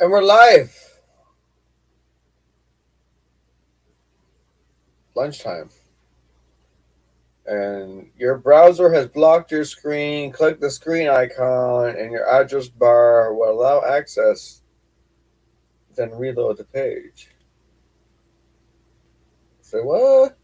And we're live. Lunchtime. And your browser has blocked your screen. Click the screen icon and your address bar will allow access. Then reload the page. Say what?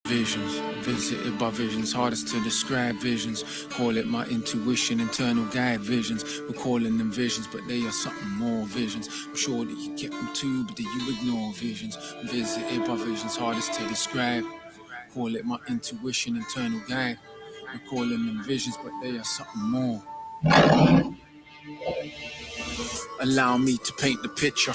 Visions, visited by visions, hardest to describe visions. Call it my intuition, internal guide visions. We're calling them visions, but they are something more visions. I'm sure that you get them too, but do you ignore visions? Visited by visions, hardest to describe. Call it my intuition, internal guide. We're calling them visions, but they are something more. Allow me to paint the picture.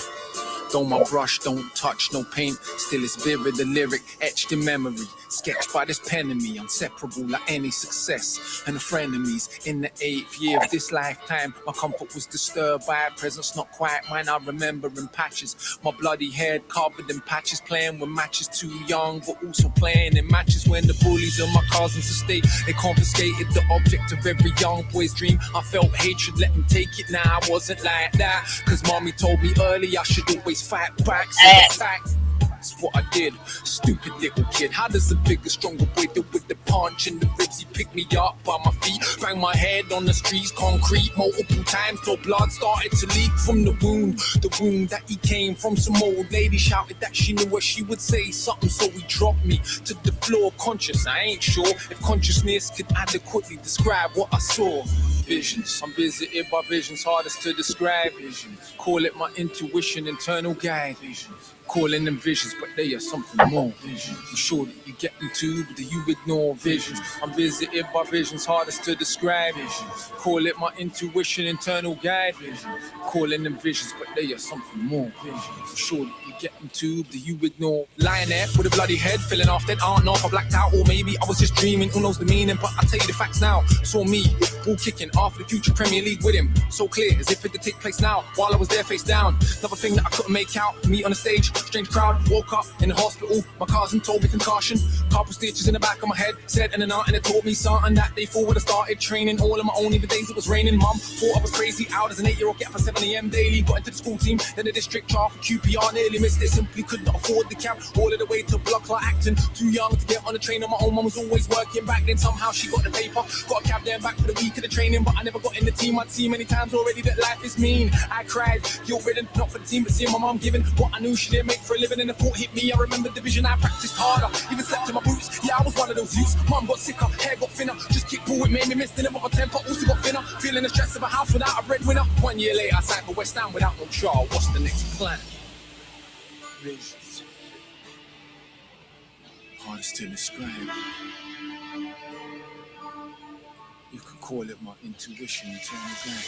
Though my brush don't touch no paint, still it's vivid, the lyric etched in memory, sketched by this pen of me, inseparable like any success and frenemies. In the 8th year of this lifetime, my comfort was disturbed by a presence not quite mine. I remember in patches, my bloody head covered in patches, playing with matches, too young but also playing in matches when the bullies of my cousins estate, they confiscated the object of every young boy's dream. I felt hatred, let me take it. Now I wasn't like that, cause mommy told me early I should always fight back. So the fact, that's what I did. Stupid little kid. How does a bigger, stronger boy deal with the punch in the ribs? He picked me up by my feet, bang my head on the streets, concrete multiple times till blood started to leak from the wound. The wound that he came from. Some old lady shouted that she knew what she would say something, so he dropped me to the floor conscious. I ain't sure if consciousness could adequately describe what I saw. Visions. I'm visited by visions, hardest to describe. Visions. Call it my intuition, internal guide. Visions. Calling them visions, but they are something more. Visions. I'm sure that you get them too, but do you ignore visions? I'm visited by visions, hardest to describe. Visions. Call it my intuition, internal guide. Visions. Calling them visions, but they are something more. Visions. I'm sure that you get them too, but do you ignore? Lying there with a bloody head, filling off that aren't off. I blacked out, or maybe I was just dreaming. Who knows the meaning? But I tell you the facts now. Saw me, ball kicking off the future Premier League with him. So clear, as if it could take place now. While I was there face down. Another thing that I couldn't make out. Me on the stage, strange crowd. Woke up in the hospital. My cousin told me concussion. Couple stitches in the back of my head. Said in and out, and it taught me something that day forward. I started training all on my own. Even days it was raining. Mum thought I was crazy. Out as an 8-year-old, get up at 7 a.m. daily. Got into the school team, then the district trial for QPR. Nearly missed it. Simply could not afford the cab. All of the way to block clot acting. Too young to get on the train on my own. Mum was always working back then. Somehow she got the paper. Got a cab there back for the week of the training, but I never got in the team. I'd seen many times already that life is mean. I cried, guilt-ridden, not for the team, but seeing my mum giving what I knew she didn't make for a living, and the thought hit me. I remember the vision, I practiced harder, even slept in my boots. Yeah, I was one of those youths. Mum got sicker, hair got thinner, just kicked ball, it made me miss the my temper, also got thinner. Feeling the stress of a house without a breadwinner. 1 year later, I signed for West Ham without no trial. What's the next plan? Visions. Hardest to describe. You could call it my intuition, internal guide.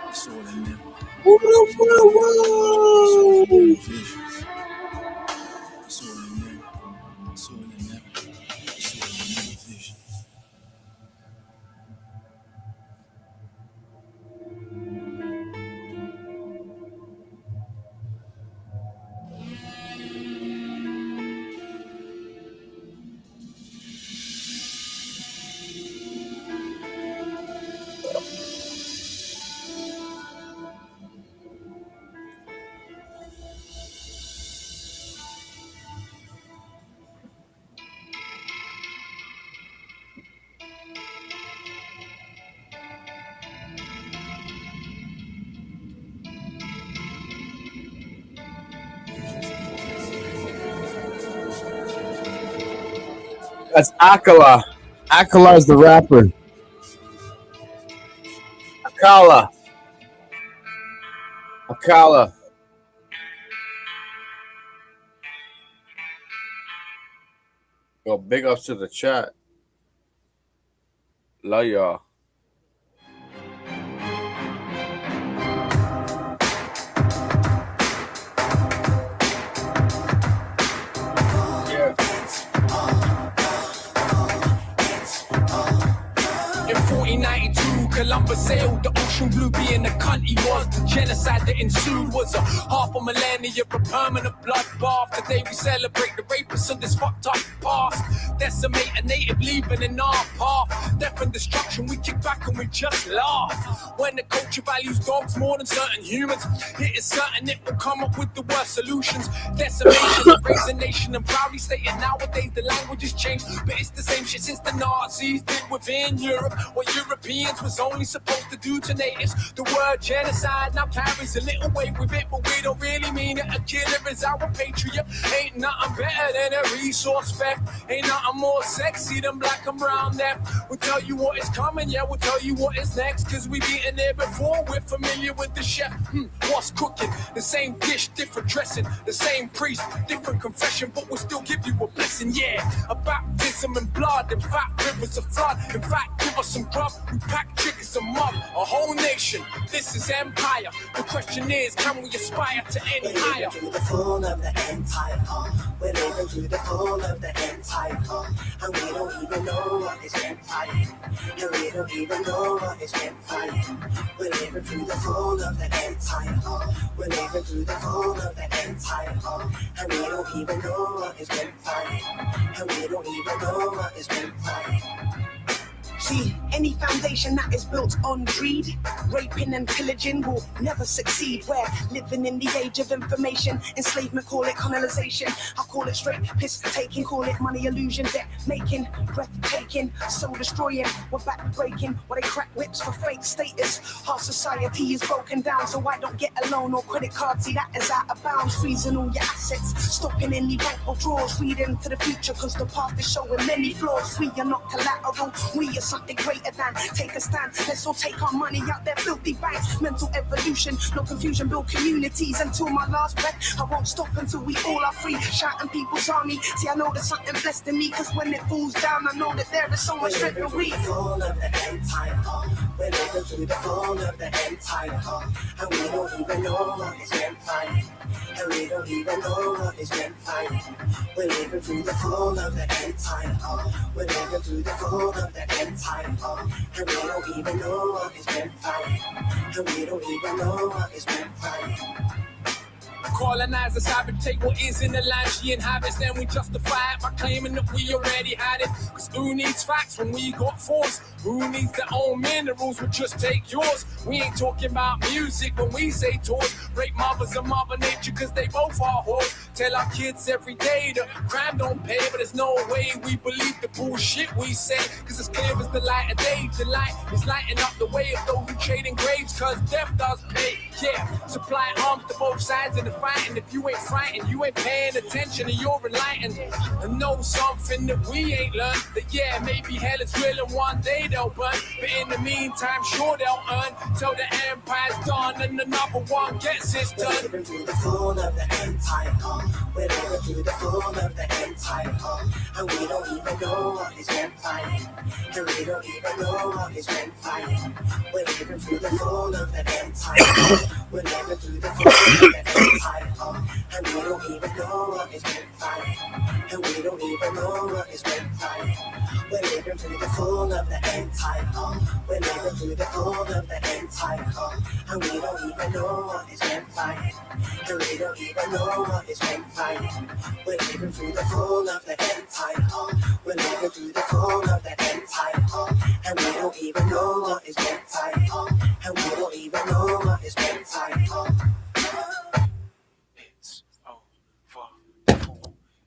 It's all in them. Visions. It's all in them. It's all in them. It's all in them visions. That's Akala. Akala is the rapper. Akala. Akala. Yo, big ups to the chat. Love y'all. Yeah. In 1492, Columbus sailed the ocean blue, being the cunt he was. The genocide that ensued was a half a millennia, a permanent bloodbath. Today we celebrate the rapists of this fucked up past. Decimate a native leaving in our path. Death and destruction, we kick back and we just laugh. When the culture values dogs more than certain humans, it is certain it will come up with the worst solutions. Decimation of raise a nation and proudly stating nowadays the language has changed, but it's the same shit since the Nazis did within Europe. What Europeans was only supposed to do to natives. The word genocide now carries a little weight with it, but we don't really mean it. A killer is our patriot. Ain't nothing better than a resource theft. Ain't nothing more sexy than black and brown death. We'll tell you what is coming, yeah, we'll tell you what is next, cause we've eaten there before, we're familiar with the chef. What's cooking? The same dish, different dressing. The same priest, different confession, but we'll still give you a blessing, yeah. A baptism in blood, and fat rivers of flood. In fact, give us some grub, we pack chickens and mob. A whole nation, this is empire. The question is, can we aspire to any higher? We're living through the fall of the empire. We're living through the fall of the empire. And we don't even know what is empire. And we don't even know what is empire. We're living through the fall of the empire. We're living through the fall of the empire. And we don't even know what is empire. And we don't even know what is empire. See, any foundation that is built on greed, raping and pillaging will never succeed. We're living in the age of information. Enslavement, call it colonization. I call it straight piss taking, call it money illusion, debt making, breathtaking, soul destroying. We're back breaking, where they crack whips for fake status. Our society is broken down, so I don't get a loan or credit card. See, that is out of bounds, freezing all your assets, stopping any bank withdrawals. Read into the future, cause the past is showing many flaws. We are not collateral, we are something greater than. Take a stand, let's all take our money out their filthy banks. Mental evolution, no confusion, build communities until my last breath. I won't stop until we all are free. Shouting people's army. See, I know there's something blessed in me, cause when it falls down, I know that there is so much strength in we. Fall of the empire. We're living through the fall of the empire. And we don't even know what is empire. And we don't even know what is empire. We're living through the fall of the empire. We're living through the fall of the empire. And we don't even know what is empire. And we don't even know what is empire. Colonize us, take what is in the land she inhabits, then we justify it by claiming that we already had it. Cause who needs facts when we got force? Who needs their own minerals? We'll just take yours. We ain't talking about music when we say tours. Rape mothers and mother nature cause they both are whores. Tell our kids every day that crime don't pay, but there's no way we believe the bullshit we say. Cause it's clear as the light of day, the light is lighting up the way of those who trade in graves, cause death does pay. Yeah, supply arms to both sides in the fight, and if you ain't frightened, you ain't paying attention and you're enlightened. And know something that we ain't learned, that yeah, maybe hell is real and one day they'll burn, but in the meantime, sure they'll earn till the empire's done and another one gets its turn. We're living through the fall of the empire. We're living through the fall of the empire. And we don't even know what is empire. And we don't even know what is empire. We're living through the fall of the empire. We're living through the fall of the empire. And we don't even know what is empire. And we don't even know what is empire. We're living through the fall of the empire. We're living through the fall of the empire. And we don't even know what is empire. And we don't even know what is empire. We're living through the fall of the empire. We're living through the fall of the empire. And we don't even know what is empire. And we don't even know what is empire. It's over.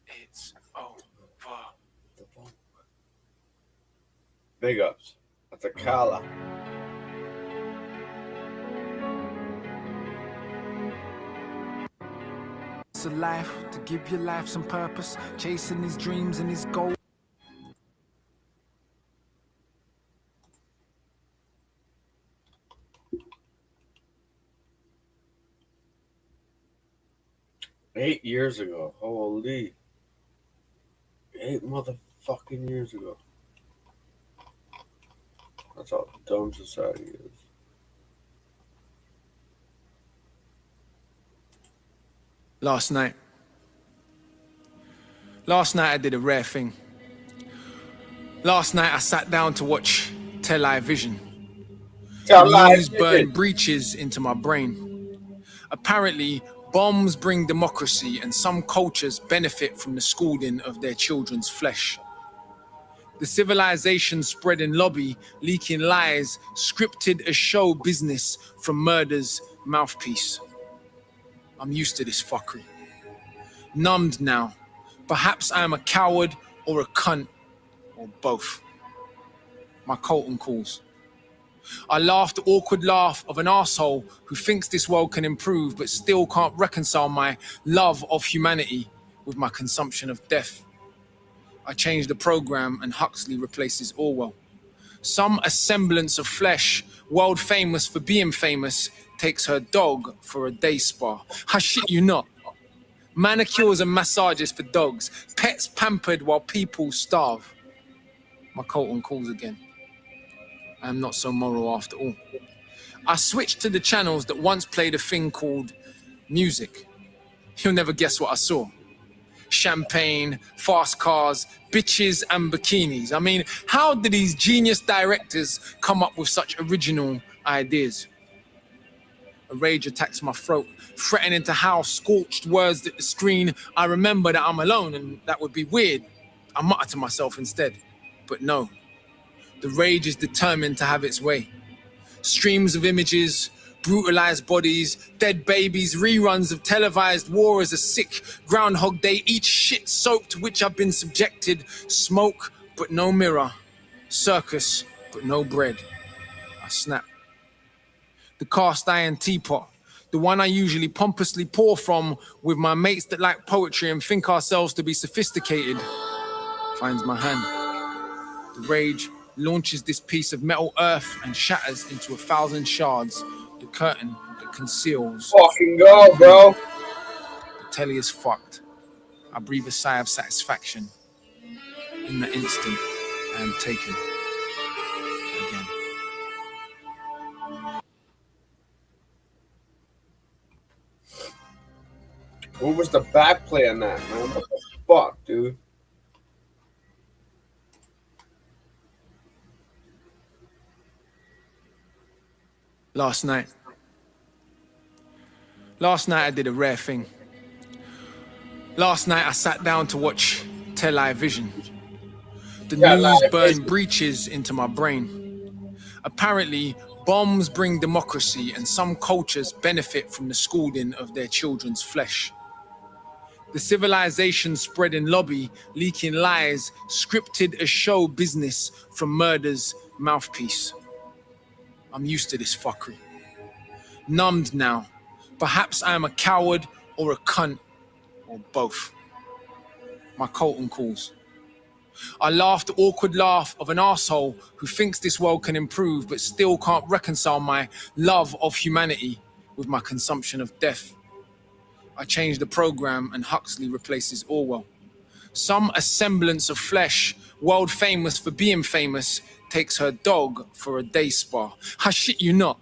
It's over. Big ups. That's a Kala. It's a life to give your life some purpose, chasing his dreams and his goals. 8 years ago. Holy. 8 motherfucking years ago. That's how dumb society is. Last night I did a rare thing. Last night I sat down to watch television. The news burned breaches into my brain. Apparently, bombs bring democracy and some cultures benefit from the scalding of their children's flesh. The civilization spread in lobby, leaking lies, scripted as show business from murder's mouthpiece. I'm used to this fuckery. Numbed now. Perhaps I am a coward or a cunt or both. My Colton calls. I laugh the awkward laugh of an arsehole who thinks this world can improve but still can't reconcile my love of humanity with my consumption of death. I change the program and Huxley replaces Orwell. Some semblance of flesh, world famous for being famous, takes her dog for a day spa. I shit you not. Manicures and massages for dogs, pets pampered while people starve. My Colton calls again. I am not so moral after all. I switched to the channels that once played a thing called music. You'll never guess what I saw. Champagne, fast cars, bitches and bikinis. I mean, how do these genius directors come up with such original ideas? A rage attacks my throat, threatening to howl scorched words at the screen. I remember that I'm alone and that would be weird. I mutter to myself instead. But no, the rage is determined to have its way. Streams of images, brutalized bodies, dead babies, reruns of televised war as a sick Groundhog Day, each shit-soaked to which I've been subjected. Smoke, but no mirror. Circus, but no bread. I snap. The cast iron teapot, the one I usually pompously pour from with my mates that like poetry and think ourselves to be sophisticated, finds my hand. The rage launches this piece of metal earth and shatters into 1,000 shards, the curtain that conceals. Fucking go, bro. The telly is fucked. I breathe a sigh of satisfaction. In the instant, I am taken again. What was the back play on that, man? What the fuck, dude? Last night I did a rare thing. Last night I sat down to watch television. The news burned breaches into my brain. Apparently, bombs bring democracy and some cultures benefit from the scalding of their children's flesh. The civilization spread in lobby, leaking lies, scripted as show business from murder's mouthpiece. I'm used to this fuckery. Numbed now. Perhaps I am a coward or a cunt or both. My Colton calls. I laugh the awkward laugh of an arsehole who thinks this world can improve but still can't reconcile my love of humanity with my consumption of death. I change the program and Huxley replaces Orwell. Some semblance of flesh, world famous for being famous, takes her dog for a day spa. I shit you not.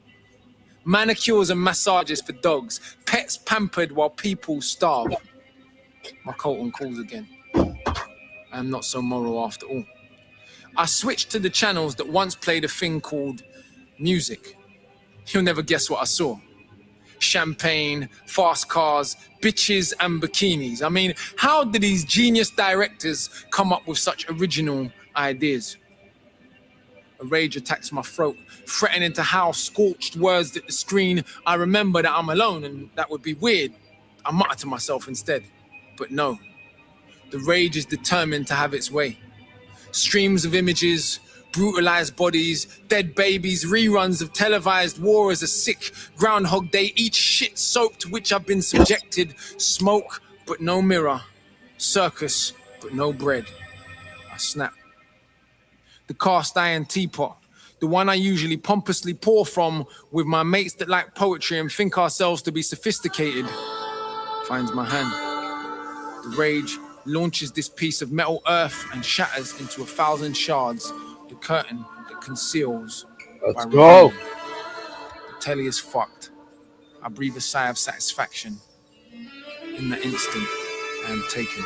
Manicures and massages for dogs, pets pampered while people starve. My Colton calls again. I am not so moral after all. I switched to the channels that once played a thing called music. You'll never guess what I saw. Champagne, fast cars, bitches and bikinis. I mean, how do these genius directors come up with such original ideas? A rage attacks my throat, threatening to howl scorched words at the screen. I remember that I'm alone and that would be weird. I mutter to myself instead. But no, the rage is determined to have its way. Streams of images, brutalized bodies, dead babies, reruns of televised war as a sick Groundhog Day, each shit-soaked to which I've been subjected. Smoke, but no mirror. Circus, but no bread. I snap. The cast iron teapot, the one I usually pompously pour from with my mates that like poetry and think ourselves to be sophisticated, finds my hand. The rage launches this piece of metal earth and shatters into 1,000 shards. The curtain that conceals Let's by go. revealing. The telly is fucked. I breathe a sigh of satisfaction. In the instant, I am taken.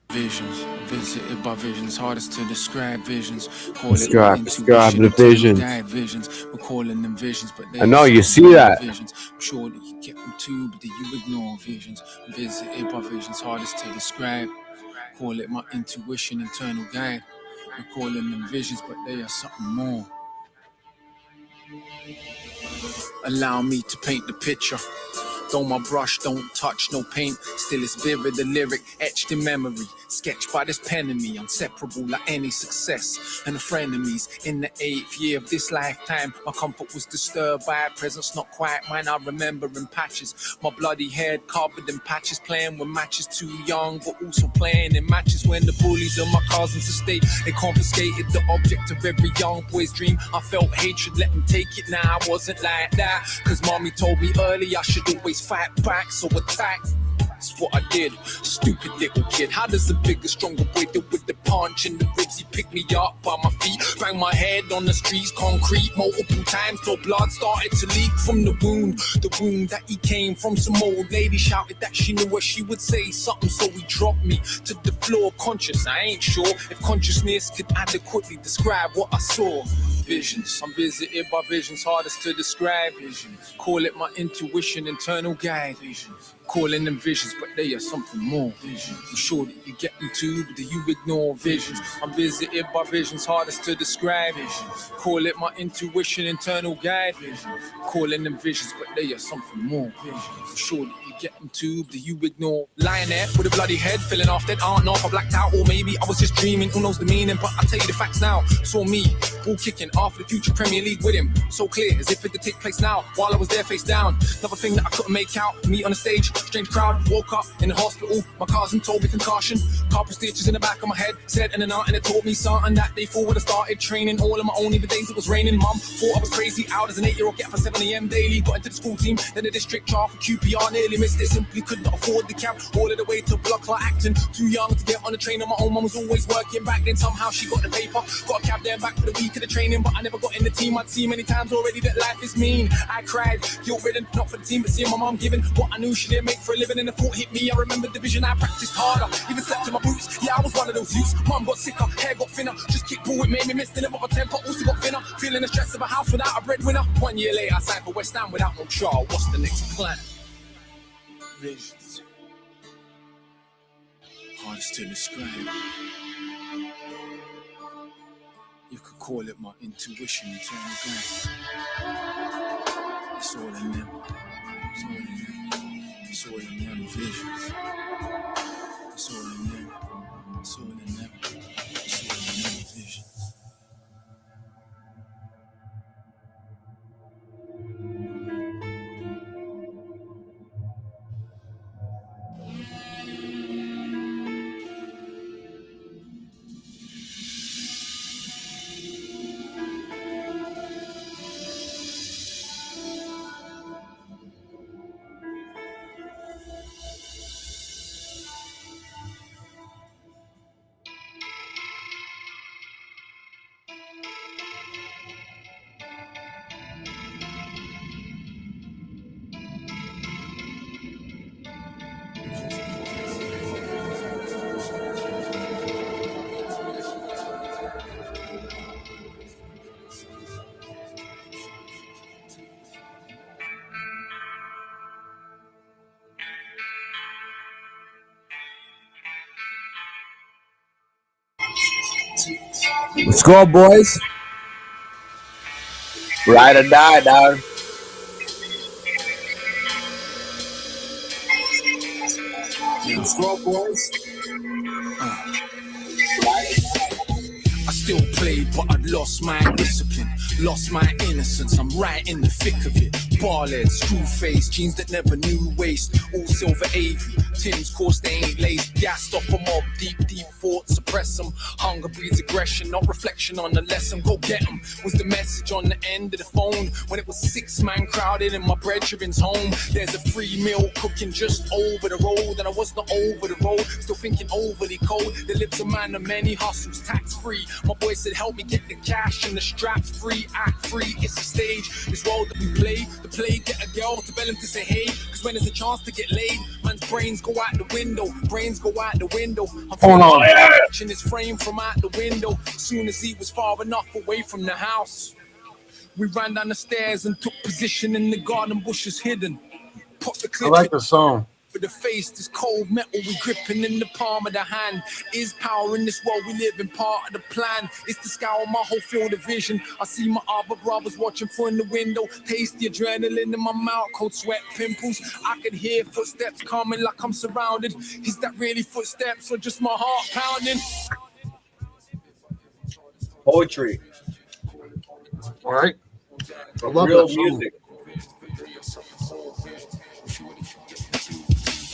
Visions, visited by visions, hardest to describe visions. Call Describe the eternal visions. guide visions. We're calling them visions, but they I know are you something see more that. Visions. I'm sure that you get them too, but do you ignore visions? Visited by visions, hardest to describe. Call it my intuition, internal guide. We're calling them visions, but they are something more. Allow me to paint the picture. Though my brush don't touch no paint, still it's vivid, the lyric etched in memory, sketched by this pen in me, inseparable like any success and frenemies. In the 8th year of this lifetime, my comfort was disturbed by a presence not quite mine. I remember in patches, my bloody head covered in patches, playing with matches too young, but also playing in matches when the bullies of my cousins estate, they confiscated the object of every young boy's dream. I felt hatred, let them take it. Now I wasn't like that, cause mommy told me early I should always fight back, so attack. That's what I did, stupid little kid. How does a bigger, stronger boy deal with the punch in the ribs? He picked me up by my feet, bang my head on the streets, concrete multiple times till blood started to leak from the wound that he came from. Some old lady shouted that she knew what she would say something, so he dropped me to the floor conscious. I ain't sure if consciousness could adequately describe what I saw. Visions, I'm visited by visions, hardest to describe. Visions, call it my intuition, internal guide. Visions, calling them visions, but they are something more. Visions, I'm sure that you get them too, but do you ignore visions? I'm visited by visions, hardest to describe. Visions, call it my intuition, internal guide. Visions, calling them visions, but they are something more. Visions, I'm sure that you get them too, but do you ignore? Lying there with a bloody head, feeling off dead, aren't know if I blacked out or maybe I was just dreaming. Who knows the meaning? But I'll tell you the facts now. Saw me, ball kicking after the future Premier League with him, so clear as if it did take place now. While I was there face down, another thing that I couldn't make out. Me on the stage, strange crowd, woke up in the hospital. My cousin told me concussion, couple stitches in the back of my head. Said in and out and it taught me something that day forward. I started training all on my own, even days it was raining. Mum thought I was crazy, out as an 8-year-old, get up at 7 a.m. daily. Got into the school team, then the district trial for QPR. Nearly missed it, simply could not afford the cab. All of the way to block like acting, too young to get on the train on my own. Mum was always working back then, somehow she got the paper. Got a cab there back for the week of the training, but I never got in the team. I'd seen many times already that life is mean. I cried, guilt-ridden, not for the team, but seeing my mum giving what I knew she didn't make for a living. And the thought hit me, I remember the vision, I practiced harder, even slept in my boots. Yeah, I was one of those youths. Mum got sicker, hair got thinner, just kicked ball, it made me miss the level of my temper, also got thinner. Feeling the stress of a house without a breadwinner. 1 year later, I signed for West Ham without no trial. What's the next plan? Visions, hardest to describe. You could call it my intuition, internal guide. It's all in them. It's all in them. It's all in them visions. It's all in them. It's all in them. It's all in them visions. Let's go, boys. Ride or die, dog. Let's go, boys. I still play, but I'd lost my discipline, lost my innocence. I'm right in the thick of it. Ball head, screw face, jeans that never knew waist, all silver AV. Tim's course they ain't lazy. Gassed off a mob, deep thoughts, suppress them. Hunger breeds aggression, not reflection on the lesson. Go get them. Was the message on the end of the phone when it was 6 man crowded in my brethren's home? There's a free meal cooking just over the road, and I was not over the road, still thinking overly cold. There lives a man of many hustles, tax free. My boy said, help me get the cash and the straps free, act free. It's a stage, this role that we play. The play, get a girl to bell him to say hey, cause when there's a chance to get laid, man's brains go out the window, brains go out the window. I'm watching his frame from out the window. Soon as he was far enough away from the house, we ran down the stairs and took position in the garden bushes hidden. Pop the clip. I like the song. For the face, this cold metal we gripping in the palm of the hand. Is power in this world we live in part of the plan? It's to scour my whole field of vision. I see my other brothers watching from the window. Taste the adrenaline in my mouth, cold sweat, pimples. I can hear footsteps coming like I'm surrounded. Is that really footsteps or just my heart pounding? Poetry. All right. I love Real that song. music.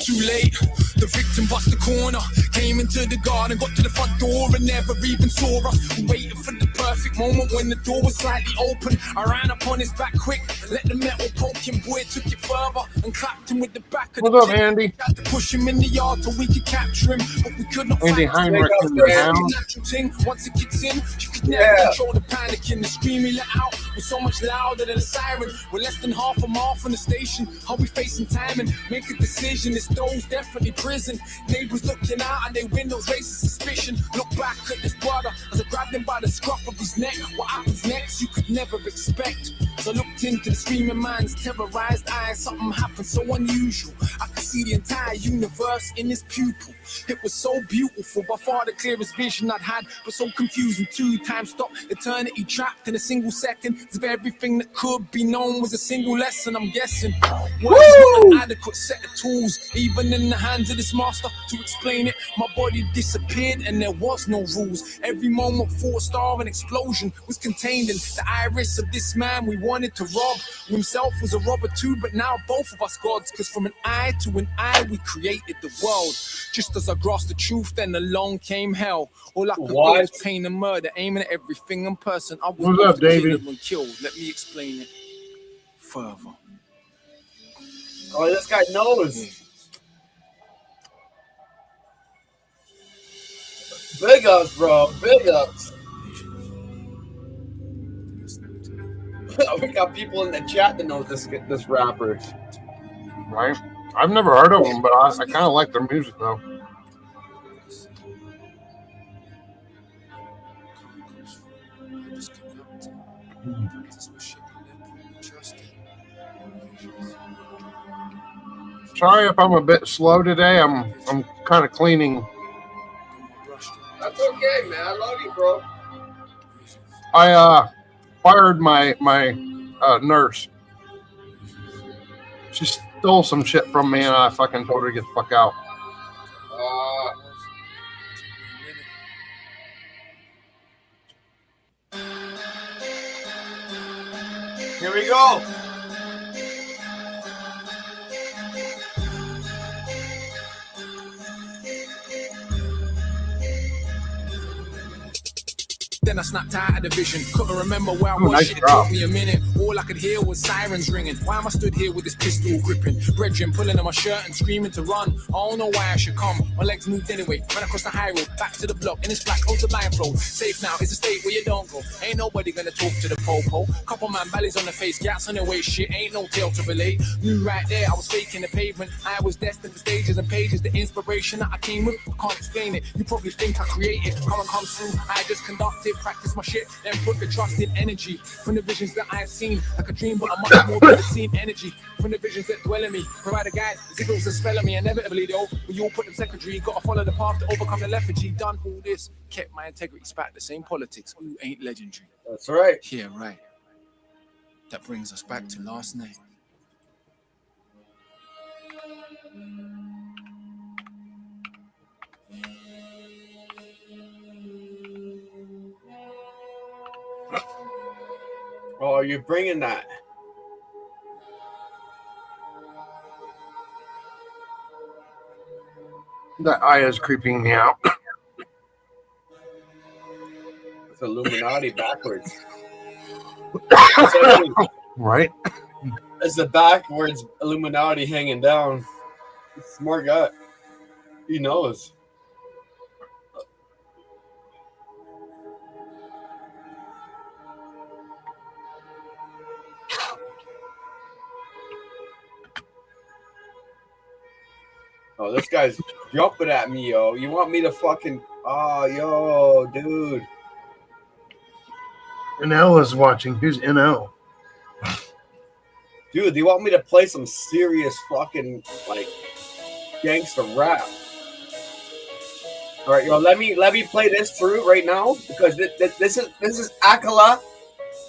Too late, the victim bust the corner, came into the garden, got to the front door and never even saw us. Waiting for the perfect moment when the door was slightly open. I ran up on his back quick, let the metal poke him, boy took it further and clapped him with the back of What's the up, Andy? Had to push him in the yard till we could capture him, but we could not Andy fight. Heinrich in the house. Natural thing, once it kicks in, you could never control the panic and the scream he let out was so much louder than a siren. We're less than half a mile from the station. How we facing time and make a decision? It's those definitely prison. Neighbors looking out and their windows raising suspicion. Look back at this brother as I grabbed him by the scruff of his neck. What happens next you could never expect. As I looked into the screaming man's terrorized eyes, something happened so unusual. I could see the entire universe in his pupil. It was so beautiful, by far the clearest vision I'd had, but so confusing too. Time stopped, eternity trapped in a single second. As if everything that could be known was a single lesson, I'm guessing. Words not an adequate set of tools, even in the hands of this master to explain it. My body disappeared and there was no rules. Every moment thought star and explosion was contained in the iris of this man we wanted to rob. Himself was a robber too, but now both of us gods, cause from an eye to an eye we created the world. Just as I grasped the truth, then along came hell. All I could feel was pain and murder, aiming at everything in person. I was What's up, Davey? and killed. Let me explain it further. Oh, this guy knows. Big ups, bro. Big ups. We got people in the chat that know this rapper. Right? I've never heard of them, but I kind of like their music, though. Sorry if I'm a bit slow today. I'm kind of cleaning. That's okay, man. I love you, bro. I fired my nurse. She stole some shit from me, and I fucking told her to get the fuck out. Here we go. Then I snapped out of the vision. Couldn't remember where I was. Nice Shit drop. took me a minute. All I could hear was sirens ringing. Why am I stood here with this pistol gripping? Brethren pulling on my shirt and screaming to run. I don't know why I should come. My legs moved anyway. Ran across the high road, back to the block. In this black close to line flow. Safe now, it's a state where you don't go. Ain't nobody gonna talk to the popo. Couple man bellies on the face, gas on the waist. Shit, ain't no tale to relate. Knew right there I was faking the pavement. I was destined for stages and pages. The inspiration that I came with, I can't explain it. You probably think I created. Come and come through. I just conducted, practice my shit. Then put the trust in energy from the visions that I've seen, like a dream, but I'm much more than the seen energy from the visions that dwell in me. Provide a guide, as if it was a spell on me. Inevitably, though, when you all put them secondary, gotta follow the path to overcome the lethargy. Done all this, kept my integrity, spat the same politics. Ooh, ain't legendary. That's right. Yeah, right. That brings us back to last night. Oh, you're bringing that. That eye is creeping me out. It's Illuminati backwards. Right? It's the backwards Illuminati hanging down. Smart guy. He knows. Oh, this guy's jumping at me, yo. You want me to fucking... Oh, yo, dude. NL is watching. Who's NL? Dude, do you want me to play some serious fucking, like, gangster rap? All right, yo, let me play this through right now because this is Akala.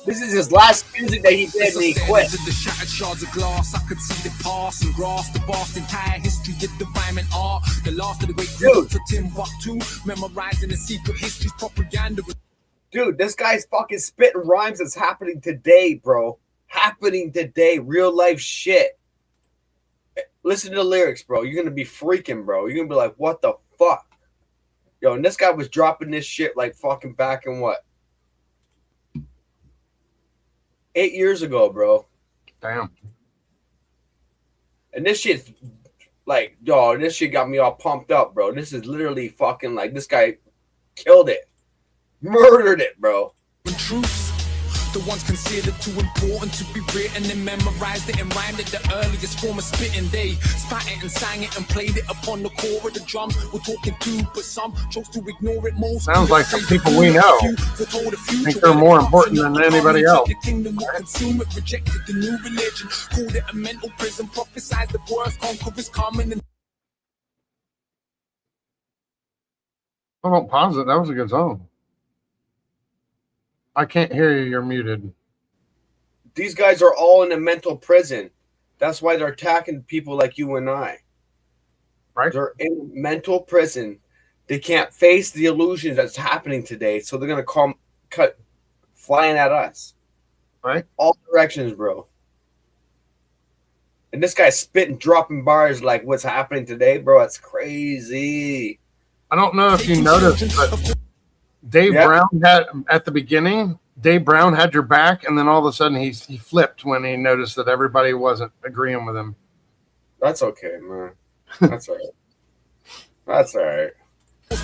This is his last music that he did and he quit. The shattered shards of glass, I could see the past and grasp the vast entire history of the rhyme and art. The last of the great dudes of Timbuktu, memorizing the secret history's propaganda. Dude, this guy's fucking spitting rhymes that's happening today, bro. Happening today, real life shit. Listen to the lyrics, bro. You're gonna be freaking, bro. You're gonna be like, what the fuck? Yo, and this guy was dropping this shit like fucking back in what? 8 years ago, bro. Damn. And this shit's like, yo, this shit got me all pumped up, bro. This is literally fucking like, this guy killed it. Murdered it, bro. Truths, the ones considered too important to be written and memorized it and rhymed it the earliest form of spitting. They spat it and sang it and played it upon the core of the drums. We're talking too, but some chose to ignore it most. Sounds like some people we know think they're more important than anybody else. The kingdom will consume it, rejected the new religion, called it a mental prison, prophesied the worst conquerors coming. And I don't pause it. That was a good song. I can't hear you. You're muted. These guys are all in a mental prison. That's why they're attacking people like you and I. Right? They're in mental prison. They can't face the illusions that's happening today, so they're gonna cut flying at us. Right? All directions, bro. And this guy's spitting, dropping bars like what's happening today, bro. That's crazy. I don't know if you noticed, but Dave Brown had at the beginning. Dave Brown had your back, and then all of a sudden he flipped when he noticed that everybody wasn't agreeing with him. That's okay, man. That's all right. That's all right.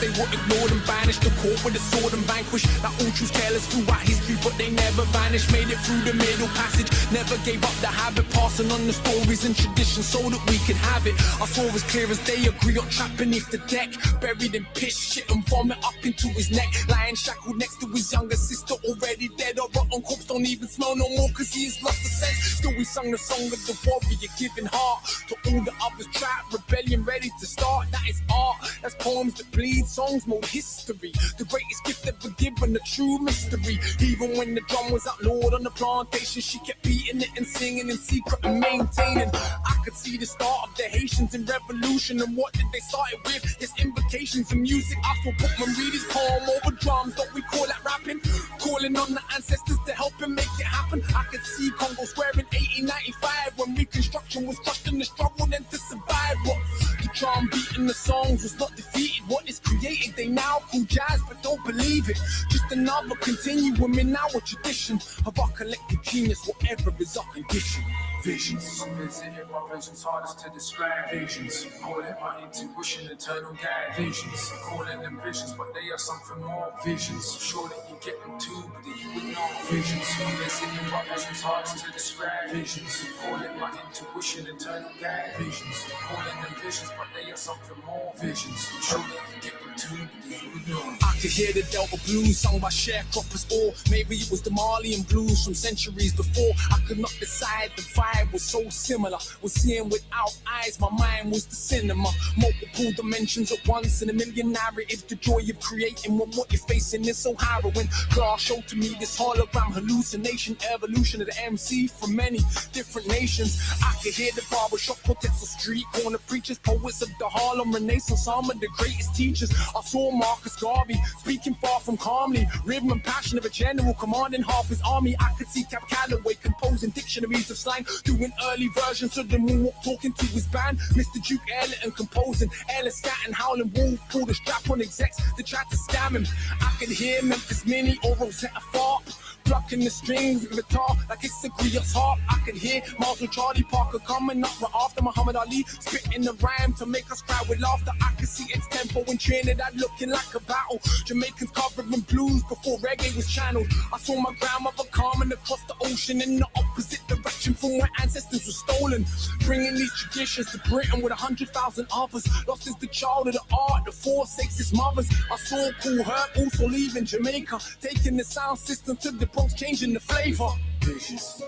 They were ignored and banished, the court with a sword and vanquished. Now all truths careless throughout history, but they never vanished. Made it through the middle passage, never gave up the habit, passing on the stories and traditions so that we could have it. I saw as clear as they agree on trapped beneath the deck, buried in piss, shit and vomit up into his neck, lying shackled next to his younger sister, already dead. A rotten corpse don't even smell no more cause he has lost the sense. Still we sung the song of the warrior, giving heart to all the others trapped, rebellion ready to start. That is art, that's poems that bleed. Songs mold history, the greatest gift ever given, a true mystery. Even when the drum was outlawed on the plantation, she kept beating it and singing in secret and maintaining. I could see the start of the Haitians in revolution, and what did they start it with? His invocations and music. I saw Bookman read his poem over drums. Don't we call that rapping? Calling on the ancestors to help him make it happen. I could see Congo Square in 1895 when Reconstruction was crushed in the struggle then to survive. What the drum beating the songs was not defeated. What is created, they now call jazz, but don't believe it. Just another continuum in our tradition of our collective genius, whatever is our condition. Visions. Visiting my visions, hardest to describe. Visions. Call it my intuition, eternal guide. Visions. Calling them visions, but they are something more. Visions. Sure that you get them too, but that you would know. Visions. Visiting my visions, hardest to describe. Visions. Call it my intuition, eternal guide. Visions. Calling them visions, but they are something more. Visions. Sure that you get them too, but that you would know. I could hear the Delta blues sung by sharecroppers, or maybe it was the Malian blues from centuries before. I could not decide, the vibe was so similar. Was seeing without eyes, my mind was the cinema. Multiple dimensions at once in a million narratives. The joy of creating when what you're facing is so harrowing. Class showed to me this hologram hallucination, evolution of the MC from many different nations. I could hear the barbershop protests of street corner preachers, poets of the Harlem Renaissance, some of the greatest teachers. I saw Marcus Garvey speaking far from calmly, rhythm and passion of a general commanding half his army. I could see Cap Calloway composing dictionaries of slang Doing early versions of the moonwalk, talking to his band. Mr. Duke Ellington composing, Ellis Scatton, Howling Wolf, pulled a strap on execs that tried to scam him. I could hear Memphis Mini or Rosetta Tharpe plucking the strings with the guitar like it's a griot's harp. I could hear Miles and Charlie Parker coming up right after Muhammad Ali, spitting the rhyme to make us cry with laughter. I could see X-Tempo in Trinidad looking like a battle. Jamaicans covering blues before reggae was channeled. I saw my grandmother coming across the ocean in the opposite direction from where ancestors were stolen. Bringing these traditions to Britain with 100,000 others. Lost is the child of the art, the forsakes his mothers. I saw Cool Herc also leaving Jamaica, taking the sound system to the Bronx, changing the flavor. Visions.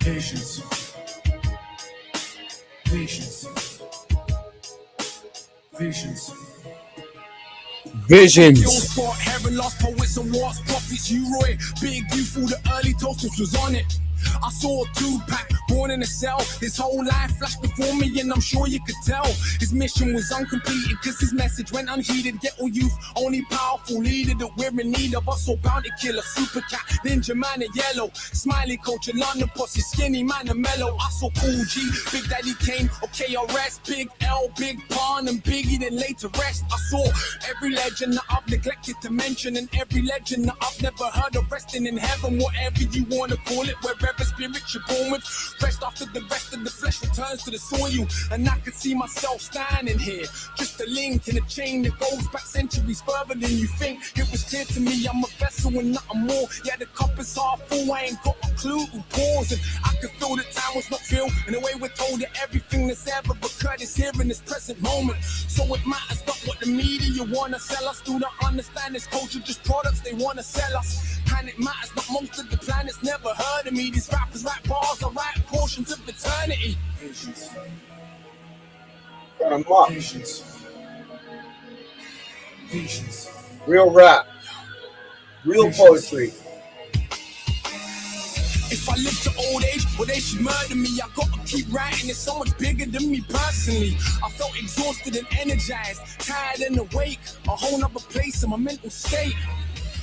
Visions. Visions. Visions. Visions. Yo, sport, heaven, lost poets and wars, prophets, you Roy. Big you for the early toasters was on it. I saw a two-pack born in a cell. His whole life flashed before me, and I'm sure you could tell his mission was uncompleted, cause his message went unheeded. Ghetto youth, only powerful leader that we're in need of. Us, so bounty killer, super cat, ninja man in yellow, smiley culture, London posse, skinny man and mellow. I saw Cool G, Big Daddy Kane, KRS, Big L, Big Pun, and Biggie, then laid to rest. I saw every legend that I've neglected to mention, and every legend that I've never heard of resting in heaven, whatever you wanna call it, wherever spirit you're born with. Rest after the rest of the flesh returns to the soil. And I could see myself standing here, just a link in a chain that goes back centuries further than you think. It was clear to me I'm a vessel and nothing more. Yeah, the cup is half full, I ain't got a clue who pours. And I could feel that time was not filled. And the way we're told that everything that's ever occurred is here in this present moment. So it matters not what the media wanna sell us. Do not understand this culture, just products they wanna sell us. And it matters not most of the planets never heard of me. These rappers write bars, I write portions of eternity. Visions. Visions. Visions. Real rap. Real poetry. If I live to old age, well, they should murder me. I gotta keep writing, it's so much bigger than me personally. I felt exhausted and energized, tired and awake. A whole nother place in my mental state.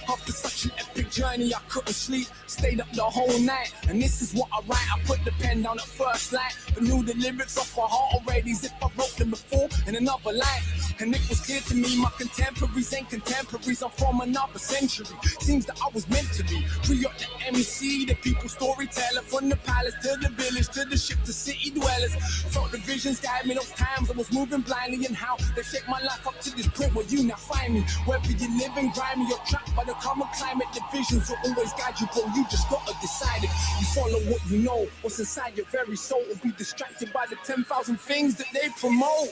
After such an epic journey, I couldn't sleep. Stayed up the whole night, and this is what I write. I put the pen down at first light, but knew the lyrics off my heart already, as if I wrote them before in another life. And it was clear to me, my contemporaries ain't contemporaries. I'm from another century. Seems that I was meant to be. Free up the MC, the people storyteller. From the palace to the village, to the ship to city dwellers. Felt the visions guide me those times I was moving blindly, and how they shaped my life up to this point where you now find me. Whether you live in grimy or trapped by the common climate, the visions will always guide you, bro. You just gotta decide it. You follow what you know, what's inside your very soul, and be distracted by the 10,000 things that they promote.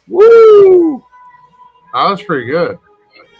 Woo! That was pretty good.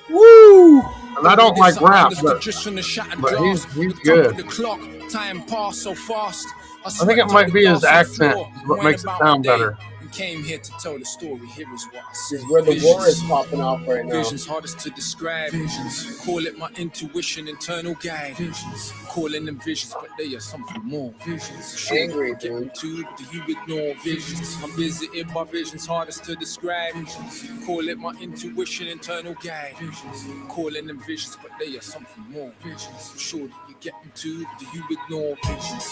Woo! And I don't like rap, but he's good. The clock, time passed so fast. I think it might be his accent what makes it sound better. Came here to tell the story. Here is what I see. This is where the war is popping off right now. Visions hardest to describe. Visions. Call it my intuition, internal guide. Visions. Calling them visions, but they are something more. Visions. Angry, Get dude. to, do you ignore visions? I'm visited by visions hardest to describe. Visions. Call it my intuition, internal guide. Visions. Calling them visions, but they are something more. Visions. I'm sure that you get into, do you ignore visions?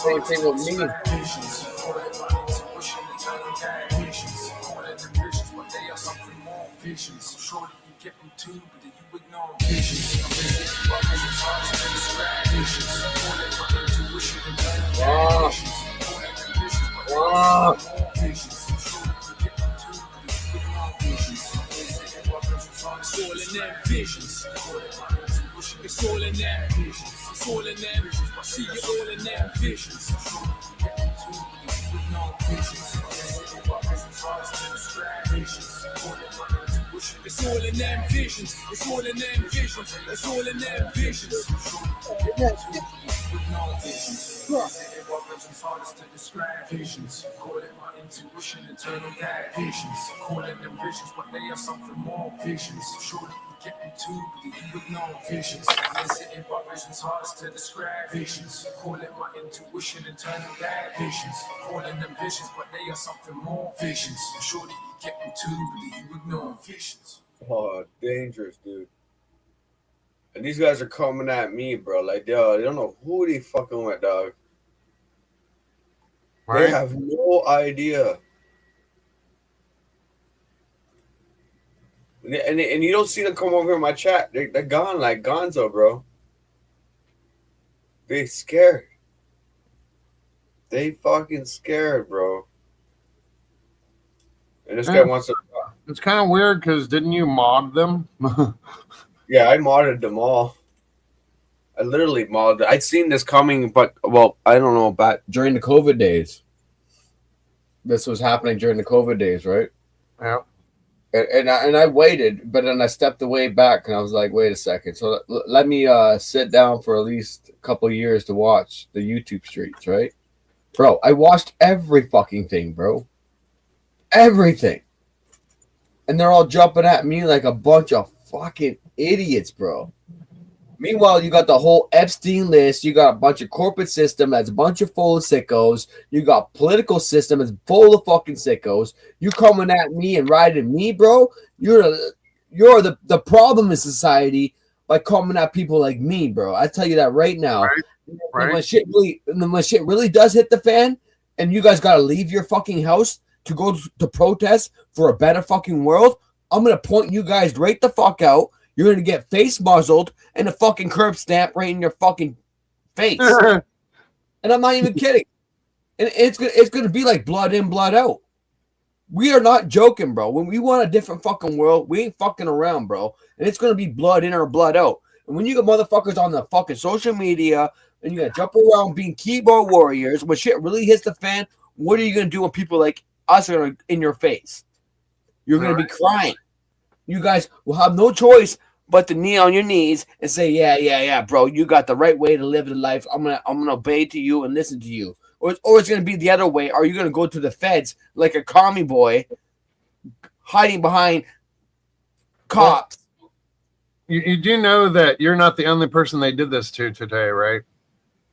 Same thing with me. Visions. Call it my intuition, eternal guide. Visions. Calling them visions, but they are something more. Visions. I'm sure that you get into, but do you ignore visions? I'm visited by visions hardest to describe. Visions. Call it my intuition, eternal guide. Visions. Calling them visions, but they are something more. Visions. I'm sure that you get into, but do you ignore visions? I'm visited by visions hardest to describe. Visions. Call it my intuition, It's all in them. visions. It's all in them. I see you all in them visions. It's all in them visions. It's all in them visions. It's all in them visions. Hardest to describe visions. Call it my intuition, internal guide. Visions. Calling them visions, but they are something more. Visions. Sure that you get into, but you ignore visions. Visited by visions, hardest to describe visions. Call it my intuition, internal guide. Visions. Calling them visions, but they are something more. Visions. Sure that you get into, but you ignore visions. Oh, dangerous, dude. And these guys are coming at me, bro. Like, yo, they don't know who they fucking with, dog. They Right? have no idea. And you don't see them come over in my chat. They're gone like Gonzo, bro. They scared. They fucking scared, bro. And this guy Yeah. wants to. It's kind of weird because didn't you mod them? Yeah, I modded them all. I literally modded. I'd seen this coming, but well, I don't know about during the COVID days. This was happening during the COVID days, right? Yeah. And I waited, but then I stepped away back, and I was like, wait a second. So let me sit down for at least a couple of years to watch the YouTube streets, right? Bro, I watched every fucking thing, bro. Everything. And they're all jumping at me like a bunch of fucking idiots, bro. Meanwhile, you got the whole Epstein list. You got a bunch of corporate system that's a bunch of full of sickos. You got political system that's full of fucking sickos. You coming at me and riding me, bro. You're the problem in society by coming at people like me, bro. I tell you that right now. Right. Right. When shit really does hit the fan, and you guys gotta leave your fucking house to go to protest for a better fucking world, I'm gonna point you guys right the fuck out. You're gonna get face muzzled and a fucking curb stamp right in your fucking face. And I'm not even kidding. And it's gonna be like blood in, blood out. We are not joking, bro. When we want a different fucking world, we ain't fucking around, bro. And it's gonna be blood in or blood out. And when you get motherfuckers on the fucking social media and you gotta jump around being keyboard warriors, when shit really hits the fan, what are you gonna do when people like us are in your face? You're gonna be crying. You guys will have no choice but to knee on your knees and say, yeah, bro, you got the right way to live the life. I'm gonna obey to you and listen to you. Or it's gonna be the other way. Are you gonna go to the feds like a commie boy hiding behind cops? Well, you do know that you're not the only person they did this to today, right?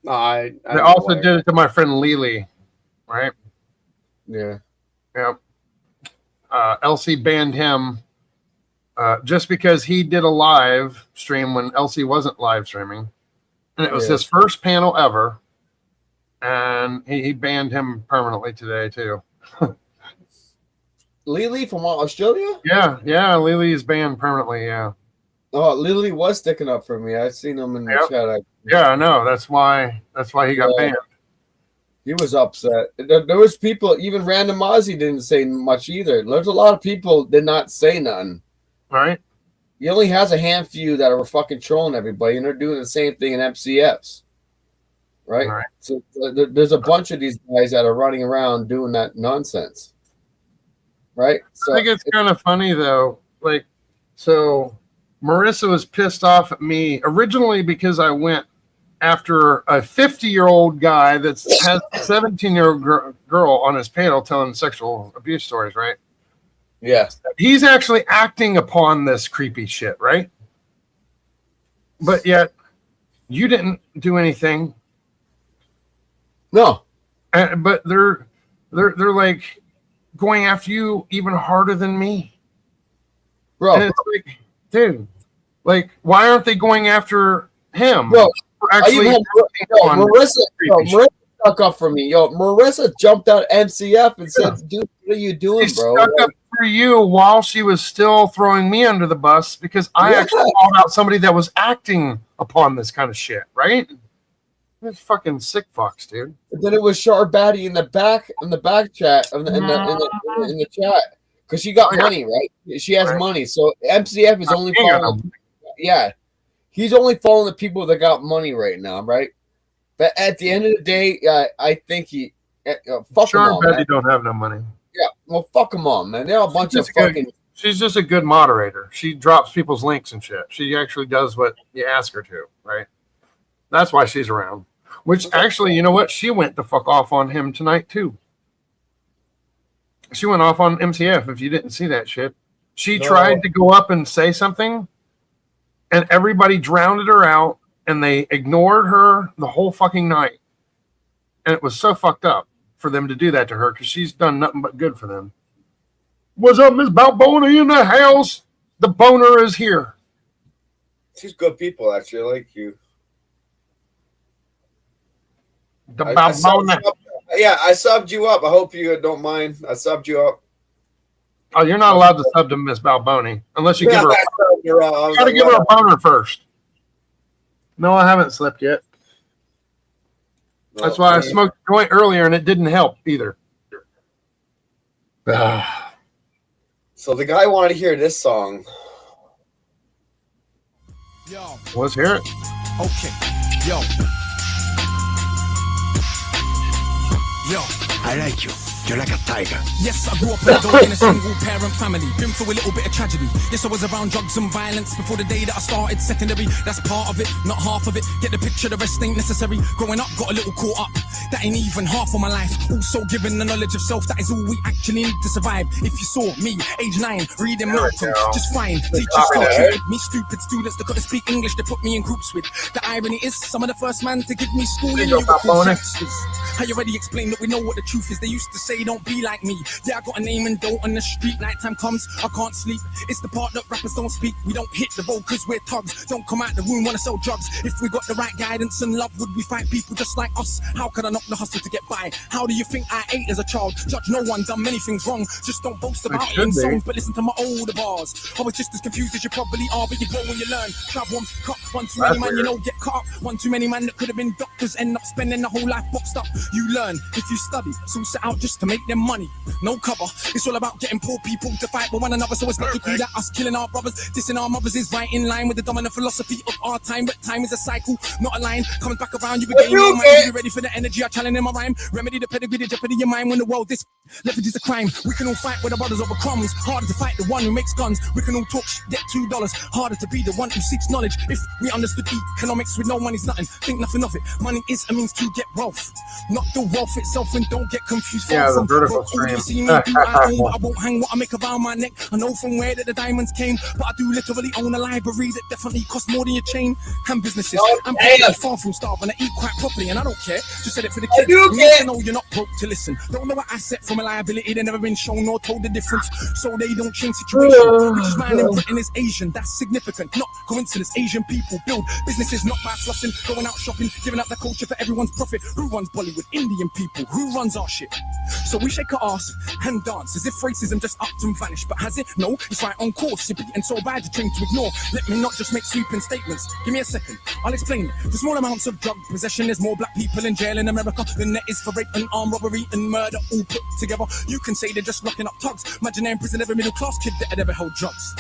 No, I They also did it to my friend Lily, right? Yeah. Yep. Elsie banned him just because he did a live stream when Elsie wasn't live streaming. And it was his first panel ever. And he banned him permanently today, too. Lily from Australia? Yeah, Lily is banned permanently, yeah. Oh, Lily was sticking up for me. I seen him in the chat. Yeah, I know. That's why he got banned. He was upset. There was people, even Random Ozzy didn't say much either. There's a lot of people did not say nothing. Right? He only has a handful that are fucking trolling everybody, and they're doing the same thing in MCFs. Right? So there's a bunch of these guys that are running around doing that nonsense. Right? So I think it's kind of funny, though. Like, so Marissa was pissed off at me originally because I went after a 50-year-old guy that has a 17-year-old girl on his panel telling sexual abuse stories, right? Yeah. He's actually acting upon this creepy shit, right? But yet, you didn't do anything. No. But they're like going after you even harder than me. Bro. And it's like, dude, like, why aren't they going after him? Bro, actually, Marissa stuck up for me. Marissa jumped out MCF and said, dude, what are you doing, bro? Stuck up for you while she was still throwing me under the bus because I actually called out somebody that was acting upon this kind of shit, right? That's fucking sick fucks, dude. And then it was Sharbati in the back chat in the chat because she got money, right? She has money, so MCF is only following. Yeah, he's only following the people that got money right now, right? But at the end of the day, I think he fuck them all. Sharbati don't have no money. Yeah, well, fuck them all, man. They're a bunch of fucking. She's just a good moderator. She drops people's links and shit. She actually does what you ask her to, right? That's why she's around. Which actually, you know what? She went the fuck off on him tonight too. She went off on MCF. If you didn't see that shit, she tried to go up and say something, and everybody drowned her out, and they ignored her the whole fucking night. And it was so fucked up for them to do that to her because she's done nothing but good for them. What's up, Miss Balboni in the house? The boner is here. She's good people, actually. I like you. The I subbed Balbona. you up. Yeah, I subbed you up. I hope you don't mind. I subbed you up. Oh, you're not allowed to sub to Miss Balboni unless you Yeah, give her. I subbed her up. I You was got to like, give her what? a boner first. No, I haven't slept yet. That's No, why I smoked a joint earlier and it didn't help either. So the guy wanted to hear this song. Yo, Let's hear it. okay, yo, yo. I like you. You're like a tiger. Yes, I grew up in a single parent family. Been through a little bit of tragedy. Yes, I was around drugs and violence before the day that I started secondary. That's part of it, not half of it. Get the picture, the rest ain't necessary. Growing up, got a little caught up. That ain't even half of my life. Also given the knowledge of self, that is all we actually need to survive. If you saw me, age 9, reading Malcolm, just fine. Teachers still treated me stupid. Students that couldn't speak English, they put me in groups with. The irony is, some of the first man to give me schooling, you were called youngsters. I already explained that we know what the truth is. They used to say, don't be like me. Yeah, I got a name and dough on the street. Nighttime comes, I can't sleep. It's the part that rappers don't speak. We don't hit the road cause we're thugs. Don't come out the room, wanna sell drugs. If we got the right guidance and love, would we fight people just like us? How could I knock the hustle to get by? How do you think I ate as a child? Judge no one, done many things wrong. Just don't boast about it in songs, but listen to my older bars. I was just as confused as you probably are, but you grow when you learn. Travel and cut, one too many man, you know, get caught up. One too many man that could have been doctors, end up spending the whole life boxed up. You learn if you study, so set out just to make them money. No cover, it's all about getting poor people to fight with one another. So it's logical that us killing our brothers, dissing our mothers is right in line with the dominant philosophy of our time. But time is a cycle, not a line. Comes back around, you regain your mind. You ready for the energy I challenge in my rhyme? Remedy the pedigree, the jeopardy of your mind when the world this leverage is a crime. We can all fight with our brothers over crumbs. Harder to fight the one who makes guns. We can all talk shit, get $2. Harder to be the one who seeks knowledge. If we understood economics with no money's nothing, think nothing of it. Money is a means to get wealth, not the wealth itself. And don't get confused. Yeah, the vertical stream. I won't hang what I make around my neck. I know from where that the diamonds came, but I do literally own a library that definitely costs more than your chain. And businesses, I'm pretty far from starving. I eat quite properly, and I don't care. Just said it for the kids. You need to know you're not broke to listen. Don't know what asset from a liability. They never been shown or told the difference, so they don't change situation. Richest man in Britain is Asian. That's significant, not coincidence. Asian people build businesses not by flossing, going out shopping, giving up their culture for everyone's profit. Who runs Bollywood? Indian people. Who runs our shit? So we shake our ass and dance as if racism just upped and vanished. But has it? No, it's right on course. You're beaten so bad you're trained to ignore. Let me not just make sweeping statements. Give me a second, I'll explain it. For small amounts of drug possession, there's more black people in jail in America than there is for rape and armed robbery and murder all put together. You can say they're just locking up thugs. Imagine they're in prison, every middle class kid that had ever held drugs.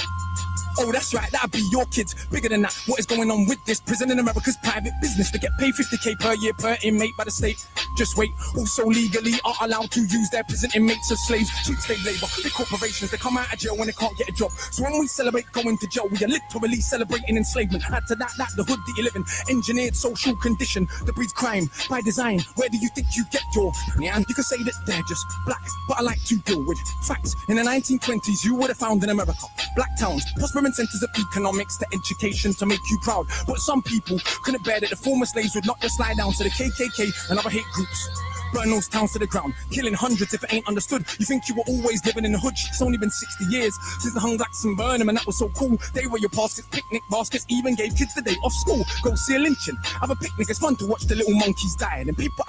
Oh, that's right, that'd be your kids. Bigger than that, what is going on with this? Prison in America's private business. They get paid 50k per year per inmate by the state. Just wait, also legally are allowed to use their prison inmates as slaves. Cheap slave labor, big corporations, they come out of jail when they can't get a job. So when we celebrate going to jail, we are literally celebrating enslavement. Add to that, the hood that you live in, engineered social condition that breeds crime by design. Where do you think you get your... Yeah, you can say that they're just black, but I like to deal with facts. In the 1920s, you would have found in America black towns, prospering centers of economics to education to make you proud. But some people couldn't bear that the former slaves would not just slide down to the KKK and other hate groups. Burn those towns to the ground, killing hundreds if it ain't understood. You think you were always living in the hood? It's only been 60 years since the hung blacks and burned them, and that was so cool. They were your baskets, picnic baskets, even gave kids the day off school. Go see a lynching, have a picnic, it's fun to watch the little monkeys die. And people...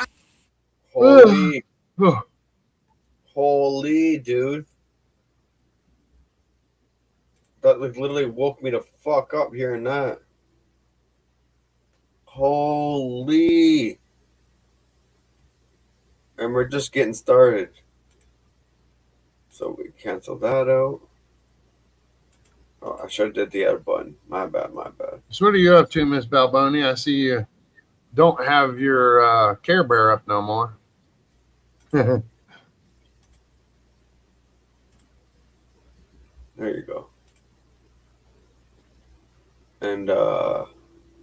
Holy, dude. That like literally woke me to fuck up hearing that. Holy. And we're just getting started. So we cancel that out. Oh, I should have did the other button. My bad. So what are you up to, Miss Balboni? I see you don't have your Care Bear up no more. There you go. And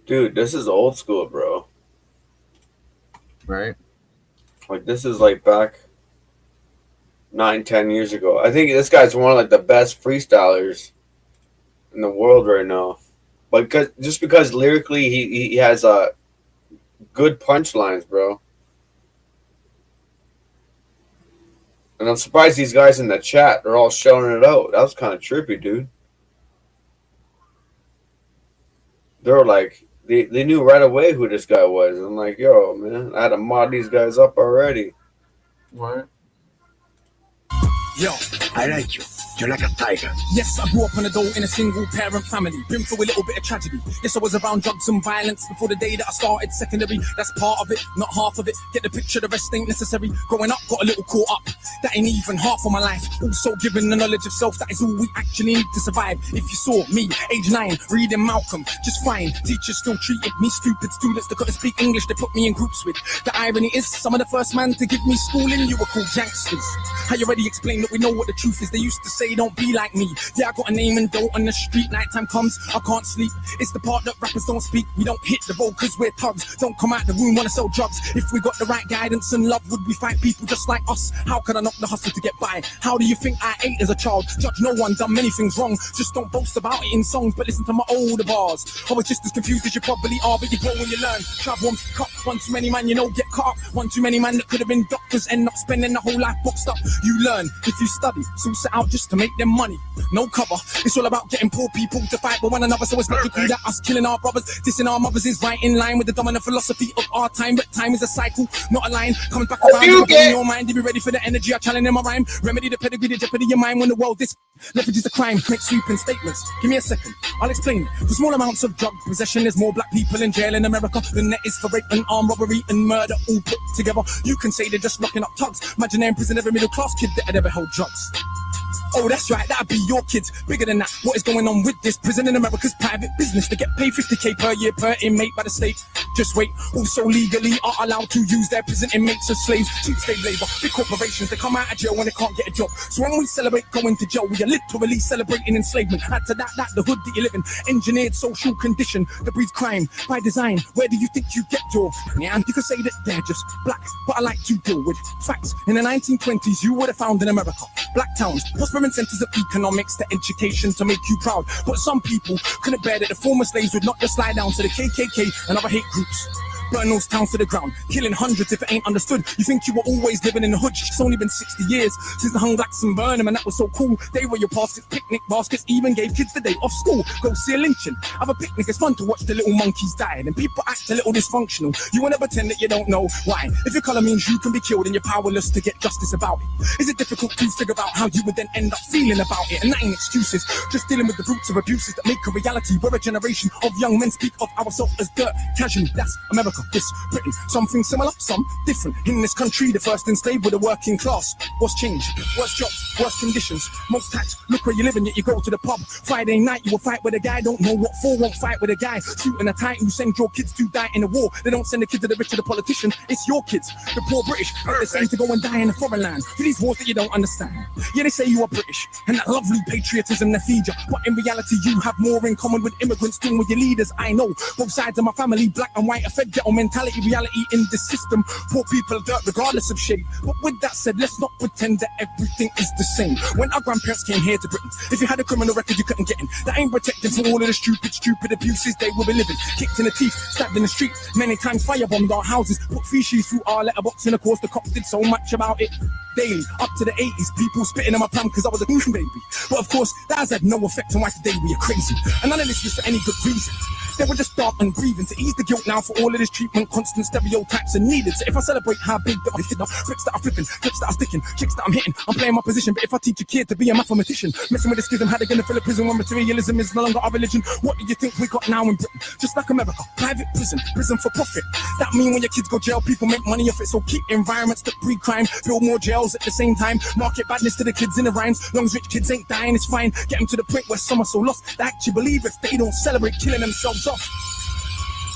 dude, this is old school, bro. Right. Like this is like back 9-10 years ago. I think this guy's one of like the best freestylers in the world right now. But just because lyrically he has good punchlines, bro. And I'm surprised these guys in the chat are all showing it out. That was kind of trippy, dude. They were like, they knew right away who this guy was. I'm like, yo, man, I had to mod these guys up already. Right. Yo. I like you. You're like a tiger. Yes, I grew up on a dole in a single parent family. Been through a little bit of tragedy. Yes, I was around drugs and violence before the day that I started secondary. That's part of it, not half of it. Get the picture, the rest ain't necessary. Growing up, got a little caught up. That ain't even half of my life. Also given the knowledge of self, that is all we actually need to survive. If you saw me, age 9, reading Malcolm, just fine. Teachers still treated me stupid. Students that couldn't speak English, they put me in groups with. The irony is, some of the first man to give me schooling, you were called gangsters. I already explained that we know what the truth is. They used to say, don't be like me. Yeah, I got a name and dough on the street. Nighttime comes, I can't sleep. It's the part that rappers don't speak. We don't hit the road cause we're thugs. Don't come out the room, wanna sell drugs. If we got the right guidance and love, would we find people just like us? How could I knock the hustle to get by? How do you think I ate as a child? Judge no one, done many things wrong. Just don't boast about it in songs, but listen to my older bars. I was just as confused as you probably are, but you grow when you learn. Travel on cut, one too many man, you know, get caught up. One too many man that could have been doctors, end up spending the whole life boxed up. You learn if you study, so set out just to make them money. No cover, it's all about getting poor people to fight with one another. So it's logical that us killing our brothers, dissing our mothers is right in line with the dominant philosophy of our time. But time is a cycle, not a line. Comes back around in your mind. You be ready for the energy I challenge in my rhyme. Remedy the pedigree, the jeopardy of your mind when the world this leverage is a crime. Make sweeping statements. Give me a second, I'll explain it. For small amounts of drug possession, there's more black people in jail in America than there is for rape and armed robbery and murder all put together. You can say they're just locking up thugs. Imagine they're in prison, every middle class kid that had ever held drugs. Oh, that's right, that'd be your kids. Bigger than that, what is going on with this? Prison in America's private business. They get paid 50k per year per inmate by the state. Just wait, also legally are allowed to use their prison inmates as slaves. Cheap slave labor, big corporations, they come out of jail when they can't get a job. So when we celebrate going to jail, we are literally celebrating enslavement. Add to that, the hood that you live in, engineered social condition that breeds crime by design. Where do you think you get your... Yeah, you could say that they're just black, but I like to deal with facts. In the 1920s, you would have found in America black towns, prospering centers of economics to education to make you proud. But some people couldn't bear that the former slaves would not just slide down to the KKK and other hate groups. Burn those towns to the ground, killing hundreds if it ain't understood. You think you were always living in the hood? It's only been 60 years since the hung blacks and burned them, and that was so cool. They were your baskets, picnic baskets, even gave kids the day off school. Go see a lynching, have a picnic, it's fun to watch the little monkeys die. And people act a little dysfunctional. You wanna pretend that you don't know why. If your color means you can be killed and you're powerless to get justice about it, is it difficult to figure out how you would then end up feeling about it? And that ain't excuses, just dealing with the roots of abuses that make a reality. We're a generation of young men speak of ourselves as dirt casually. That's America. This Britain, something similar, some different. In this country, the first enslaved were the working class. What's changed? Worse jobs, worse conditions, most tax. Look where you live and yet you go to the pub. Friday night, you will fight with a guy, don't know what for, won't fight with a guy. Suit and a tie, who send your kids to die in the war. They don't send the kids to the rich or the politician, it's your kids, the poor British. But they send to go and die in a foreign land for these wars that you don't understand. Yeah, they say you are British, and that lovely patriotism they feed you. But in reality, you have more in common with immigrants than with your leaders. I know, both sides of my family, black and white, a fed ghetto mentality. Reality in this system, poor people dirt regardless of shape. But with that said, let's not pretend that everything is the same. When our grandparents came here to Britain, if you had a criminal record you couldn't get in. That ain't protecting from all of the stupid abuses they will be living. Kicked in the teeth, stabbed in the street, many times firebombed our houses, put feces through our letterbox, and of course the cops did so much about it daily. Up to the 80s, people spitting in my palm because I was a goon baby. But of course, that has had no effect on why today we are crazy. And none of this was for any good reason. They were just dark and breathing to ease the guilt now for all of this treatment, constant stereotypes are needed. So if I celebrate how big that I hit up, bricks that are flipping, clips that are sticking, chicks that I'm hitting, I'm playing my position. But if I teach a kid to be a mathematician, messing with the schism, how they gonna fill a prison when materialism is no longer our religion? What do you think we got now in Britain? Just like America, private prison, prison for profit. That mean when your kids go jail, people make money off it. So keep environments that breed crime, build more jails at the same time, market badness to the kids in the rhymes. Long as rich kids ain't dying, it's fine. Get them to the point where some are so lost they actually believe if they don't celebrate killing themselves off.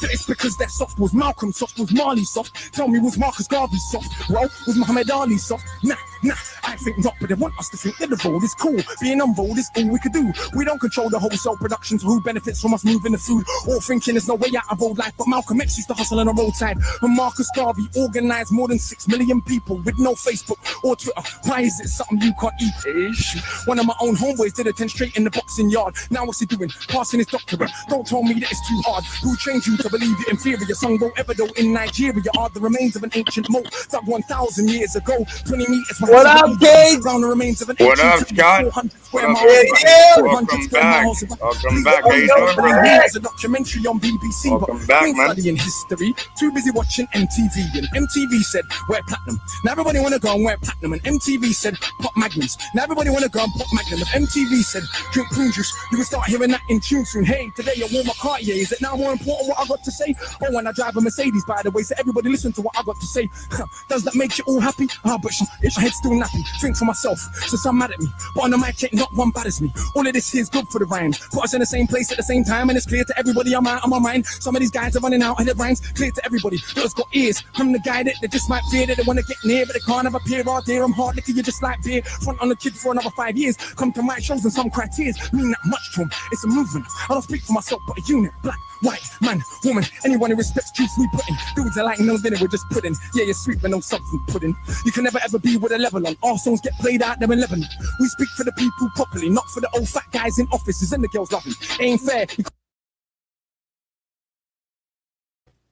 It's because they're soft. Was Malcolm soft? Was Marley soft? Tell me, was Marcus Garvey soft? Well, was Muhammad Ali soft? Nah, I think not, but they want us to think that the road is cool. Being on road is all we could do. We don't control the wholesale production, so who benefits from us moving the food? All thinking there's no way out of old life, but Malcolm X used to hustle on the roadside. And Marcus Garvey organized more than 6 million people with no Facebook or Twitter. Why is it something you can't eat? One of my own homeboys did a 10 straight in the boxing yard. Now what's he doing? Passing his doctorate. Don't tell me that it's too hard. Who trained you to believe you're inferior? Songo Ebedo in Nigeria are the remains of an ancient moat dug 1,000 years ago. 20 meters from What up, kids? Round the remains of an What up, Scott? 400 square What up, miles. Yeah, 400 Welcome square back. miles. Welcome back. How you Welcome doing, brother? back. It's a documentary on BBC, Welcome but back, I ain't man. studying history. Too busy watching MTV, and MTV said wear platinum. Now everybody wanna go and wear platinum, and MTV said pop magnums. Now everybody wanna go and pop magnum. If MTV said drink prune juice, you will start hearing that in tune soon. Hey, today I wore my Cartier. Is it now more important what I got to say? Oh, when I drive a Mercedes, by the way, so everybody listen to what I got to say. Does that make you all happy? But it's my head still nappy. Think for myself, so some mad at me. But on the mic, ain't not one batters me. All of this here's good for the rhymes. Put us in the same place at the same time, and it's clear to everybody I'm out of my mind. Some of these guys are running out of their rhymes. Clear to everybody that's got ears. I'm the guy that they just might fear, that they want to get near, but they can't have a peer out there. I'm hard liquor, you just like beer. Front on the kid for another 5 years. Come to my shows and some criteria mean that much to them. It's a movement. I don't speak for myself, but a unit. Black, white, man, woman, anyone who respects truth we put in. Dudes are like no dinner, we're just pudding. Yeah, you're sweet, but no substance pudding. You can never ever be with a level on. Our songs get played out there in Lebanon. We speak for the people properly, not for the old fat guys in offices and the girls loving. Ain't fair.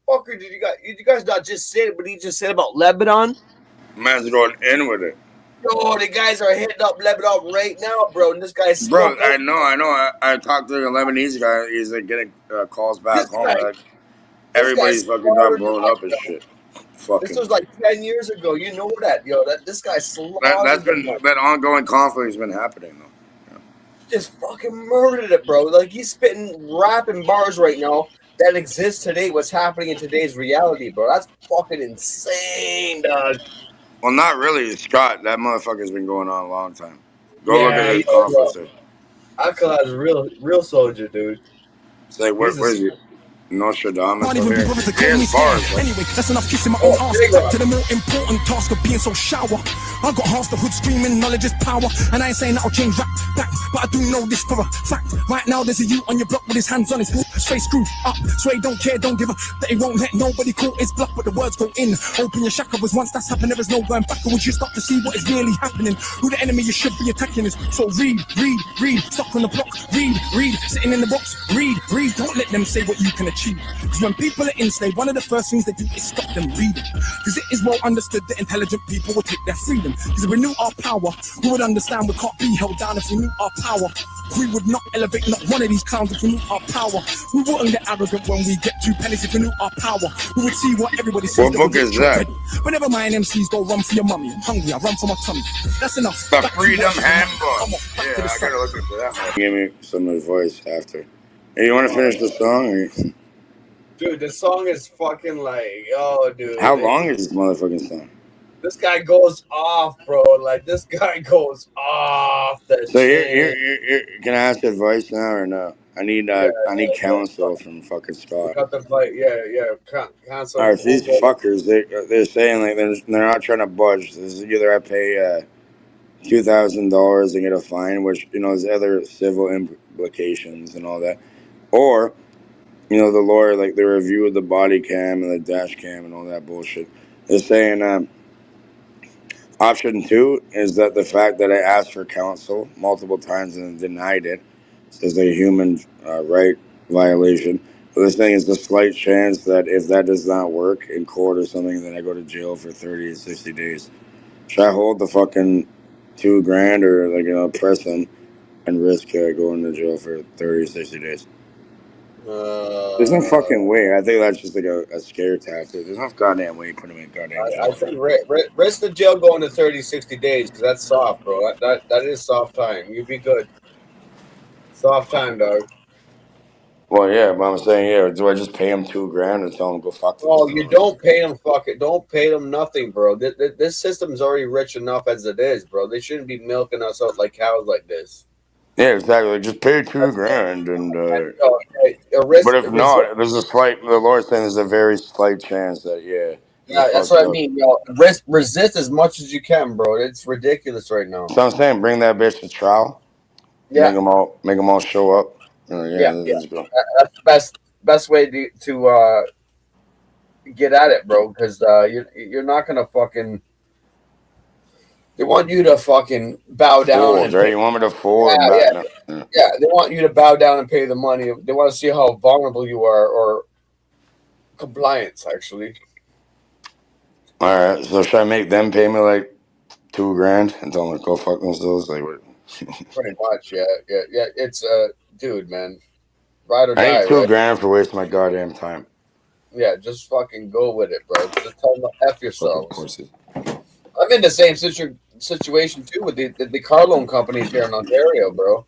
Fucker, did you guys not just say it, but he just said about Lebanon? Man's going in with it. Yo, the guys are hitting up Lebanon right now, bro. And this guy's Bro, smoking. I know. I talked to a Lebanese guy. He's like getting calls back This home. guy- Like, This everybody's guy's fucking got slaughtered blown up, up and yo. shit. This Fucking. was like 10 years ago. You know that, yo. This guy slaughtered That's them, been that ongoing conflict has been happening though. just fucking murdered it, bro. Like he's spitting rapping bars right now that exist today. What's happening in today's reality, bro? That's fucking insane, dog. Well, not really, Scott. That motherfucker's been going on a long time. Go look at Yeah, his yo, conflicts. Alcala's real soldier, dude. It's like, He's where's he? Nostradamus Can't over even be here. bothered to He call me has bars. scared. Like, Anyway, that's enough kissing my Oh, own ass. there you go. Back to the more important task of being so shower. I got half the hood screaming, knowledge is power. And I ain't saying that'll change rap back, but I do know this for a fact. Right now, there's a youth on your block with his hands on his face screwed up. So he don't care, don't give a that he won't let nobody call his bluff, but the words go in. Open your shackle, was once that's happened, there is no going back. Once you start to see what is really happening, who the enemy you should be attacking is. So read, stop on the block, read, sitting in the box, read. Don't let them say what you can achieve. Because when people are enslaved, one of the first things they do is stop them reading. Because it is well understood that intelligent people will take their freedom. Because if we knew our power, we would understand we can't be held down. If we knew our power, we would not elevate not one of these clowns. If we knew our power, we wouldn't get arrogant when we get 2 pennies. If we knew our power, we would see what everybody says. What book is that? Whenever my MCs go run for your mummy, I'm hungry, I run for my tummy. That's enough. the Back to Freedom what- Handbook. Back to Yeah, the I sun. gotta look into that. Give me some advice after. Hey, you want to finish the song? Or... Dude, this song is fucking like, oh, dude. How long is this motherfucking song? This guy goes off, bro. Like, this guy goes off the So chain. here, can I ask advice now or no? I need counsel from fucking Scott. Cut the fight. Yeah. Console. All right, these fuckers, they're saying like they're not trying to budge. This is either I pay $2,000 and get a fine, which there's other civil implications and all that, or the lawyer, like the review of the body cam and the dash cam and all that bullshit. They're saying option 2 is that the fact that I asked for counsel multiple times and denied it is a human right violation. But the thing is, the slight chance that if that does not work in court or something, then I go to jail for 30 to 60 days. Should I hold the fucking $2,000 or press them and risk going to jail for 30 to 60 days? There's no fucking way. I think that's just like a scare tactic. There's no goddamn way you put him in goddamn jail. I think risk the jail going to 30, 60 days because that's soft, bro. That is soft time. You'd be good. Soft time, dog. Well, yeah, but I'm saying, yeah, do I just pay him $2,000 and tell him go fuck Oh, themselves? you don't pay them. Fuck it. Don't pay them nothing, bro. This system's already rich enough as it is, bro. They shouldn't be milking us out like cows like this. Yeah, exactly. Just pay $2,000 and. But if not, there's the Lord's saying there's a very slight chance that yeah, that's what I mean. Resist as much as you can, bro. It's ridiculous right now. So I'm saying, bring that bitch to trial. Yeah, make them all show up. yeah. That's the best way to get at it, bro. Because you're not gonna fucking. They want you to fucking bow down. Fold, right? You want me to fold? Yeah, they want you to bow down and pay the money. They want to see how vulnerable you are, or compliance, actually. All right. So should I make them pay me like 2 grand and tell them to go fuck themselves. Like, what? Pretty much, yeah. It's dude, man, ride or I die, need two right? grand for wasting my goddamn time. Yeah, just fucking go with it, bro. Just tell them to f Fucking yourselves. pussy. I'm in the same situation too with the car loan companies here in Ontario, bro.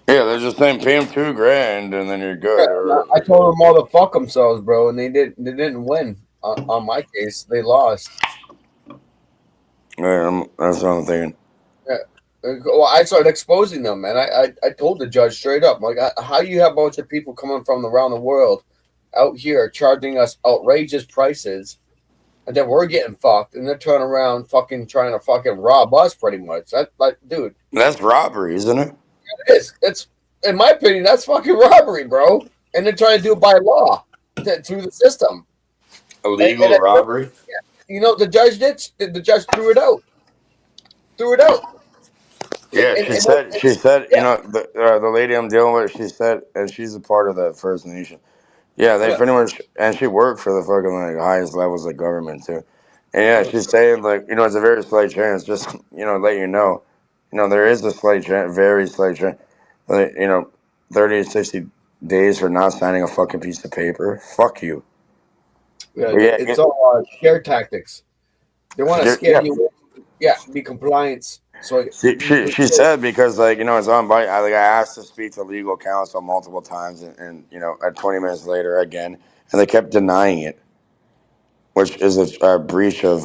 Yeah, they're just saying pay them 2 grand and then you're Yeah, good. and I Or told them all to fuck themselves, bro, and they didn't win on my case. They lost. yeah, that's what I'm thinking. Yeah. Well, I started exposing them, man. I told the judge straight up, like, how you have a bunch of people coming from around the world out here charging us outrageous prices, and then we're getting fucked, and they're turning around fucking trying to fucking rob us, pretty much. That, like, dude, That's robbery, isn't it? it's in my opinion, that's fucking robbery, bro. And they're trying to do it by law through the system. And Illegal robbery. you know, the judge did. The judge threw it out. Threw it out. Yeah, And, she and, said. and She said. yeah, The lady I'm dealing with. She said, and she's a part of the First Nation. Yeah, they yeah, pretty much, and she worked for the fucking like highest levels of government too. And yeah, yeah. she's saying like, it's a very slight chance. Just let there is a slight chance, very slight chance. 30 to 60 days for not signing a fucking piece of paper. Fuck you. Yeah, But it's all scare tactics. They want to scare yeah. you. Yeah, be compliance. So She said because it's on bite. I asked to speak to legal counsel multiple times and 20 minutes later again, and they kept denying it, which is a breach of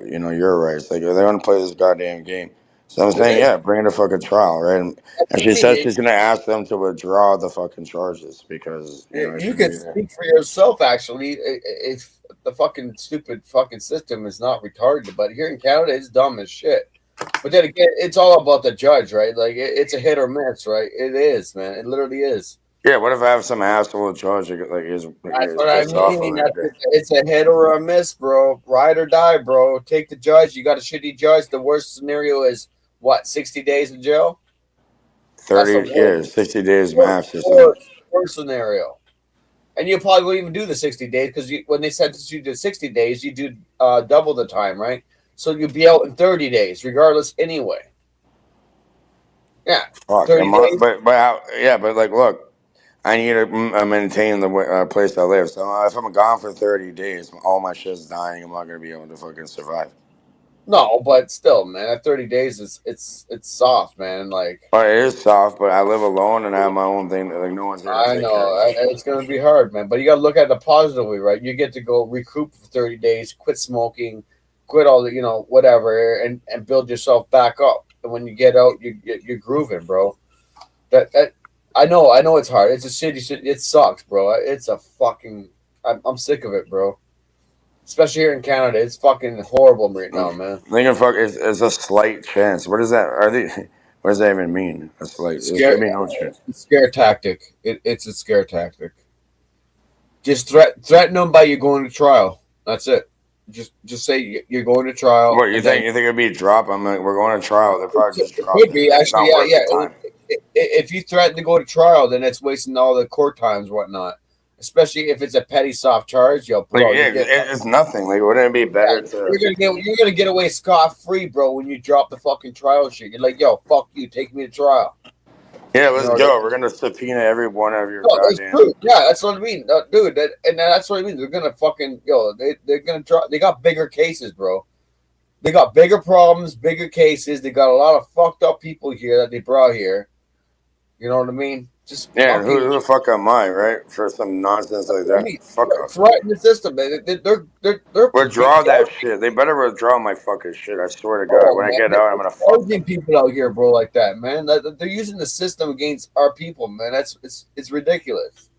your rights. Like they want to play this goddamn game. So I'm it saying, is. yeah, bring it to fucking trial, right? And That's what she I mean. says she's gonna ask them to withdraw the fucking charges because it You should can be there. speak for yourself. Actually, if the fucking stupid fucking system is not retarded, but here in Canada, it's dumb as shit. But then again, it's all about the judge, right? Like it's a hit or miss, right? It is, man. It literally is. Yeah, what if I have some asshole judge That's is what I pissed off mean. on that day? It's a hit or a miss, bro. Ride or die, bro. Take the judge. You got a shitty judge. The worst scenario is what? 60 days in jail. That's the 30 years, 60 days worst, max or something. worst scenario. And you probably won't even do the 60 days because when they sentence you to 60 days, you do double the time, right? So you'll be out in 30 days, regardless, anyway. Yeah, Fuck, 30 days. but like, look, I need to maintain the place I live. So if I'm gone for 30 days, all my shit's dying. I'm not gonna be able to fucking survive. No, but still, man, at 30 days is it's soft, man. Like But it is soft, but I live alone and I have my own thing. Like no one's here to I take care know of my shit. it's gonna be hard, man. But you gotta look at the positive way, right? You get to go recoup for 30 days, quit smoking, quit all the whatever, and build yourself back up. And when you get out, you're grooving, bro. That I know it's hard. It's a shitty. It sucks, bro. It's a fucking. I'm sick of it, bro. Especially here in Canada, it's fucking horrible right now, man. Thinking fuck is a slight chance. What is that? Are they? What does that even mean? A slight. There Scare should be no chance. scare tactic. It's a scare tactic. Just threaten them by you going to trial. That's it. Just say you're going to trial, What you and then think? You think it'd be a drop? I'm like, we're going to trial. They'll probably just it drop could it. be It's actually, not yeah, worth yeah. the time. If you threaten to go to trial, then it's wasting all the court times, whatnot. Especially if it's a petty soft charge, yo, Like, bro, yeah, you get it's nothing. Like, wouldn't it be better yeah, to? you're gonna get away scot free, bro. When you drop the fucking trial shit, you're like, yo, fuck you, take me to trial. Yeah, You let's know, go. We're gonna subpoena every one of your no, that's goddamn. true. Yeah, that's what I mean, dude. And that's what I mean. They're gonna fucking they're gonna drop. They got bigger cases, bro. They got bigger problems, bigger cases. They got a lot of fucked up people here that they brought here. You know what I mean? Just Yeah, and fucking. who the fuck am I, right? For some nonsense like I that. mean, Fuck off. threaten the system, man. They're Withdraw that shit. They better withdraw my fucking shit. I swear to God. oh When I man, get out, I'm they're gonna fuck them. charging people out here, bro, like that, man. They're using the system against our people, man. It's ridiculous.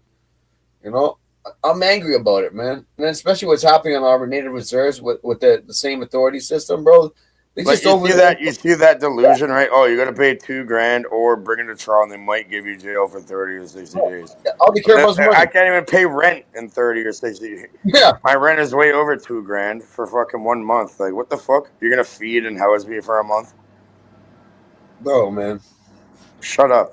You know, I'm angry about it, man. And especially what's happening on our native reserves with the same authority system, bro. They Like just over there. you see that delusion, right? Oh, you gotta pay 2 grand or bring it to trial, and they might give you jail for 30 or 60 days. All they care about is I money. can't even pay rent in 30 or 60 days. Yeah, My rent is way over 2 grand for fucking 1 month. Like, what the fuck? You're gonna feed and house me for a month? bro, man. Shut up.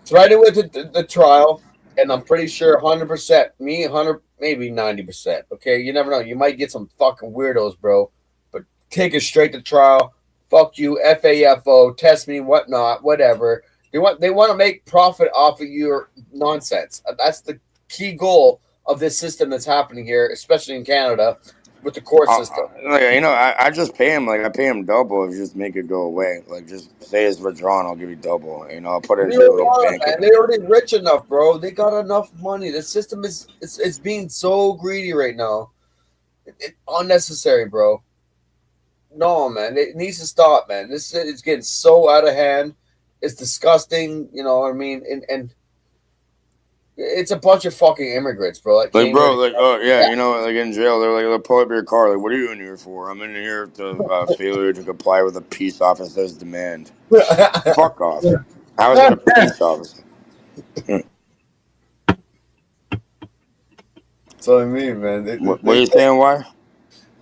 Threaten with the trial, and I'm pretty sure 100%, me 100, maybe 90%. Okay, you never know. You might get some fucking weirdos, bro. But take it straight to trial. fuck you, FAFO, test me, whatnot, whatever. They want to make profit off of your nonsense. That's the key goal of this system that's happening here, especially in Canada, with the court system. Like, I just pay him. Like I pay him double if you just make it go away. Like just say it's withdrawn, I'll give you double. I'll put it They into your little already bank man. account. They already rich enough, bro. They got enough money. The system is it's being so greedy right now. Unnecessary, bro. No, man. It needs to stop, man. This is getting so out of hand. It's disgusting. You know what I mean? And it's a bunch of fucking immigrants, bro. That Like came here bro, to like oh yeah, like in jail, they're like they'll pull up your car. Like what are you in here for? I'm in here to failure to comply with a peace officer's demand. Fuck off. How is that a peace officer? So I mean, man. What are you saying? Why?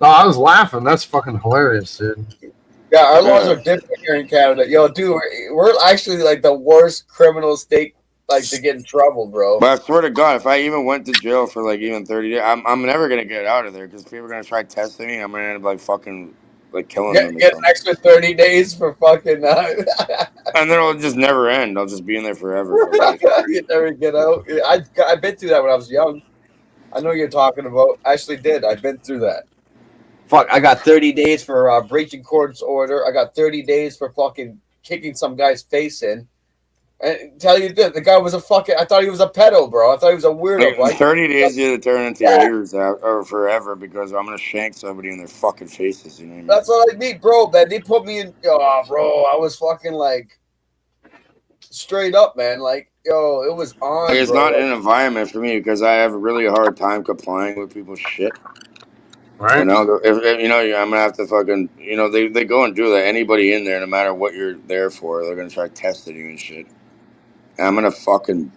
No, I was laughing. That's fucking hilarious, dude. Yeah, our laws Yeah. are different here in Canada. Yo, dude, we're actually like the worst criminal state, like to get in trouble, bro. But I swear to God, if I even went to jail for like even 30 days, I'm never gonna get out of there because people are gonna try testing me. I'm gonna end up like fucking like killing them or Get an something. extra 30 days for fucking. And then it'll just never end. I'll just be in there forever for life. You never get out. I've been through that when I was young. I know what you're talking about. I actually did. I've been through that. Fuck, I got 30 days for breaching court's order. I got 30 days for fucking kicking some guy's face in. And tell you this, the guy was a fucking. I thought he was a pedo, bro. I thought he was a weirdo, bro. Like 30 days gonna turn into years out or forever because I'm gonna shank somebody in their fucking faces. You know what I mean? That's what I mean, bro. Man, they put me in. Oh, bro, I was fucking like straight up, man. Like, yo, it was on, Like, it's bro. not Like, an environment for me because I have a really hard time complying with people's shit. Right? If I'm gonna have to fucking, they go and do that. Anybody in there, no matter what you're there for, they're gonna try testing you and shit. And I'm gonna fucking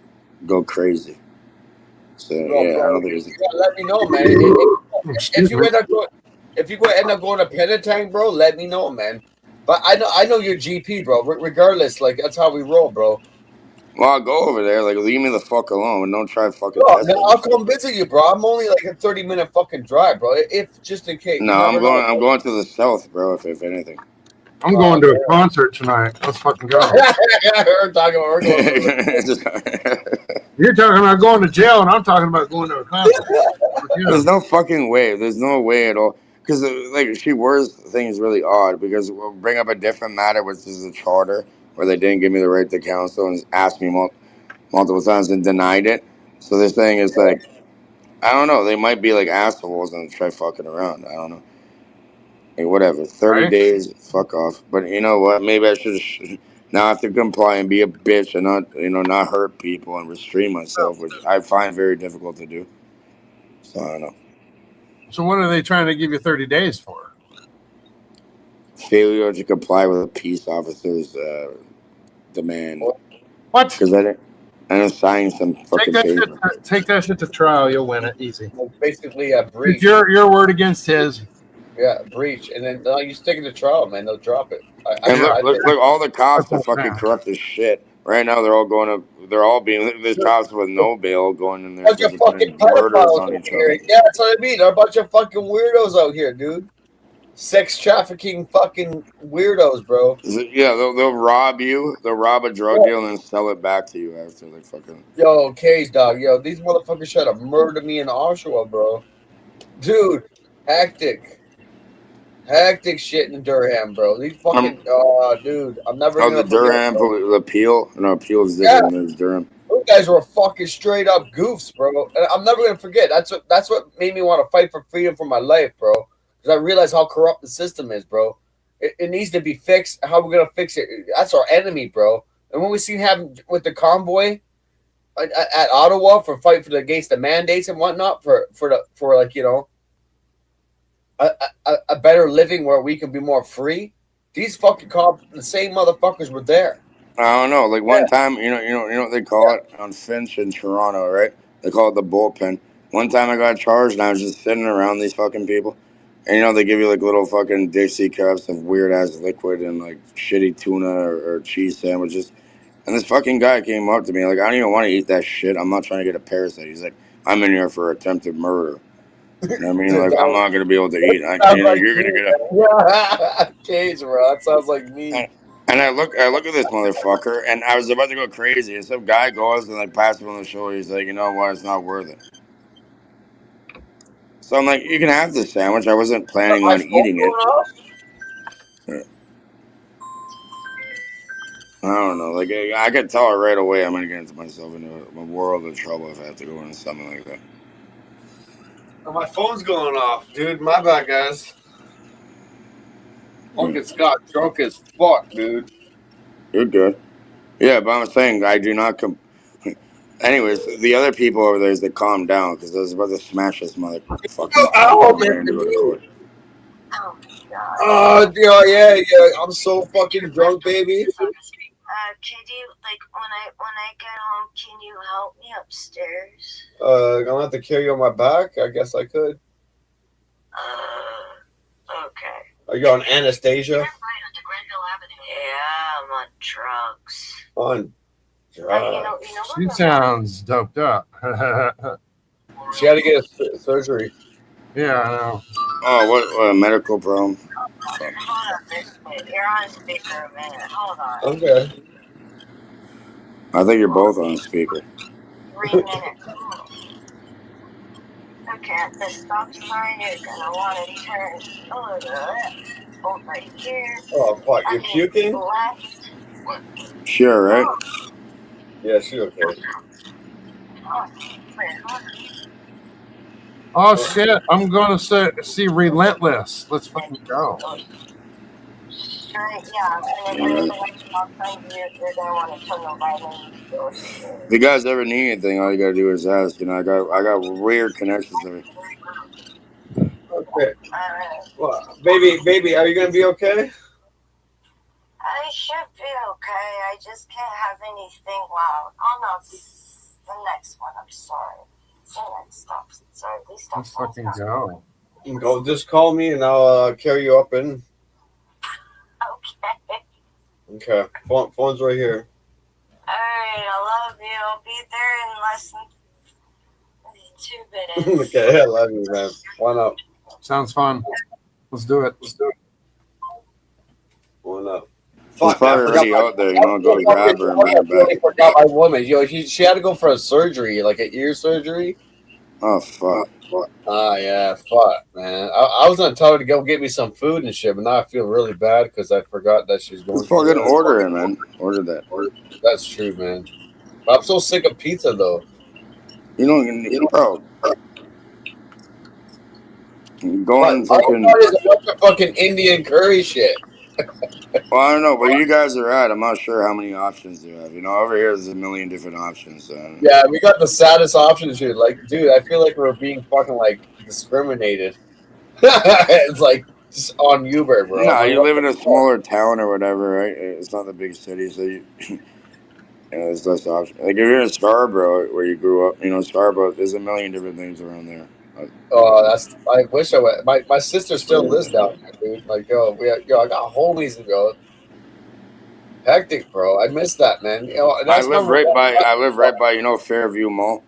go crazy. So no, yeah, I bro, don't think it's. you gotta let me know, man. If Excuse you me. end up going, if you end up going to penitentiary, bro, let me know, man. But I know your GP, bro. Regardless, like that's how we roll, bro. Well, I'll go over there. Like, leave me the fuck alone and don't try fucking No, man, testing me. I'll come visit you, bro. I'm only like a 30-minute fucking drive, bro. If just in case, No, you never know. I'm going to the south, bro. If anything. I'm going to a concert tonight. Let's fucking go. we're talking about we're going. You're talking about going to jail, and I'm talking about going to a concert. There's no fucking way. There's no way at all. Because like she words things really odd. Because we'll bring up a different matter, which is the charter, where they didn't give me the right to counsel and asked me multiple times and denied it. So they're saying it's like I don't know. They might be like assholes and try fucking around. I don't know. Like, whatever. 30 Right? days. Fuck off. But you know what? Maybe I should now have to comply and be a bitch and not hurt people and restrain myself, which I find very difficult to do. So I don't know. So what are they trying to give you 30 days for? Failure to comply with a peace officer's demand. What? Because I didn't sign some fucking paper. Take that shit to trial. You'll win it easy. Basically, a breach. It's your word against his. Yeah, breach, and then you stick it to trial, man. They'll drop it. And look, all the cops are fucking Yeah. corrupt as shit. Right now, they're all being, there's cops with no bail going in there Bunch because of they're fucking putting murders pedophiles on out each here. other. Yeah, that's what I mean. There are a bunch of fucking weirdos out here, dude. Sex trafficking fucking weirdos, bro. Yeah, they'll rob you. They'll rob a drug deal and then sell it back to you after they fucking. Yo, Cage dog. Yo, these motherfuckers tried to murder me in Oshawa, bro. Dude, hectic. Hectic shit in Durham, bro. These fucking dude, I'm never Oh, gonna the forget Durham it, bro. the appeal. No, appeal is Yeah. different than Durham. Those guys were fucking straight up goofs, bro. And I'm never gonna forget. That's what made me want to fight for freedom for my life, bro. Because I realized how corrupt the system is, bro. It needs to be fixed. How are we gonna fix it? That's our enemy, bro. And when we see him with the convoy at Ottawa for fight against the mandates and whatnot for like a better living where we can be more free. These fucking cops, the same motherfuckers were there. I don't know. Like one time, you know what they call it on Finch in Toronto, right? They call it the bullpen. One time I got charged and I was just sitting around these fucking people. And they give you like little fucking Dixie cups of weird ass liquid and like shitty tuna or cheese sandwiches. And this fucking guy came up to me like, I don't even want to eat that shit. I'm not trying to get a parasite. He's like, I'm in here for attempted murder. I mean, Dude, like, I'm that not gonna be able to eat. sounds like You're gonna me, get a. man. Yeah, Cage, bro. That sounds like me. And I look at this motherfucker, and I was about to go crazy, and some guy goes and like pats him on the shoulder. He's like, you know what? It's not worth it. So I'm like, you can have this sandwich. I wasn't planning My on phone eating it. going off? I don't know. Like I could tell it right away. I'm gonna get into myself into a world of trouble if I have to go into something like that. Oh, my phone's going off, dude. My bad, guys. Fucking Scott drunk as fuck, dude. You're good. Yeah, but I'm saying I do not come. Anyways, the other people over there is they calm down because I was about to smash this Oh, motherfucking phone ow, over man, here and do a dude. court. Oh God. Oh, yeah, yeah. I'm so fucking drunk, baby. Could you when I get home, can you help me upstairs? I'm gonna have to carry you on my back. I guess I could. Okay. Are you on Anastasia? Yeah, I'm on drugs. On drugs. She sounds doped up. She had to get a surgery. Yeah, I know. Oh, what a medical problem. Hold on, you're on speaker a minute. Hold on. Okay. I think you're both on speaker. 3 minutes. Okay, at the stop sign, you're gonna want to turn over here. Oh fuck, you're puking? Left. Sure, right? Yeah, she okay. Oh shit! I'm going to see Relentless. Let's fucking go. Straight, yeah. And then Alright. the stop sign, you're gonna want to turn the right lane. If you guys ever need anything, all you gotta do is ask. You know, I got weird connections there. Okay. Well, baby, are you gonna be okay? I should be okay. I just can't have anything loud. Oh no, it's the next one. I'm sorry. It's the next stop. Sorry, these Let's stops. fucking go. Go, just call me and I'll carry you up in. Okay. Okay. Phone's right here. Alright, I love you. I'll be there in less than 2 minutes. Okay, I love you, man. One up. Sounds fun. Let's do it. One up. She's Fuck, probably already out there. You know, go grab her and bring her back. I forgot my woman. Yo, she had to go for a surgery, like an ear surgery. Oh fuck. Ah, yeah, fuck, man. I was gonna tell her to go get me some food and shit, but now I feel really bad because I forgot that she's going. Just fucking order it, man. Order that. That's true, man. But I'm so sick of pizza, though. You don't, bro. Go on All fucking. I is a bunch of fucking Indian curry shit. Well, I don't know where you guys are at. I'm not sure how many options you have. You know, over here there's a million different options. Yeah, we got the saddest options here. Like, dude, I feel like we're being fucking like discriminated. It's like just on Uber, bro. No, Like, you live in a smaller town or whatever, right? It's not the big city, so you there's less options. Like if you're in Scarborough, where you grew up, you know, Scarborough, there's a million different things around there. oh, that's. I wish I went. My sister still lives down there, dude. Like, yo, I got homies and go. Hectic, bro. I miss that, man. You know, I live right by, you know, Fairview Mall.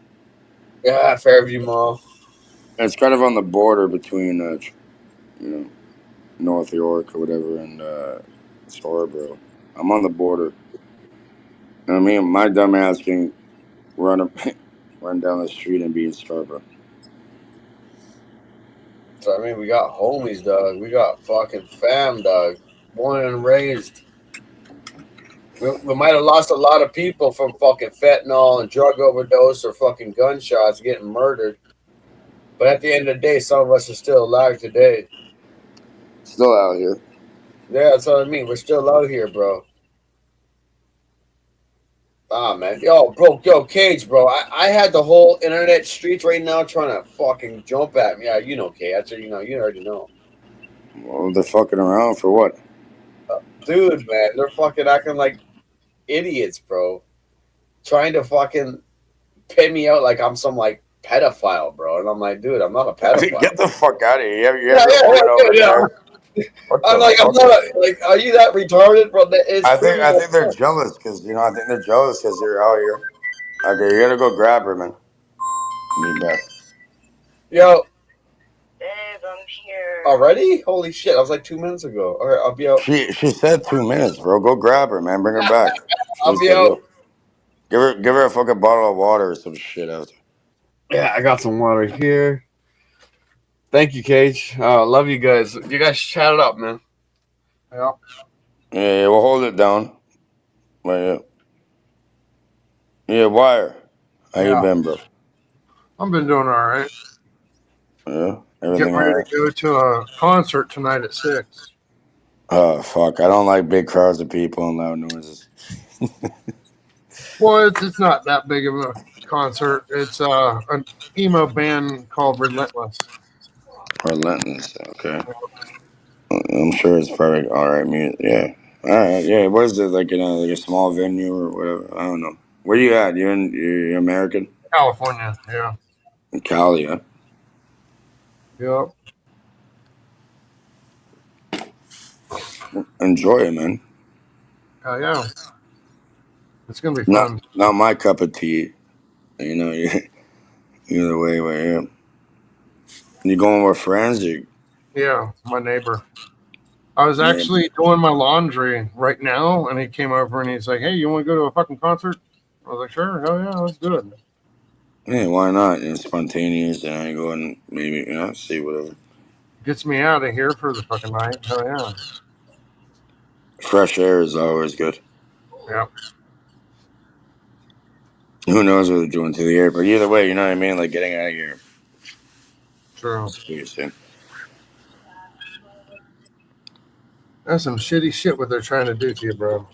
Yeah, Fairview Mall. It's kind of on the border between, you know, North York or whatever and Scarborough. I'm on the border. And I mean, my dumb ass can run run down the street and be in Scarborough. So I mean, we got homies, dog. We got fucking fam, dog. Born and raised. We might have lost a lot of people from fucking fentanyl and drug overdose or fucking gunshots getting murdered. But at the end of the day, some of us are still alive today. Still out here. Yeah, that's what I mean. We're still out here, bro. Ah, man. Yo, Cage, bro. I had the whole internet streets right now trying to fucking jump at me. Yeah, you know, Cage. You know, you already know. Well, they're fucking around for what? Dude, man, they're fucking acting like idiots, bro. Trying to fucking pay me out like I'm some like pedophile, bro. And I'm like, dude, I'm not a pedophile. Get the fuck out of here. You ever over there? I'm like, I'm not like, are you that retarded, bro? I think they're jealous because I think they're jealous because you're out here. Okay, you gotta go grab her, man. Be back. Yo, Already? Holy shit! I was like 2 minutes ago. All right, I'll be out. She said 2 minutes, bro. Go grab her, man. Bring her back. I'll She's be the out. real. Give her a fucking bottle of water or some shit after. Yeah, I got some water here. Thank you, Cage. Love you guys. You guys chat it up, man. Yeah. Yeah, we'll hold it down. But yeah, Wire. How you Yeah. been, bro? I've been doing all right. Yeah, Getting everything all ready to right. go to a concert tonight at 6. Oh fuck! I don't like big crowds of people and loud noises. Well, it's not that big of a concert. It's an emo band called Relentless. Relentless. Okay. I'm sure it's probably all right. Music. Yeah. All right. Yeah. What is it like? Like a small venue or whatever? I don't know. Where you at? You're American? California. Yeah. In Cali, huh? Yep. Enjoy it, man. Yeah. It's gonna be Not fun. not my cup of tea. You know. Either way, but yeah. You going with friends? Yeah, my neighbor. I was Yeah. actually doing my laundry right now, and he came over and he's like, "Hey, you want to go to a fucking concert?" I was like, "Sure, hell yeah, let's do it." Yeah. Why not? It's spontaneous, and I go and maybe see whatever. Gets me out of here for the fucking night. Hell yeah. Fresh air is always good. Yep. Who knows what they're doing to the air? But either way, you know what I mean. Like getting out of here. True. That's what you're saying. That's some shitty shit what they're trying to do to you, bro.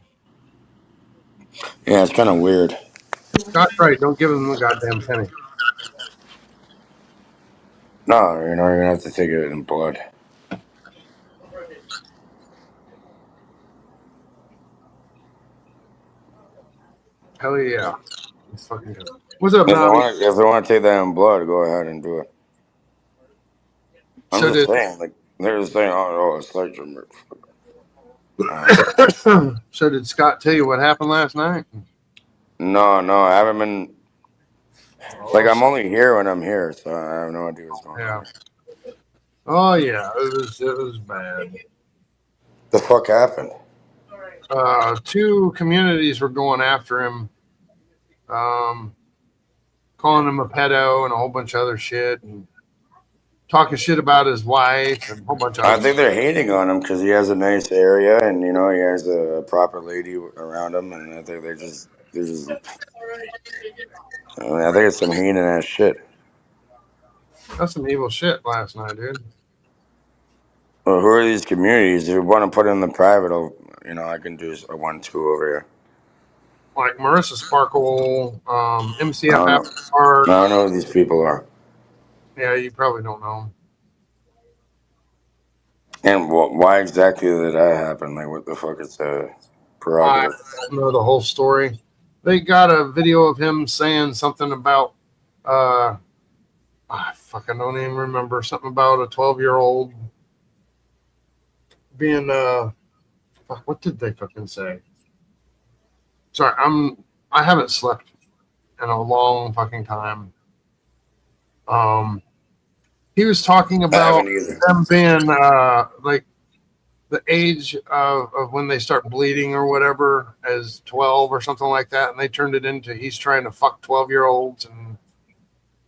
Yeah, it's kind of weird. Scott's right. Don't give them a goddamn penny. No, you're gonna have to take it in blood. Hell yeah. Let's fucking go. What's up, If they Nobby? want to take that in blood, go ahead and do it. I'm So just did saying, like they're just saying, oh, it's like your. so did Scott tell you what happened last night? No, I haven't been. Oh Like I'm shit. only here when I'm here, so I have no idea what's going on Yeah. here. Oh yeah. It was bad. The fuck happened? Two communities were going after him, um, calling him a pedo and a whole bunch of other shit, and talking shit about his wife and a whole bunch of I other think shit. they're hating on him because he has a nice area and he has a proper lady around him, and I think they're just. I mean, I think it's some hating ass shit. That's some evil shit last night, dude. Well, who are these communities? If you want to put it in the private, I can do a 1-2 over here. Like Marissa Sparkle, I MCF don't know. After Dark. I don't know who these people are. Yeah, you probably don't know them. And why exactly did that happen? Like, what the fuck is the I prerogative? don't know the whole story. They got a video of him saying something about fuck, I don't even remember something about a 12-year-old being fuck, what did they fucking say? Sorry, I haven't slept in a long fucking time. He was talking I about haven't either. them being like the age of when they start bleeding or whatever as 12 or something like that, and they turned it into he's trying to fuck 12-year-olds, and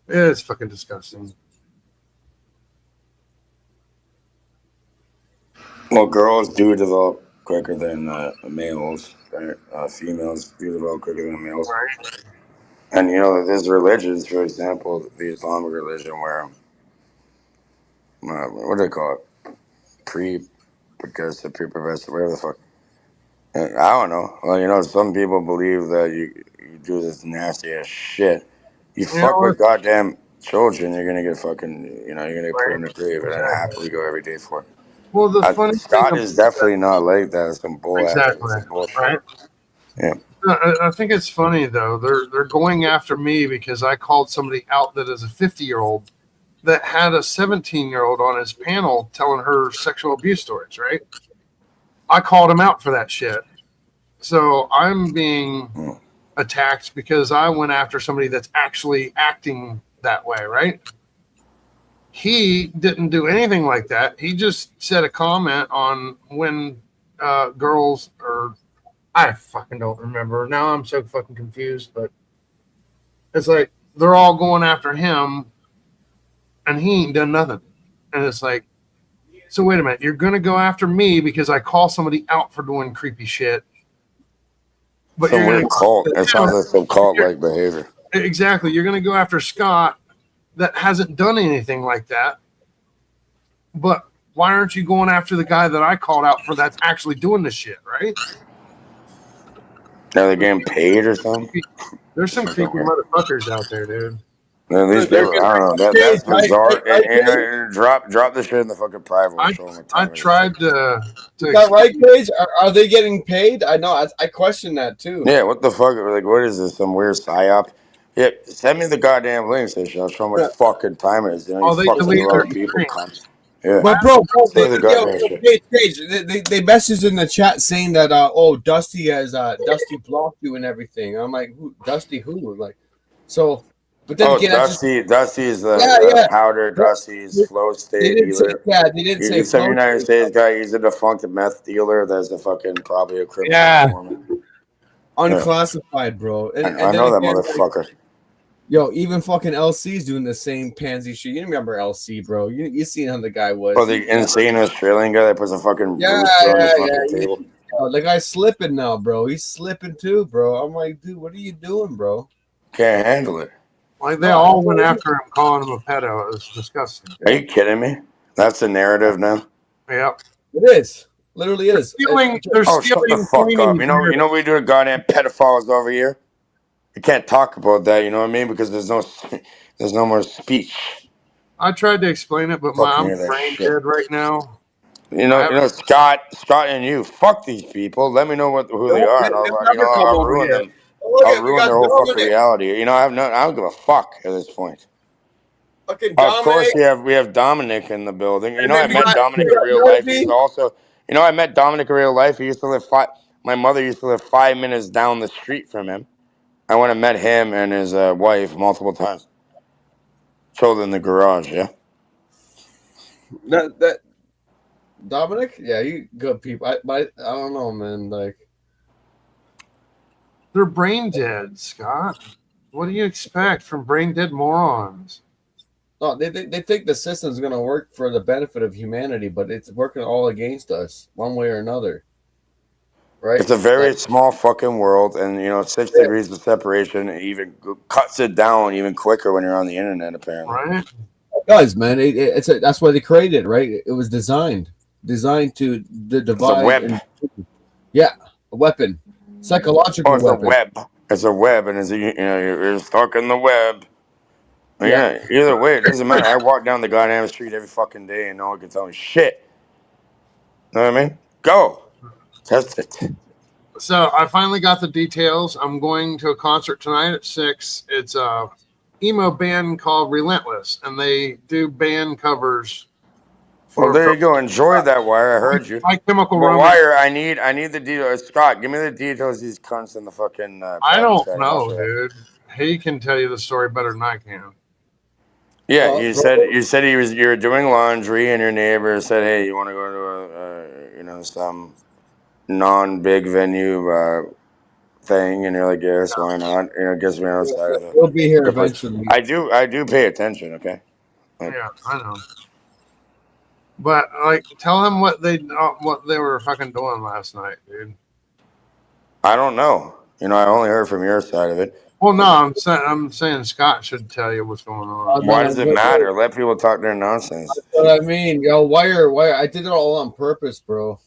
it's fucking disgusting. Well, girls do develop quicker than males, right? Females do develop quicker than males. Right? And there's religions, for example, the Islamic religion, where what do they call it? Pre-progressive, pre-progressive, whatever the fuck. I don't know. Well, some people believe that you do this nasty ass shit. You You know fuck what? with goddamn children, you're gonna get fucking, you're gonna get put Right? in a grave, and then Exactly. happily go every day for it. Well, the funny thing Scott about is definitely not like that. It's some exactly It's some bullshit. right. Yeah. I think it's funny though. They're going after me because I called somebody out that is a 50-year-old that had a 17-year-old on his panel telling her sexual abuse stories. Right? I called him out for that shit. So I'm being Mm. attacked because I went after somebody that's actually acting that way. Right? He didn't do anything like that. He just said a comment on when girls or I fucking don't remember. Now I'm so fucking confused, but it's like they're all going after him and he ain't done nothing. And it's like, so wait a minute, you're gonna go after me because I call somebody out for doing creepy shit, but Some you're gonna weird cult. It sounds like some cult like behavior. exactly, you're gonna go after Scott that hasn't done anything like that. But why aren't you going after the guy that I called out for that's actually doing this shit, right? Now they're getting paid or something. There's some creepy motherfuckers out there, dude. At least They're I don't know. That's right, bizarre. right, drop the shit in the fucking private. We'll I show them what I time it is. tried to is that right, Gage? Are they getting paid? I know. I question that too. Yeah, what the fuck? Like, what is this? Some weird psyop? Yeah, send me the goddamn link, so I'll show them what fucking time it is. You know, you they fucking the deleted their wrong people, stream. cunts. Yeah, But bro, send me the goddamn shit. they messaged in the chat saying that Dusty has Dusty blocked you and everything. I'm like, who Dusty who? Like, so but then Oh, again, Dusty is the yeah. powder. Dusty's flow They state didn't say dealer. they didn't say He's some flow. United States guy. He's a defunct meth dealer. That's a fucking probably a criminal Yeah. informant. Unclassified, bro. I And know then that again, motherfucker. yo, even fucking LC's doing the same pansy shit. You remember LC, bro? You seen how the guy was? Oh, the insane Australian guy that puts a fucking rooster on his fucking table. The guy's slipping now, bro. He's slipping too, bro. I'm like, dude, what are you doing, bro? Can't handle it. Like they all went after him, calling him a pedo. It was disgusting. Are you kidding me? That's the narrative now. Yep. It is. Literally is. They're Oh, shut the fuck up. You know we do a goddamn pedophiles over here. You can't talk about that, you know what I mean? Because there's no more speech. I tried to explain it, but Fucking I'm hear that brain shit. dead right now. You know, Scott, and you. Fuck these people. Let me know who they are, and I'll ruin them. I'll ruin their whole fucking reality. You know, I don't give a fuck at this point. Fucking Of course, we have Dominic in the building. You know, I met Dominic in real life. He's also, I met Dominic in real life. He used to live my mother used to live 5 minutes down the street from him. I went and met him and his wife multiple times. Chilled in the garage, yeah. That Dominic, yeah, you good people. I don't know, man. Like they're brain dead, Scott. What do you expect from brain dead morons? No, they think the system's going to work for the benefit of humanity, but it's working all against us one way or another. Right? It's a very small fucking world, and 6 degrees of separation even cuts it down even quicker when you're on the internet. Apparently, right? It does, man. That's why they created it, right? It was designed to divide. It's a web. A weapon, psychological it's weapon. A web. It's a web, and you're stuck in the web. Yeah. Either way, it doesn't matter. I walk down the goddamn street every fucking day, and no one can tell me shit. Know what I mean? Go. Test it. So I finally got the details. I'm going to a concert tonight at 6. It's a emo band called Relentless, and they do band covers. Well, there you go. Enjoy that, Wire. I heard you. My Chemical Romance. Wire, I need the details. Scott, give me the details. These cunts in the fucking. I don't know, dude. He can tell you the story better than I can. Yeah, you said you were doing laundry, and your neighbor said, "Hey, you want to go to some non-big venue thing?" And you're like, "Yes, why not?" Gets me outside of it. We'll be here eventually. I do pay attention. Okay. Yeah, I know. But tell him what they were fucking doing last night, dude. I don't know. I only heard from your side of it. Well, no, I'm saying Scott should tell you what's going on. Why does it matter? Let people talk their nonsense. That's what I mean. Yo, Wire. I did it all on purpose, bro.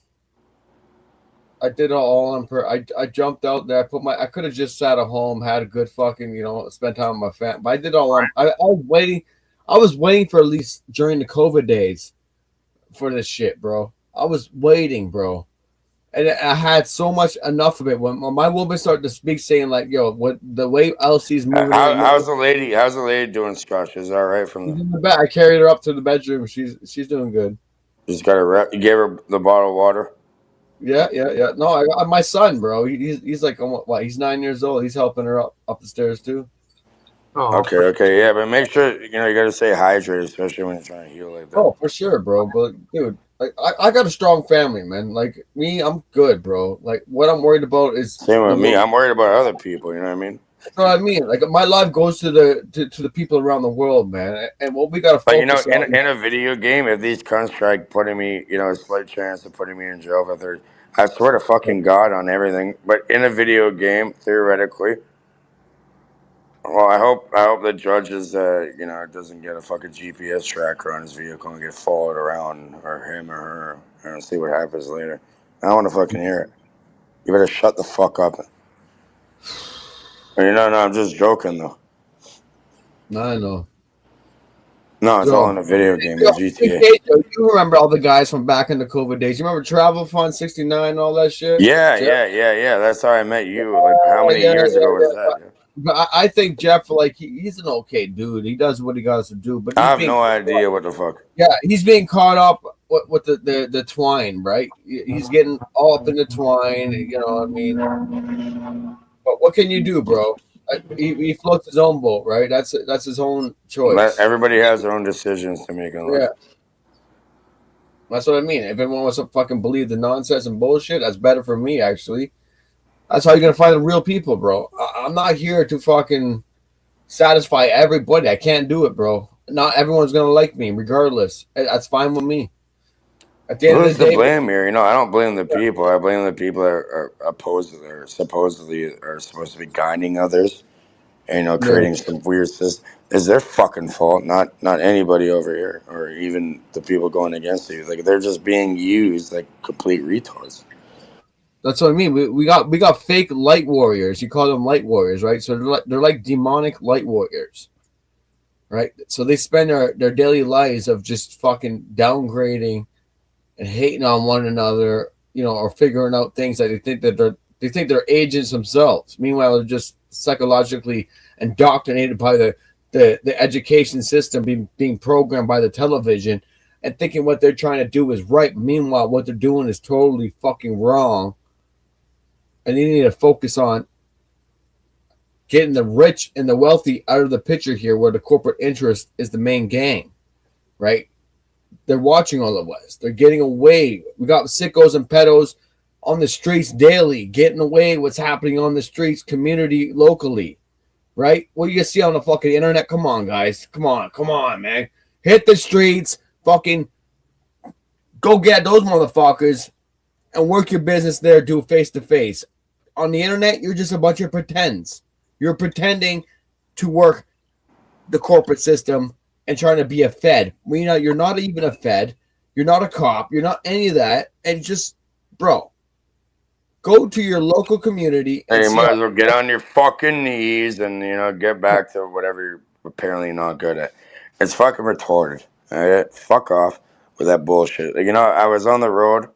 I did it all on purpose. I jumped out there. I could have just sat at home, had a good fucking, spent time with my family. But I did it all on. I was waiting. I was waiting for at least during the COVID days for this shit, bro. I was waiting, bro. And I had so much enough of it when my woman started to speak, saying like, "Yo, what the way LC's moving." How's the lady? How's the lady doing, Scotch? Is that right from the bed? I carried her up to the bedroom. She's doing good. Just got her. You gave her the bottle of water. Yeah. No, I got my son, bro. He's like, what? He's 9 years old. He's helping her up the stairs too. Oh, Okay, yeah, but make sure you got to stay hydrated, especially when you're trying to heal like that. oh, for sure, bro. But dude, like I got a strong family, man. Like me, I'm good, bro. Like what I'm worried about is Same the with me. world. I'm worried about other people. You know what I mean? That's what I mean. Like my life goes to the people around the world, man. And what we got to But focus on. in a video game, if these cunts try putting me, a slight chance of putting me in jail for third, I swear to fucking God on everything. But in a video game, theoretically, well, I hope the judge is, doesn't get a fucking GPS tracker on his vehicle and get followed around, or him or her, and see what happens later. I don't want to fucking hear it. You better shut the fuck up. No, I'm just joking though. I know. No, it's all So, in a video game, the yo, hey, GTA. Kate, yo, you remember all the guys from back in the COVID days? You remember Travel Fund 69 and all that shit? Yeah, Jeff? yeah. That's how I met you. Like, how many Yeah, years ago was that? Yeah. But I think Jeff, like, he's an okay dude. He does what he got to do, but I he's have being no idea what the fuck. yeah, he's being caught up with the twine, right? He's getting all up in the twine. You know what I mean? But what can you do, bro? He floats his own boat, right? That's his own choice. Everybody has their own decisions to make in Yeah, life. that's what I mean. If everyone wants to fucking believe the nonsense and bullshit, that's better for me, actually. That's how you're gonna find the real people, bro. I'm not here to fucking satisfy everybody. I can't do it, bro. Not everyone's gonna like me, regardless. That's fine with me. At the end of Who's the to day, blame here? I don't blame the people. I blame the people that are opposed to, or supposedly are supposed to be guiding others, and yeah, creating some weird system. Is their fucking fault, not anybody over here, or even the people going against you. Like, they're just being used like complete retards. that's what I mean. We got fake light warriors. You call them light warriors, right? So they're like demonic light warriors, right? So they spend their daily lives of just fucking downgrading and hating on one another, or figuring out things that they think they're agents themselves. Meanwhile, they're just psychologically indoctrinated by the education system, being programmed by the television, and thinking what they're trying to do is right. Meanwhile, what they're doing is totally fucking wrong, and they need to focus on getting the rich and the wealthy out of the picture here, where the corporate interest is the main game, right? They're watching all of us. They're getting away. We got sickos and pedos on the streets daily, getting away what's happening on the streets, community, locally, right? What you see on the fucking internet? Come on, guys. Come on, man. Hit the streets, fucking go get those motherfuckers and work your business there, do face to face. On the internet, you're just a bunch of pretends. You're pretending to work the corporate system and trying to be a Fed. Well, you're not even a Fed. You're not a cop. You're not any of that. And just, bro, go to your local community Hey, and you see might how. as well get on your fucking knees and get back to whatever you're apparently not good at. It's fucking retarded. All right? Fuck off with that bullshit. Like, I was on the road.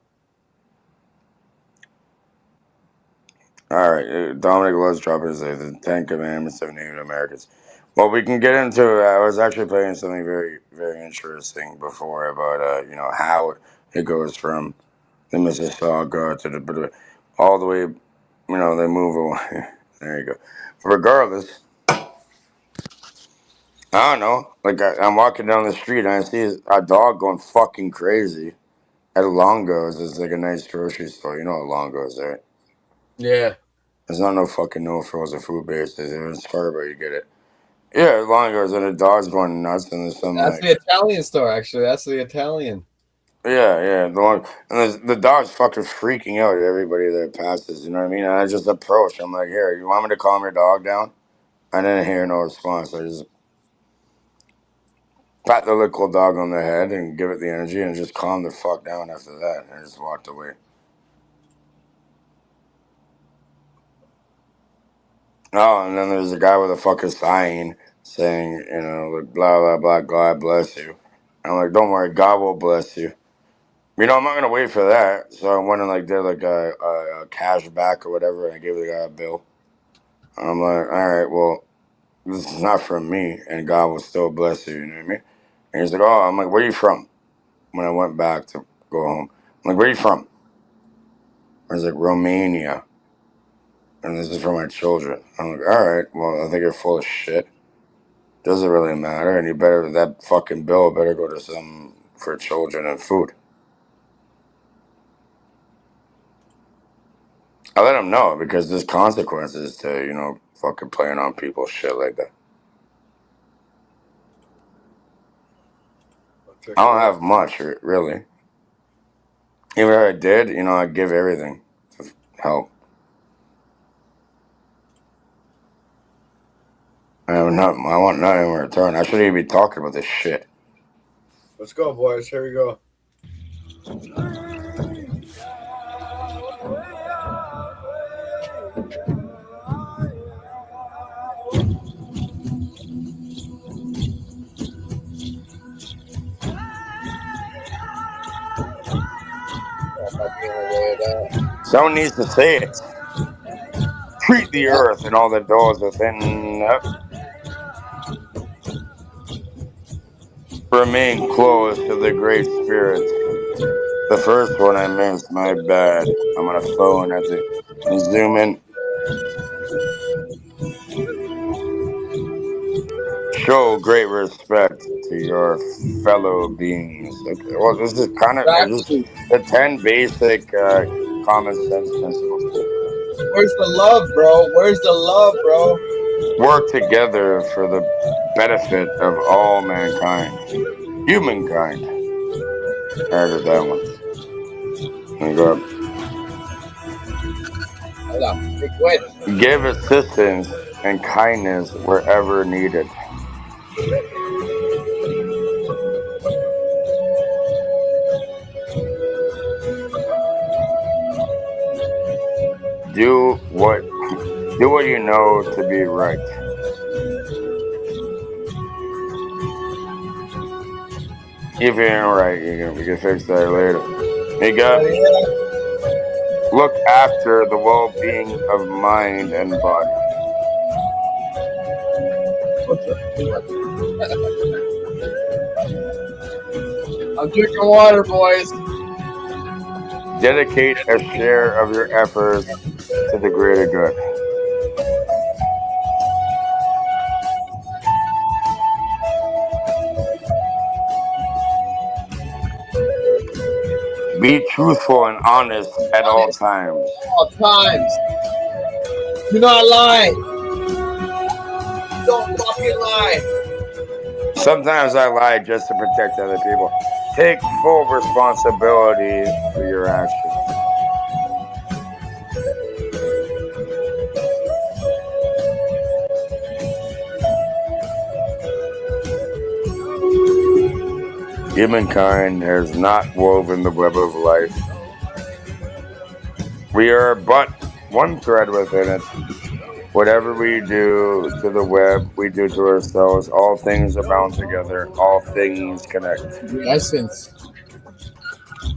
All right, Dominic loves dropping his the Ten Commandments of Native Americans. Well, we can get into. I was actually playing something very, very interesting before about how it goes from the Mississauga to the all the way. They move away. There you go. Regardless, I don't know. Like, I'm walking down the street and I see a dog going fucking crazy at Longo's. It's like a nice grocery store. You know what Longo's, right? Yeah. It's not no fucking no frozen food basis. If it's Scarborough, you get it. Yeah, Longo's and the dog's going nuts and there's some That's like, the Italian store, actually. That's the Italian. yeah, the one and the dog's fucking freaking out at everybody that passes. You know what I mean? And I just approach. I'm like, here, you want me to calm your dog down? I didn't hear no response. I just pat the little dog on the head and give it the energy and just calm the fuck down after that. And I just walked away. Oh, and then there's a guy with a fucking sign saying, like, blah, blah, blah, God bless you. I'm like, don't worry, God will bless you. I'm not going to wait for that. So I went and, like, did, like, a cash back or whatever, and I gave the guy a bill. I'm like, all right, well, this is not from me, and God will still bless you, you know what I mean? And he's like, oh, I'm like, where are you from? When I went back to go home. I'm like, where are you from? I was like, Romania. And this is for my children. I'm like, all right, well, I think you're full of shit. Doesn't really matter, and that fucking bill better go to some for children and food. I let them know because there's consequences to fucking playing on people's shit like that. I don't have much really. Even if I did, I'd give everything to help. I want nothing in return. I shouldn't even be talking about this shit. Let's go, boys. Here we go. Someone needs to say it. Treat the earth and all that dwells within. Remain close to the great spirit. The first one I missed, my bad. I'm on a phone. I have to zoom in. Show great respect to your fellow beings. Okay, well, this is kind of just Exactly. the 10 basic common sense principles. Where's the love, bro? Where's the love, bro? Work together for the benefit of all mankind. Humankind. I added that one. There you go. Hold on. Wait. Give assistance and kindness wherever needed. Do what you know to be right. If you ain't right, we can fix that later. You got look after the well-being of mind and body. I'm drinking water, boys. Dedicate a share of your efforts to the greater good. Be truthful and honest at all times. All times. Do not lie. Don't fucking lie. Sometimes I lie just to protect other people. Take full responsibility for your actions. Humankind has not woven the web of life. We are but one thread within it. Whatever we do to the web, we do to ourselves. All things are bound together. All things connect. The essence.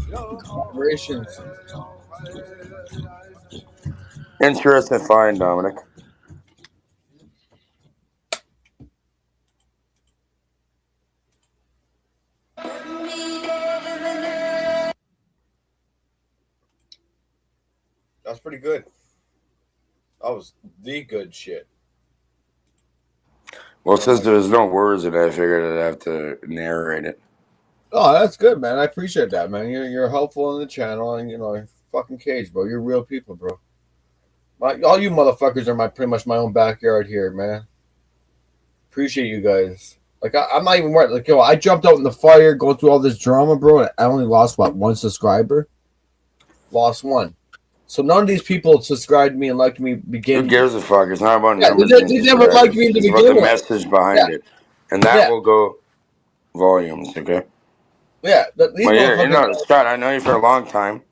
Vibrations. Interesting find, Dominic. That's pretty good. That was the good shit. Well, since there's no words in it, I figured I'd have to narrate it. Oh, that's good, man. I appreciate that, man. You're helpful on the channel, and fucking cage, bro. You're real people, bro. All you motherfuckers are pretty much my own backyard here, man. Appreciate you guys. Like I'm not even worried. Like I jumped out in the fire, going through all this drama, bro. And I only lost one subscriber. Lost one. So none of these people subscribed to me and liked me begin. Who gives a fuck? It's not about numbers. They never liked me in the It's about the message behind it, and that will go volumes. Okay. Yeah, Scott, I know you for a long time.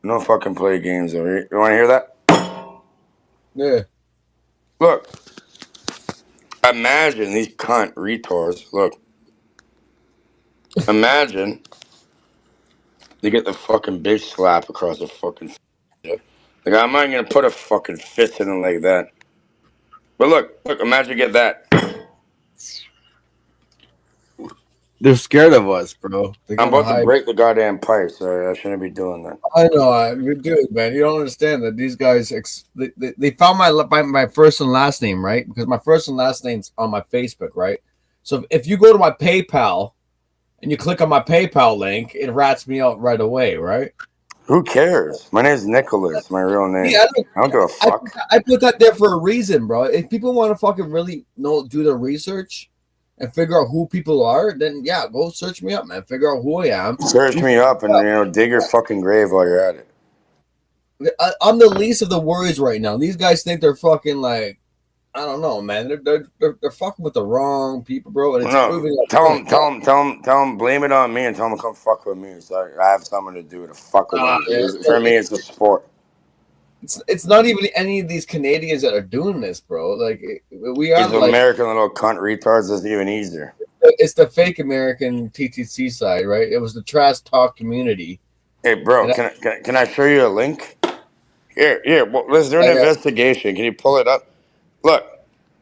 No fucking play games over here. You want to hear that? Yeah. Look. Imagine these cunt retards. Look. Imagine they get the fucking big slap across the fucking face. Like, I'm not gonna put a fucking fist in it like that. But look, imagine you get that. They're scared of us, bro. They're I'm gonna about to hide. break the goddamn pipe, so I shouldn't be doing that. I know, dude, man. You don't understand that these guys they found my first and last name, right? Because my first and last name's on my Facebook, right? So if you go to my PayPal and you click on my PayPal link, it rats me out right away, right? Who cares? My name's Nicholas, my real name. Yeah, I don't give a fuck. I put that there for a reason, bro. If people want to fucking really do their research and figure out who people are, then yeah, go search me up, man. Figure out who I am. Search me up and dig your fucking grave while you're at it. I'm the least of the worries right now. These guys think they're fucking like, I don't know, man. They're fucking with the wrong people, bro. And it's No, proving. tell them, blame it on me and tell them to come fuck with me. So I have something to do to fuck with them. For me, it's a sport. It's not even any of these Canadians that are doing this, bro. Like we are These like American little cunt retards is even easier. it's the fake American TTC side, right? It was the trash talk community. Hey, bro, can I show you a link? Here. Well, let's do an investigation. Can you pull it up? Look,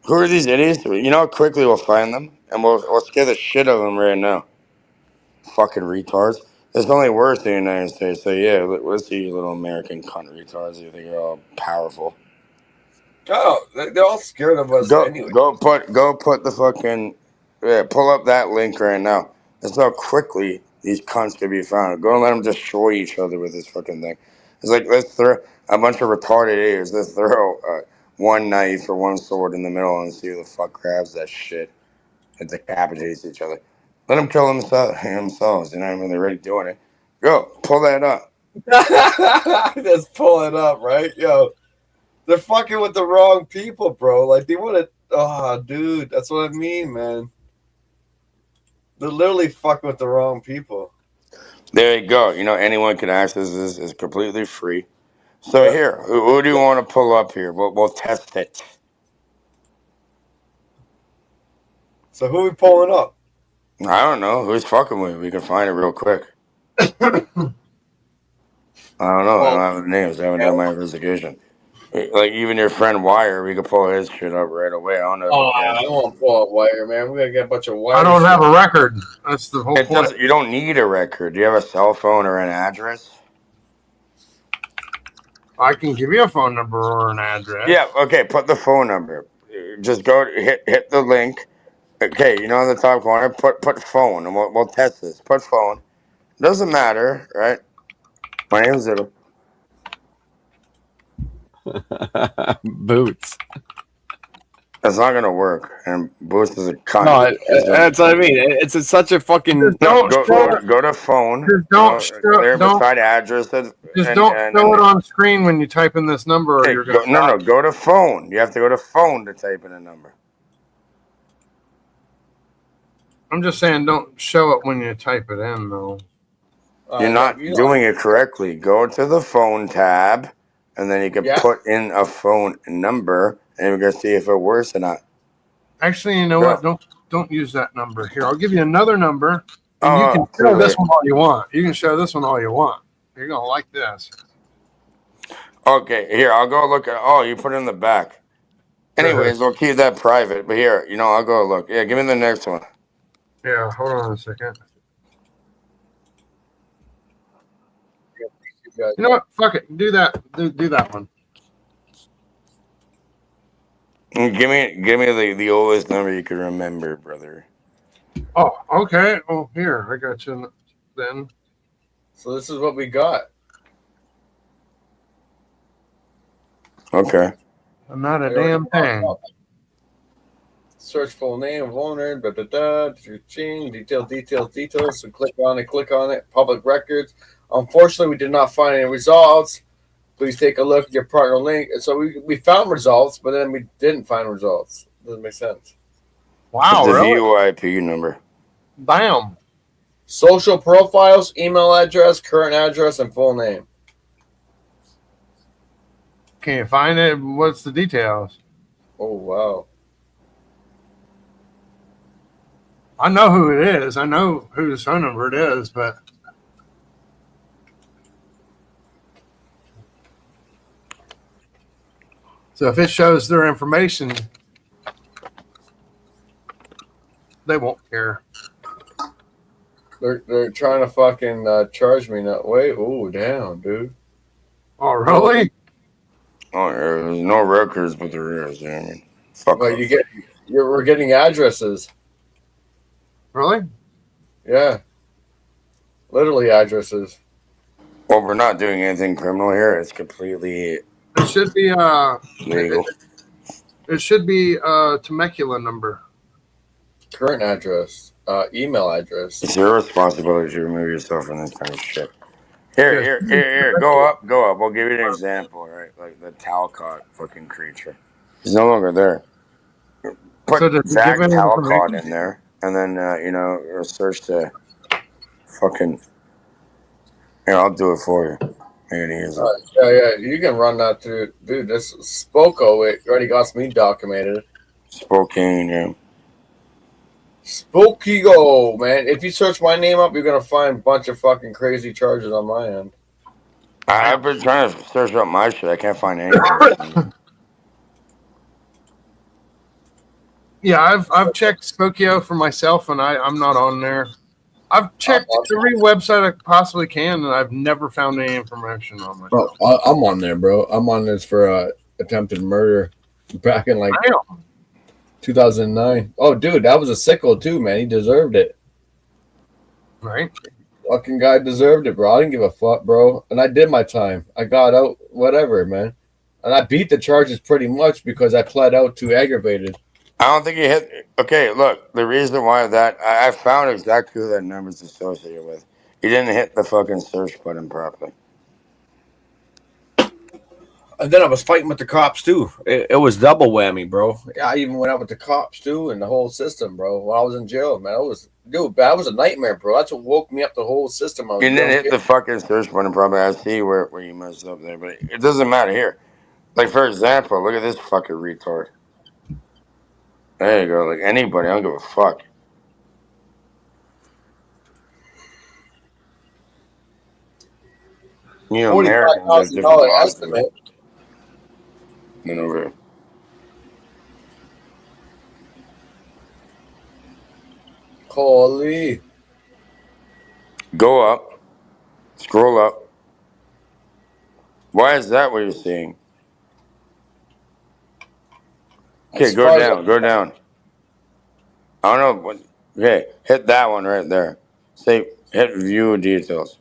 who are these idiots? You know how quickly we'll find them, and we'll scare the shit out of them right now. Fucking retards. It's only worse in the United States. So yeah, let's see you little American cunt retards. You think you're all powerful? Oh, they're all scared of us anyway. Go put the fucking pull up that link right now. That's how quickly these cunts can be found. Go and let them destroy each other with this fucking thing. It's like let's throw a bunch of retarded idiots. Let's throw one knife or one sword in the middle and see who the fuck grabs that shit and decapitates each other. Let them kill themselves. You know what I mean? They're already doing it. Go pull that up. Just pull it up, right? Yo, they're fucking with the wrong people, bro. Like they want to. Oh, dude, that's what I mean, man. They're literally fucking with the wrong people. There you go. You know anyone can access this. It's completely free. So here, who do you want to pull up here? We'll test it. So who are we pulling up? I don't know. Who's fucking with me? We can find it real quick. I don't know. I don't have the names. I haven't done my investigation. Like even your friend Wire, we could pull his shit up right away. I don't know. I don't want to pull up Wire, man. We're gonna get a bunch of Wire. I don't have a record. That's the whole point. You don't need a record. Do you have a cell phone or an address? I can give you a phone number or an address. Yeah. Okay. Put the phone number. Just go hit the link. Okay. You know in the top corner, put phone, and we'll test this. Put phone. Doesn't matter, right? My name's Zittle. Boots. That's not gonna work. And Boots is a cunt. No, that's what I mean. It's such a fucking. No, go to phone. There beside address. Just don't show it on screen when you type in this number. Or you're gonna go to phone. You have to go to phone to type in a number. I'm just saying, don't show it when you type it in, though. You're not doing it correctly. Go to the phone tab, and then you can put in a phone number, and we're gonna see if it works or not. Actually, you know what? Don't use that number. Here, I'll give you another number, and you can show this one all you want. You can show this one all you want. You're gonna like this. Okay, here I'll go look at. Oh, you put it in the back. Anyways, we'll keep that private. But here, I'll go look. Yeah, give me the next one. Yeah, hold on a second. You know what? Fuck it. Do that. Do that one. Give me the oldest number you can remember, brother. Oh, okay. Oh, here I got you. Then. So this is what we got. Okay. I'm not a damn thing. Search full name of owner. Details. So click on it. Public records. Unfortunately, we did not find any results. Please take a look at your partner link. And so we found results, but then we didn't find results. Doesn't make sense. Wow, the really? VoIP number. Bam. Social profiles, email address, current address, and full name. Can you find it? What's the details? Oh, wow. I know who it is. I know whose phone number it is, but... So if it shows their information, they won't care. They're trying to fucking charge me now. Wait, ooh, damn, dude. Oh, really? Oh, yeah, there's no records, but there is. You know what I mean? Fuck But you off. get, we're getting addresses. Really? Yeah, literally addresses. Well, we're not doing anything criminal here. It's completely It should be legal. it should be a Temecula number. Current address, email address. It's your responsibility to remove yourself from this kind of shit. Here, Yes. here, here, here. Go up, go up. I'll give you an example, right? Like the Talcott fucking creature. He's no longer there. Put So does it give Zach any Talcott information? in there, and then search the fucking. Here, I'll do it for you. Make it easy. Yeah, yeah, you can run that through, dude. This Spoko, it already got me documented. Spokane, yeah. Spokigo, man. If you search my name up, you're gonna find a bunch of fucking crazy charges on my end. I've been trying to search up my shit. I can't find anything. Yeah, I've checked Spokio for myself, and I'm not on there. I've checked every website I possibly can, and I've never found any information on myself. Bro, I'm on there, bro. I'm on this for attempted murder back in like Damn. 2009. Oh, dude, that was a sicko too, man. He deserved it. Right? Fucking guy deserved it, bro. I didn't give a fuck, bro. And I did my time. I got out, whatever, man. And I beat the charges pretty much because I pled out too aggravated. I don't think he hit. Okay, look, the reason why that I found exactly who that number's associated with. He didn't hit the fucking search button properly. And then I was fighting with the cops too. It was double whammy, bro. Yeah, I even went out with the cops too and the whole system, bro. While I was in jail, man, that was a nightmare, bro. That's what woke me up. The whole system. I was You didn't young hit kid. the fucking search button properly. I see where you messed up there, but it doesn't matter here. Like for example, look at this fucking retard. There you go. Like anybody, I don't give a fuck. You know, $45,000 Americans have different laws than estimate. over here. Holy. Go up, scroll up. Why is that what you're seeing? Okay, As go far as down, go down. I don't know what. Okay, hit that one right there. Say, hit view details.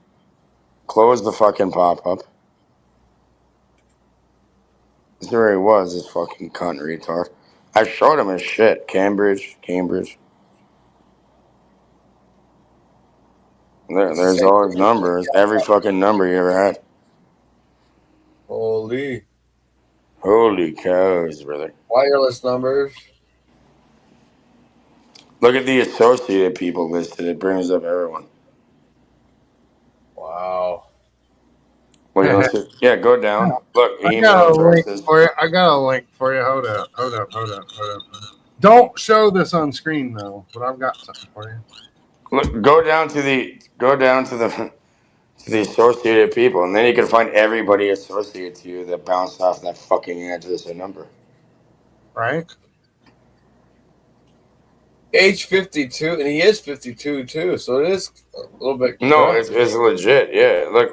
Close the fucking pop up. This is where he was, this fucking cunt retard. I showed him his shit. Cambridge. it's the There's same all his thing. numbers. Every fucking number you ever had. Holy. Holy cows, brother. Wireless numbers. Look at the associated people listed. It brings up everyone. Wow. Well, you want to see? Yeah, go down. Look, I email got a link addresses. for you. Hold up. Don't show this on screen though, but I've got something for you. Look, go down to the to the associated people, and then you can find everybody associated to you that bounced off that fucking address or number. Right? Age 52, and he is 52 too, so it is a little bit. No, it's legit. Yeah, look.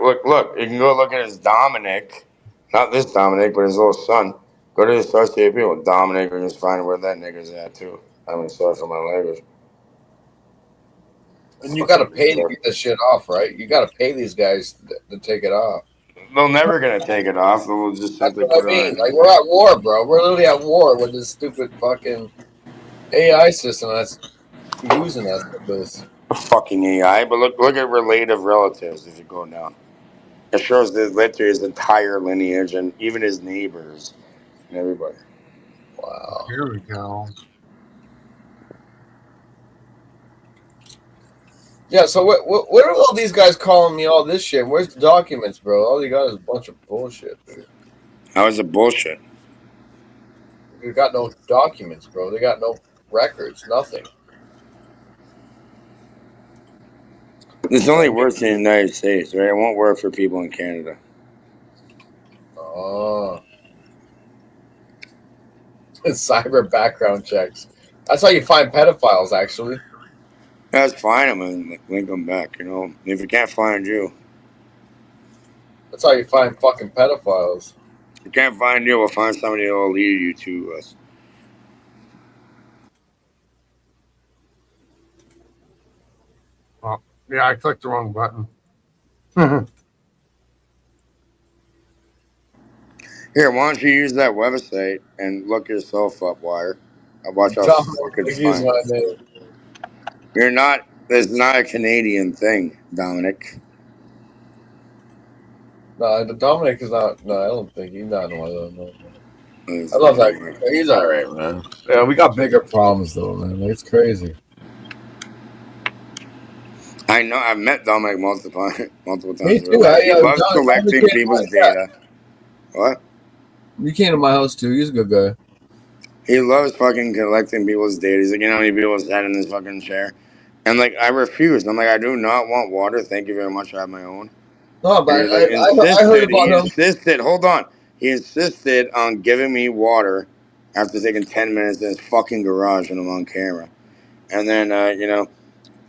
You can go look at his Dominic, not this Dominic, but his little son. Go to the associated people. Dominic, and just find where that nigga's at too. I mean, sorry for my language. And you got to pay to get this shit off, right? You got to pay these guys to take it off. They're never gonna take it off. They'll just That's simply what put I it mean. on. Like, we're at war, bro. We're literally at war with this stupid fucking AI system that's using us with this. Fucking AI. But look at relative relatives. If you go down, it shows literally his entire lineage and even his neighbors and everybody. Wow. Here we go. Yeah, so what are all these guys calling me all this shit? Where's the documents, bro? All you got is a bunch of bullshit, dude. How is it bullshit? They got no documents, bro. They got no records, nothing. This only works in the United States, right? It won't work for people in Canada. Oh. Cyber background checks. That's how you find pedophiles, actually. Let's find him and link him back. You know, if we can't find you, That's how you find fucking pedophiles. if we can't find you, we'll find somebody who will lead you to us. Oh, yeah, I clicked the wrong button. Here, why don't you use that website and look yourself up, Wire? I'll watch how Dominic, fucking use fine. my name. You're not. It's not a Canadian thing, Dominic. No, Dominic is not. No, I don't think he's not one of them. No. It's I love that. anyway. He's all right, man. Yeah, we got bigger problems though, man. Like, it's crazy. I know. I've met Dominic multiple times. Me In real too. life. He loves Dominic collecting came to people's my, data. What? you came to my house too. He's a good guy. He loves fucking collecting people's data. He's like, you know how many people sat in this fucking chair? And like, I refused. I'm like, I do not want water. Thank you very much. I have my own. No, And but he's like, I heard insisted. He about him. insisted. Hold on. He insisted on giving me water after taking 10 minutes in his fucking garage when I'm on camera. And then, you know,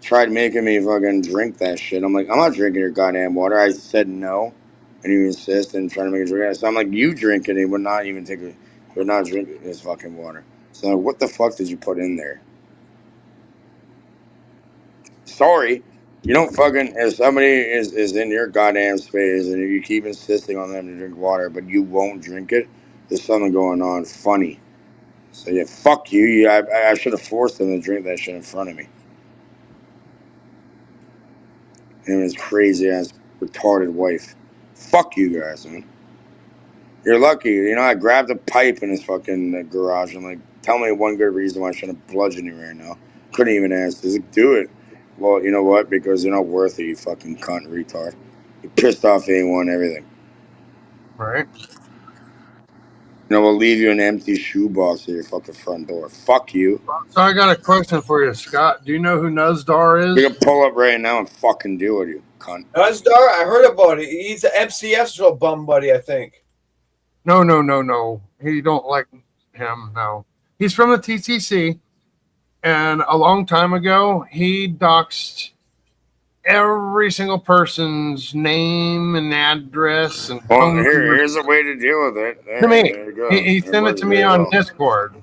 tried making me fucking drink that shit. I'm like, I'm not drinking your goddamn water. I said no. And he insisted and trying to make me drink it. So I'm like, you drink it. And he would not even take it. He would not drink his fucking water. So I'm like, what the fuck did you put in there? Sorry. You don't fucking, if somebody is in your goddamn space and you keep insisting on them to drink water, but you won't drink it, there's something going on funny. So yeah, fuck you. I should have forced them to drink that shit in front of me. Him and his crazy ass retarded wife. Fuck you guys, man. You're lucky. You know, I grabbed a pipe in his fucking garage. I'm like, tell me one good reason why I shouldn't bludgeon you right now. Couldn't even ask. He's like, do it. Well, you know what? Because you're not worth it, you fucking cunt retard. You pissed off A1, everything. Right. You know, we'll leave you an empty shoebox at your fucking front door. Fuck you. So I got a question for you, Scott. Do you know who Nuzdar You is? can pull up right now and fucking deal with you, cunt. Nazdar, I heard about it. He's an MCF's little bum buddy, I think. No. He don't like him. No. He's from the TTC, and a long time ago, he doxed every single person's name and address and Well, phone number here's a way to deal with it. to me. There you go. He It sent it works to me very on well. Discord.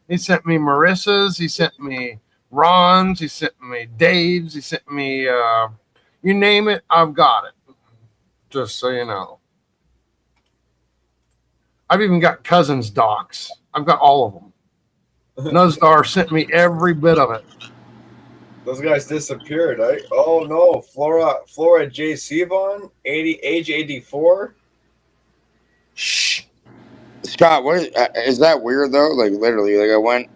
He sent me Marissa's. He sent me Ron's. He sent me Dave's. He sent me, you name it, I've got it. Just so you know. I've even got cousins' docs. I've got all of them. Nuzdar sent me every bit of it. Those guys disappeared, right? Oh no, Flora J. Sevon, age 84. Shh. Scott, what is that weird though? Like literally, like I went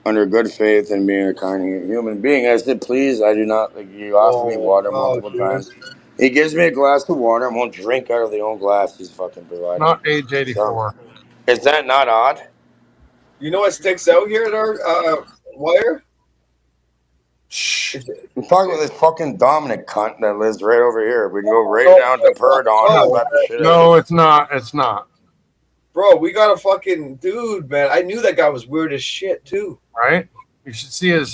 under good faith and being a kind human being. I said, please, I do not like you offered me water Wow, multiple dude. times. He gives me a glass of water. I won't drink out of the own glass he's fucking provided. Not age 84. So, is that not odd? You know what sticks out here at our wire? Shh. I'm talking about this fucking Dominic cunt that lives right over here. We can go right down to Perdon and slap the shit out of him. No, it's not. It's not. Bro, we got a fucking dude, man. I knew that guy was weird as shit too. Right? You should see his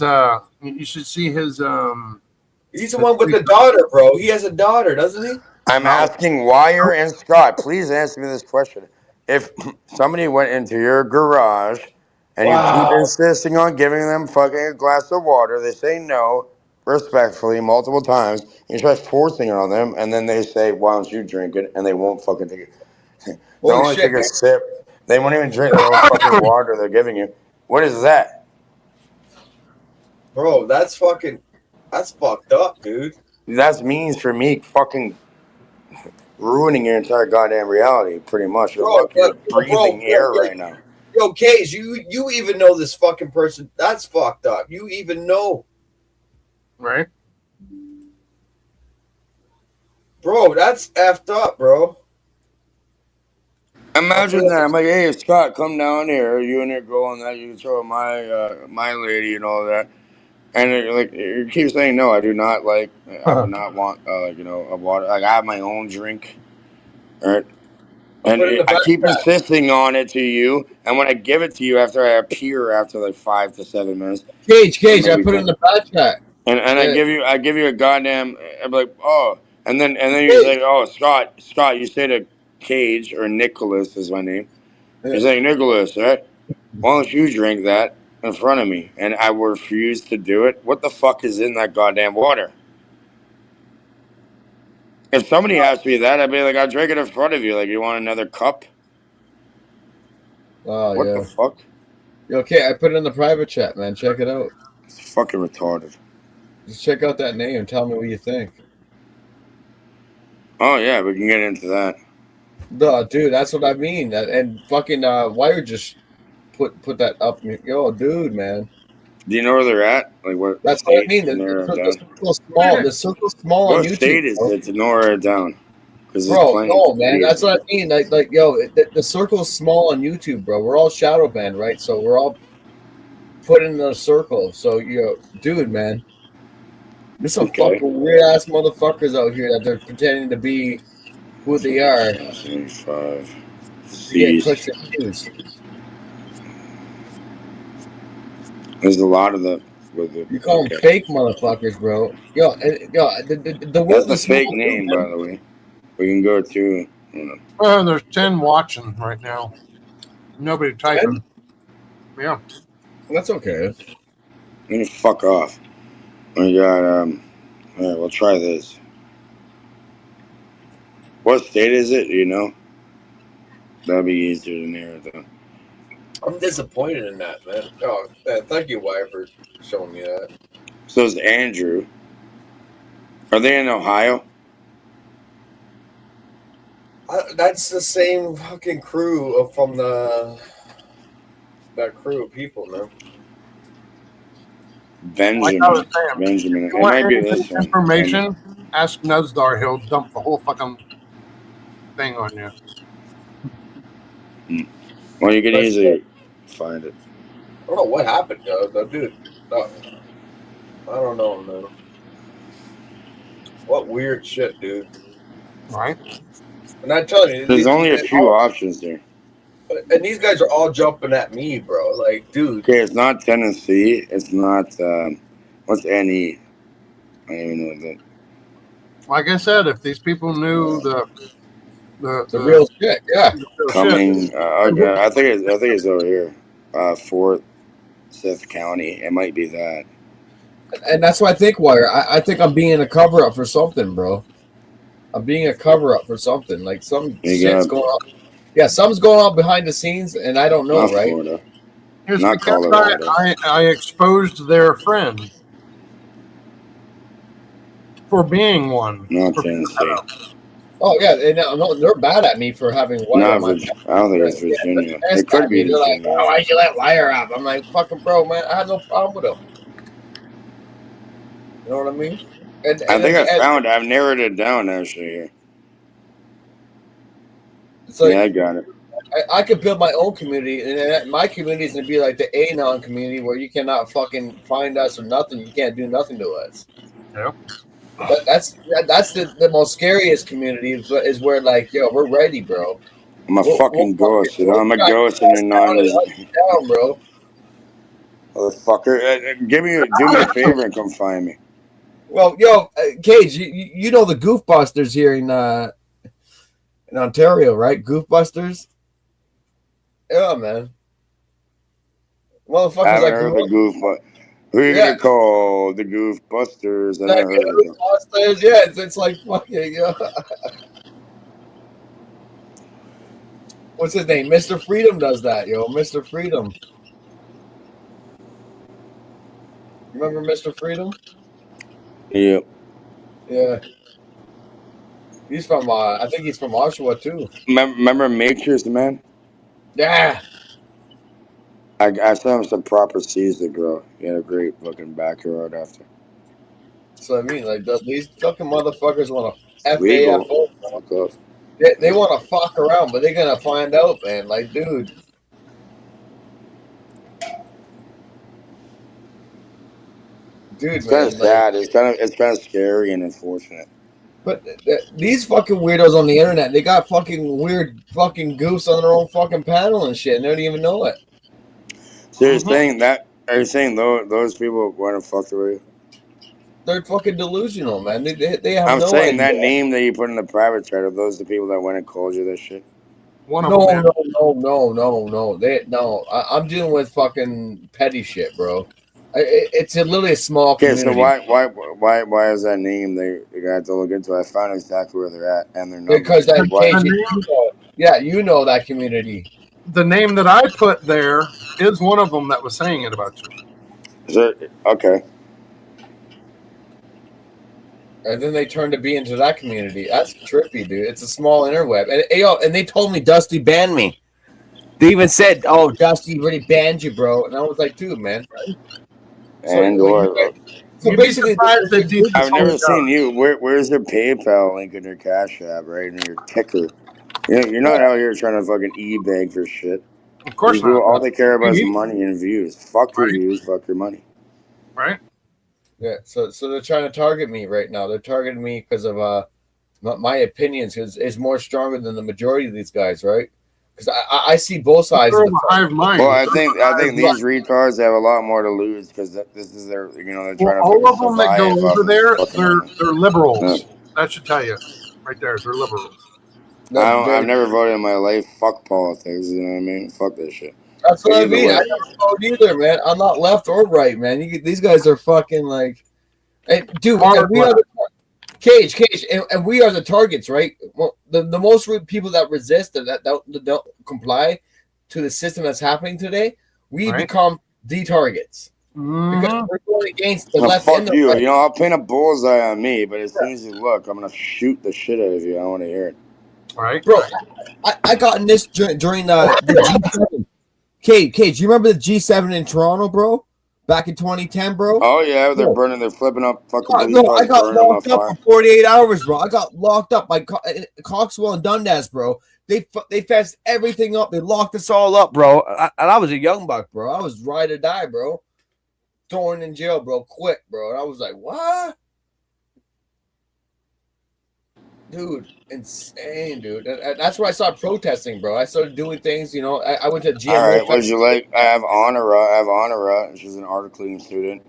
He's the one with the daughter, bro. He has a daughter, doesn't he? I'm asking Wire and Scott, please answer me this question. If somebody went into your garage and you keep insisting on giving them fucking a glass of water, they say no, respectfully, multiple times, you try forcing it on them, and then they say, why don't you drink it? And they won't fucking take it. They'll only take a sip. They won't even drink their own fucking water they're giving you. What is that? Bro, that's fucked up, dude. That means for me fucking ruining your entire goddamn reality, pretty much. You're lucky you're breathing air right now. Yo, Cage, you even know this fucking person. That's fucked up. You even know. right. Bro, that's effed up, bro. Imagine that. I'm like, hey, Scott, come down here. You and your girl and that. You can show my lady and all that. And like, you keep saying no. I do not like. I would not want a water. Like I have my own drink, right? And I keep insisting on it to you. And when I give it to you after I appear after like 5 to 7 minutes, Cage, I put it in the back chat. And I give you a goddamn. I'm like, oh, and then he's like, oh, Scott, you say to Cage or Nicholas is my name. He's like, Nicholas, right? Why don't you drink that in front of me? And I refuse to do it. What the fuck is in that goddamn water? If somebody asked me that, I'd be like, I'll drink it in front of you. Like, you want another cup? Oh What the yeah. fuck? Okay, I put it in the private chat, man. Check it out. It's fucking retarded. Just check out that name and tell me what you think. Oh yeah, we can get into that. Duh, dude, that's what I mean. And fucking Wire just put that up. Yo, dude, man. Do you know where they're at? Like what That's what I state? mean. To narrow it The down. circle's small. The circle's small on What YouTube, state is bro. it to narrow it down? Because there's Bro, plenty no, of man. That's confusing. what I mean. Like, yo, the circle's small on YouTube, bro. We're all shadow banned, right? So we're all put in a circle. So, dude, man. There's some Okay. fucking weird ass motherfuckers out here that they're pretending to be who they are 75. to get C's. clicks and views. There's a lot of them. With the, You call them fake motherfuckers, bro. Yo, the world That's a is small, fake too, name, man. by the way. We can go to. There's 10 watching right now. Nobody typing. Yeah. That's okay. I'm gonna fuck off. We got Alright, we'll try this. What state is it? Do you know? That'd be easier to narrow it down. I'm disappointed in that, man. Oh, man, thank you, Wire, for showing me that. So is Andrew. Are they in Ohio? That's the same fucking crew from that crew of people, man. Like I was saying, Benjamin. if It you want might be any this one. information, ask Nuzdar. He'll dump the whole fucking thing on you. Well, you can easily find it. I don't know what happened, dude. I don't know, man. What weird shit, dude. Right? And I'm telling you, There's only a few options there. and these guys are all jumping at me, bro. Like, dude. Okay, it's not Tennessee. It's not. What's NE? I don't even know what that. Like I said, if these people knew the real shit, yeah. Coming. Okay, I think it's over here. Forsyth County. It might be that. And that's what I think, Wire. I think I'm being a cover up for something, bro. I'm being a cover up for something. Like some shit's going on. Yeah, something's going on behind the scenes, and I don't know, Not right? Florida. It's Not because Colorado. I exposed their friend for being one. Not Tennessee. Oh yeah, no, they're bad at me for having Wire Not on my Virginia. I don't think it's Virginia. Yeah, It could be They're like, Virginia. oh, why'd you let Wire up? I'm like, fucking bro, man, I had no problem with him. You know what I mean? And I think I found it. I've narrowed it down actually here. It's like, yeah, I got it. I could build my own community, and my community is gonna be like the Anon community, where you cannot fucking find us or nothing. You can't do nothing to us. Yeah. That's the most scariest community is where like, yo, we're ready, bro. I'm a fucking ghost. I'm a ghost and you're not. Down, bro. Motherfucker, do me a favor and come find me. Well, yo, Cage, you know the Goofbusters here in Ontario, right? Goofbusters. Yeah, man. Motherfuckers, I haven't heard the Goofbusters. Who are you gonna call the Goofbusters? I never heard of them. Goofbusters, yeah, it's like fucking. What's his name? Mr. Freedom does that, yo. Mr. Freedom. Remember Mr. Freedom? Yeah. Yeah. He's from. I think he's from Oshawa too. Remember Matrix, man? Yeah. I saw him some proper season, bro. He had a great fucking backyard after. So I mean, like these fucking motherfuckers want to FAFO. They want to fuck around, but they're gonna find out, man. Like, dude. It's kind of sad. It's kind of scary and unfortunate. But these fucking weirdos on the internet, they got fucking weird fucking goofs on their own fucking panel and shit, and they don't even know it. So you're saying that? Are you saying those people want to fuck with you? They're fucking delusional, man. They have I'm no saying idea. that name that you put in the private chat, are those the people that went and called you this shit? One of No, them, yeah. no. I'm dealing with fucking petty shit, bro. It's literally a small Okay, so community why is that name they got to look into? I found exactly where they're at and their because numbers. that Why? cage. The name, Yeah, you know that community. the name that I put there is one of them that was saying it about you. Is it okay? And then they turned to be into that community. That's trippy, dude. It's a small interweb. And they told me Dusty banned me. They even said, "Oh, Dusty really banned you, bro." And I was like, "Dude, man." So, And well, or so You'd be basically, surprised that deep it's I've only never seen you. Where's your PayPal link in your Cash App, right? In your ticker. You're not out here trying to fucking e-bag for shit. Of These course people, not. all they care about is Me, money and views. Fuck your right? views, fuck your money. Right? yeah. So they're trying to target me right now. They're targeting me because of my opinions is more stronger than the majority of these guys, right? Because I see both sides They're of of the a hive mind. Well, They're I of think a I hive think mind. these retards have a lot more to lose because this is their, they're Well, trying to all fucking of them that go survive off over of this there, fucking they're money. they're Yeah. liberals. That should tell you, right there. They're liberals. I've very. never voted in my life. Fuck politics. You know what I mean? Fuck this shit. That's But what I either mean. I way, don't vote either, man. I'm not left or right, man. These guys are fucking like, and dude, and Hard we are left. the cage, and we are the targets, right? Well, the most people that resist and that don't comply to the system that's happening today, we Right? become the targets because Mm-hmm. we're going against the no, left and fuck the you. right. You know, I'll paint a bullseye on me, but as soon as you look, I'm gonna shoot the shit out of you. I want to hear it. Right? Bro, I got in this during the G7. Cage, you remember the G7 in Toronto, bro? Back in 2010, bro? Oh yeah, they're Bro, burning. They're flipping up fucking police no, I cars, got burning them on locked up for fire. 48 hours, bro. I got locked up by Coxwell and Dundas, bro. They fessed everything up. They locked us all up, bro. And I was a young buck, bro. I was ride or die, bro. Thrown in jail, bro. Quick, bro. And I was like, what? Dude, insane, dude. And that's where I started protesting, bro. I started doing things, I went to All GMO right, would fest. you like? I have Honora. I have Honora, and she's an art cleaning student.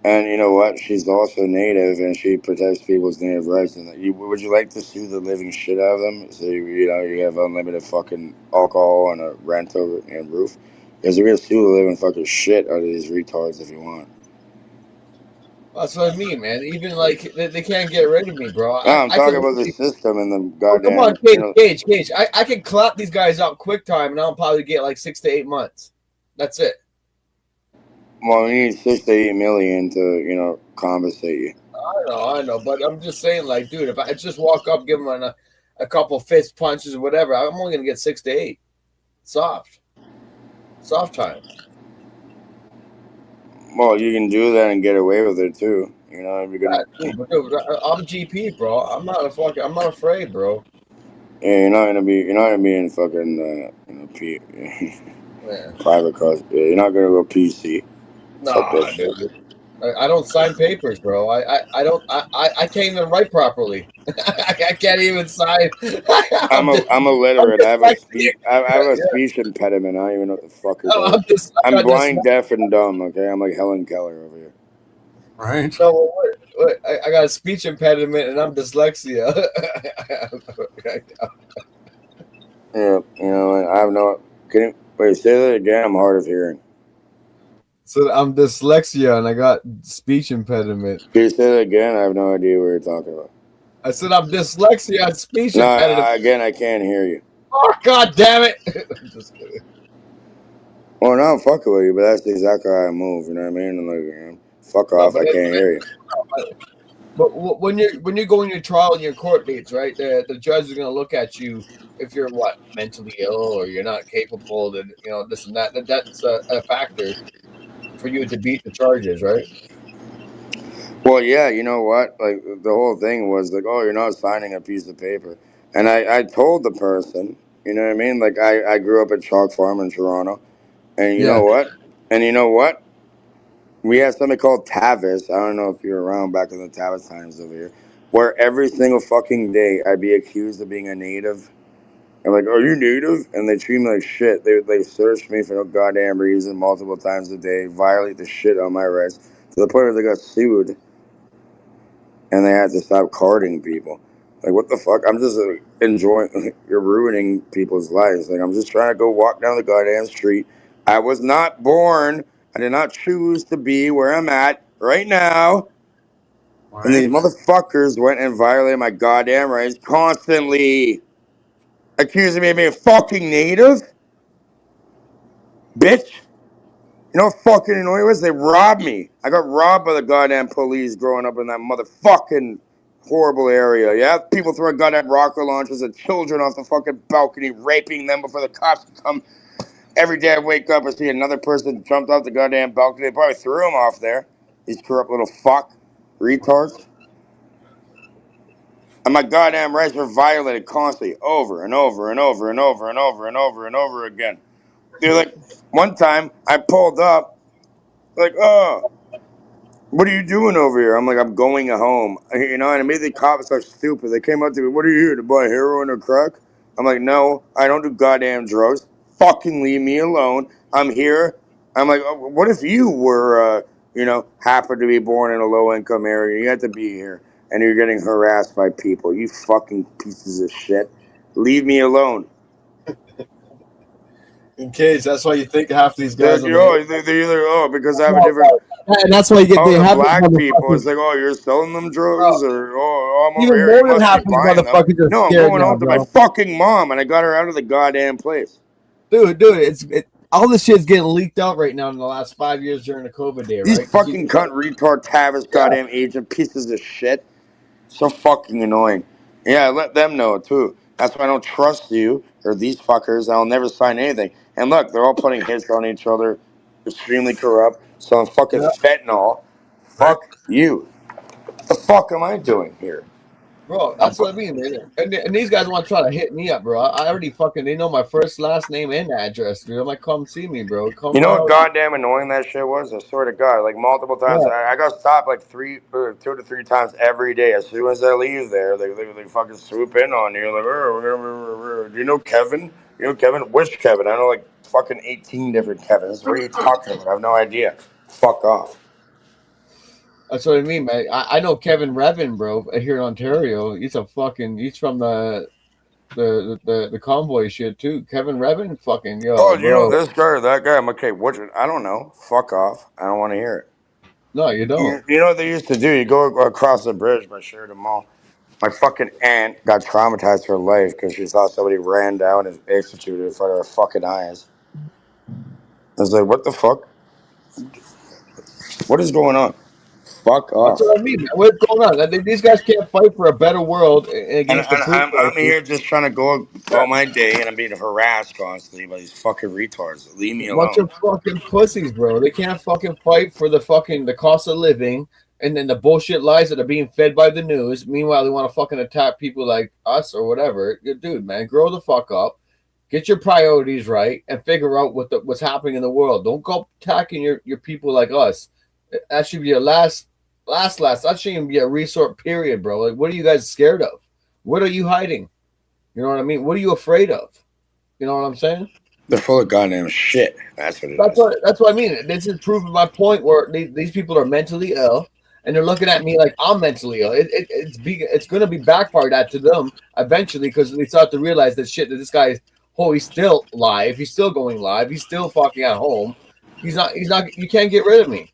And you know what? She's also native, and she protects people's native rights. And would you like to sue the living shit out of them? So you have unlimited fucking alcohol and a rent over and roof. Because you're gonna sue the living fucking shit out of these retards if you want. That's what I mean, man. Even like they can't get rid of me, bro. No, I, I'm I can talking about the literally. system and the Oh, come on, goddamn. Cage. I can clap these guys up quick time, and I'll probably get like 6 to 8 months. That's it. Well, we need 6 to 8 million to compensate you. I know, but I'm just saying, like, dude, if I just walk up, give them a couple fist punches or whatever, I'm only gonna get 6 to 8. Soft time. Well, you can do that and get away with it too. You know, if you're Yeah, gonna. dude, I'm GP, bro. I'm not afraid, bro. Yeah, you're not gonna be in fucking Yeah. private cars. Yeah, you're not gonna go PC. Fuck that Nah, shit. dude. I don't sign papers, bro. I don't. I can't even write properly. I can't even sign. I'm I'm illiterate. dyslexic. I have a Yeah, speech impediment. I don't even know what the fuck you're talking. I I'm got blind, dyslexic. deaf, and dumb. Okay, I'm like Helen Keller over here. Right? No, I got a speech impediment and I'm dyslexia. Yeah, I have no. Can you wait? Say that again. I'm hard of hearing. So I'm dyslexia and I got speech impediment. Can you say that again? I have no idea what you're talking about. I said I'm dyslexia and speech No, impediment. again, I can't hear you. Oh, God damn it! I'm just kidding. Well, no, I'm fucking with you, but that's exactly how I move. You know what I mean? And like, fuck No, off. I can't hear you. but when you're going your trial and your court dates, right? The judge is going to look at you if you're mentally ill or you're not capable. That this and that. That's a factor for you to beat the charges, right? Well, yeah, you know what? Like the whole thing was like, oh, you're not signing a piece of paper, and I told the person, you know what I mean? Like I grew up at Chalk Farm in Toronto, and you know Yeah. what? And you know what? We had something called Tavis. I don't know if you're around back in the Tavis times over here, where every single fucking day I'd be accused of being a native. I'm like, are you native? And they treat me like shit. They search me for no goddamn reason multiple times a day, violate the shit on my rights to the point where they got sued and they had to stop carding people. Like, what the fuck? I'm just enjoying. You're ruining people's lives. Like, I'm just trying to go walk down the goddamn street. I was not born. I did not choose to be where I'm at right now. And these Right. motherfuckers went and violated my goddamn rights constantly, accusing me of being a fucking native, bitch. You know what fucking annoying was? They robbed me. I got robbed by the goddamn police growing up in that motherfucking horrible area. Yeah, people throwing goddamn rocket launchers at children off the fucking balcony, raping them before the cops come. Every day I wake up and see another person jumped off the goddamn balcony. They probably threw him off there. These corrupt little fuck retards. And my goddamn rights were violated constantly, over and over and over and over and over and over and over again. They're like, one time I pulled up, like, oh, what are you doing over here? I'm like, I'm going home. You know, and immediately cops are stupid. They came up to me, what are you here to buy heroin or crack? I'm like, no, I don't do goddamn drugs. Fucking leave me alone. I'm here. I'm like, oh, what if you were, happened to be born in a low income area? You had to be here and you're getting harassed by people. You fucking pieces of shit. Leave me alone. In case that's why you think half these They're, guys on the they're either, because I have a different. and that's why you get Oh, they the have these black people. It's motherfuckers. like, oh, you're selling them Bro, drugs, or oh, I'm over even here. You more than must be half these buying them. motherfuckers are No, I'm scared going now, home to my bro. fucking mom, and I got her out of the goddamn place. Dude, all this shit's getting leaked out right now in the last 5 years during the COVID day, These right? Because fucking cunt retard Tavis goddamn agent pieces of shit. So fucking annoying. Yeah, let them know too. That's why I don't trust you or these fuckers. I'll never sign anything. And look, they're all putting hits on each other. Extremely corrupt. Selling fucking yeah, fentanyl. Right. Fuck you. What the fuck am I doing here? bro, I'm that's what I mean. And these guys want to try to hit me up, bro. I already fucking they know my first, last name, and address, dude. I'm like, come see me, bro. Come You to know my what house. goddamn annoying that shit was? I swear to God, like multiple times. Yeah. I got stopped like 2 to 3 times every day. As soon as I leave there, they fucking swoop in on you. Like, do you know Kevin? You know Kevin? Which Kevin? I know like fucking 18 different Kevins. What are you talking about? I have no idea. Fuck off. That's what I mean, man. I know Kevin Revin, bro, here in Ontario. He's from the convoy shit too. Kevin Revin, fucking Oh, yo, you know bro. this guy or that guy? I'm okay. Which? I don't know. Fuck off. I don't want to hear it. No, you don't. You know what they used to do? You go across the bridge by Sheridan Mall. My fucking aunt got traumatized for life because she saw somebody ran down and executed in front of her fucking eyes. I was like, what the fuck? What is going on? Fuck That's off. what I mean, man. What's going on? These guys can't fight for a better world And, against the and police. I'm here just trying to go about my day and I'm being harassed constantly by these fucking retards. Leave me Bunch alone. of fucking pussies, bro. They can't fucking fight for the cost of living, and then the bullshit lies that are being fed by the news. Meanwhile, they want to fucking attack people like us or whatever. Dude, man, grow the fuck up, get your priorities right, and figure out what's happening in the world. Don't go attacking your people like us. That should be a last. That shouldn't even be a resort period, bro. Like, what are you guys scared of? What are you hiding? You know what I mean? What are you afraid of? You know what I'm saying? They're full of goddamn shit. That's what it is. That's what I mean. This is proving my point where these people are mentally ill and they're looking at me like I'm mentally ill. It's going to be backfired at to them eventually because they start to realize that shit that this guy is he's still live. He's still going live. He's still fucking at home. He's not. You can't get rid of me.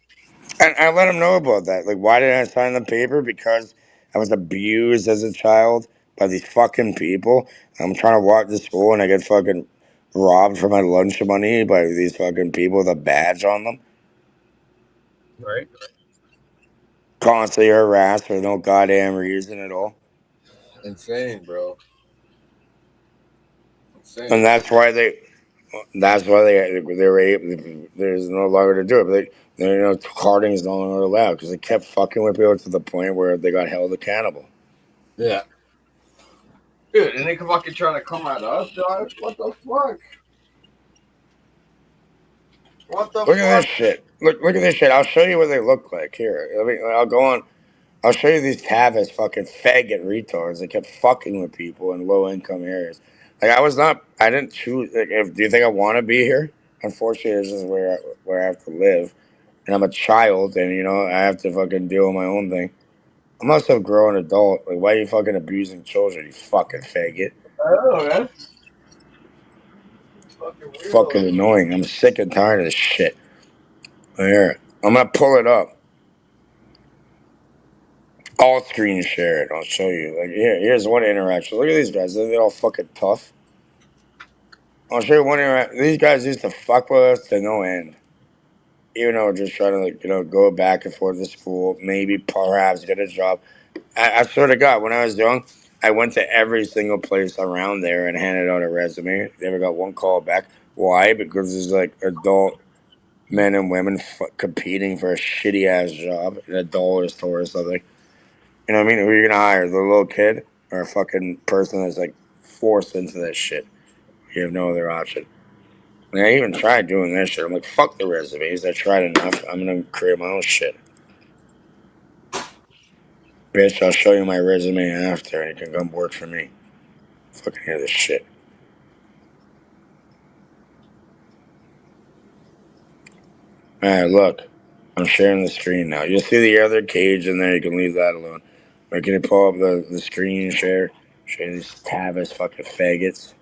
And I let them know about that. Like, why did I sign the paper? Because I was abused as a child by these fucking people. I'm trying to walk to school and I get fucking robbed for my lunch money by these fucking people with a badge on them. Right. Constantly harassed for no goddamn reason at all. Insane, bro. And Insane. that's why they were able, there's no longer to do it. But carding is no longer allowed because they kept fucking with people to the point where they got held accountable. Yeah. Dude, and they fucking trying to come at us, dog. What the fuck? What the Look at fuck? this shit. Look at this shit. I'll show you what they look like. Here, I'll go on. I'll show you these Tavis fucking faggot retards that kept fucking with people in low income areas. Like I didn't choose. Like, do you think I want to be here? Unfortunately, this is where I have to live, and I'm a child, and I have to fucking deal with my own thing. I'm also a grown adult. Like, why are you fucking abusing children, you fucking faggot? I don't know, man. Fucking annoying. I'm sick and tired of this shit. Here, I'm gonna pull it up. I'll screen share it. I'll show you. Like, here's one interaction. Look at these guys. They're all fucking tough. I'll show you one interaction. These guys used to fuck with us to no end. Even though we're just trying to, like, go back and forth to school, maybe perhaps get a job. I swear to God, when I was young, I went to every single place around there and handed out a resume. Never got one call back. Why? Because there's like adult men and women competing for a shitty ass job in a dollar store or something. You know what I mean? Who are you gonna hire? The little kid or a fucking person that's like forced into this shit? You have no other option. I mean, I even tried doing this shit. I'm like, fuck the resumes. I tried enough. I'm gonna create my own shit. Bitch, I'll show you my resume after and you can come work for me. Fucking hear this shit. Alright, look. I'm sharing the screen now. You'll see the other cage in there. You can leave that alone. But can you pull up the screen share? Show you these Tavis fucking faggots.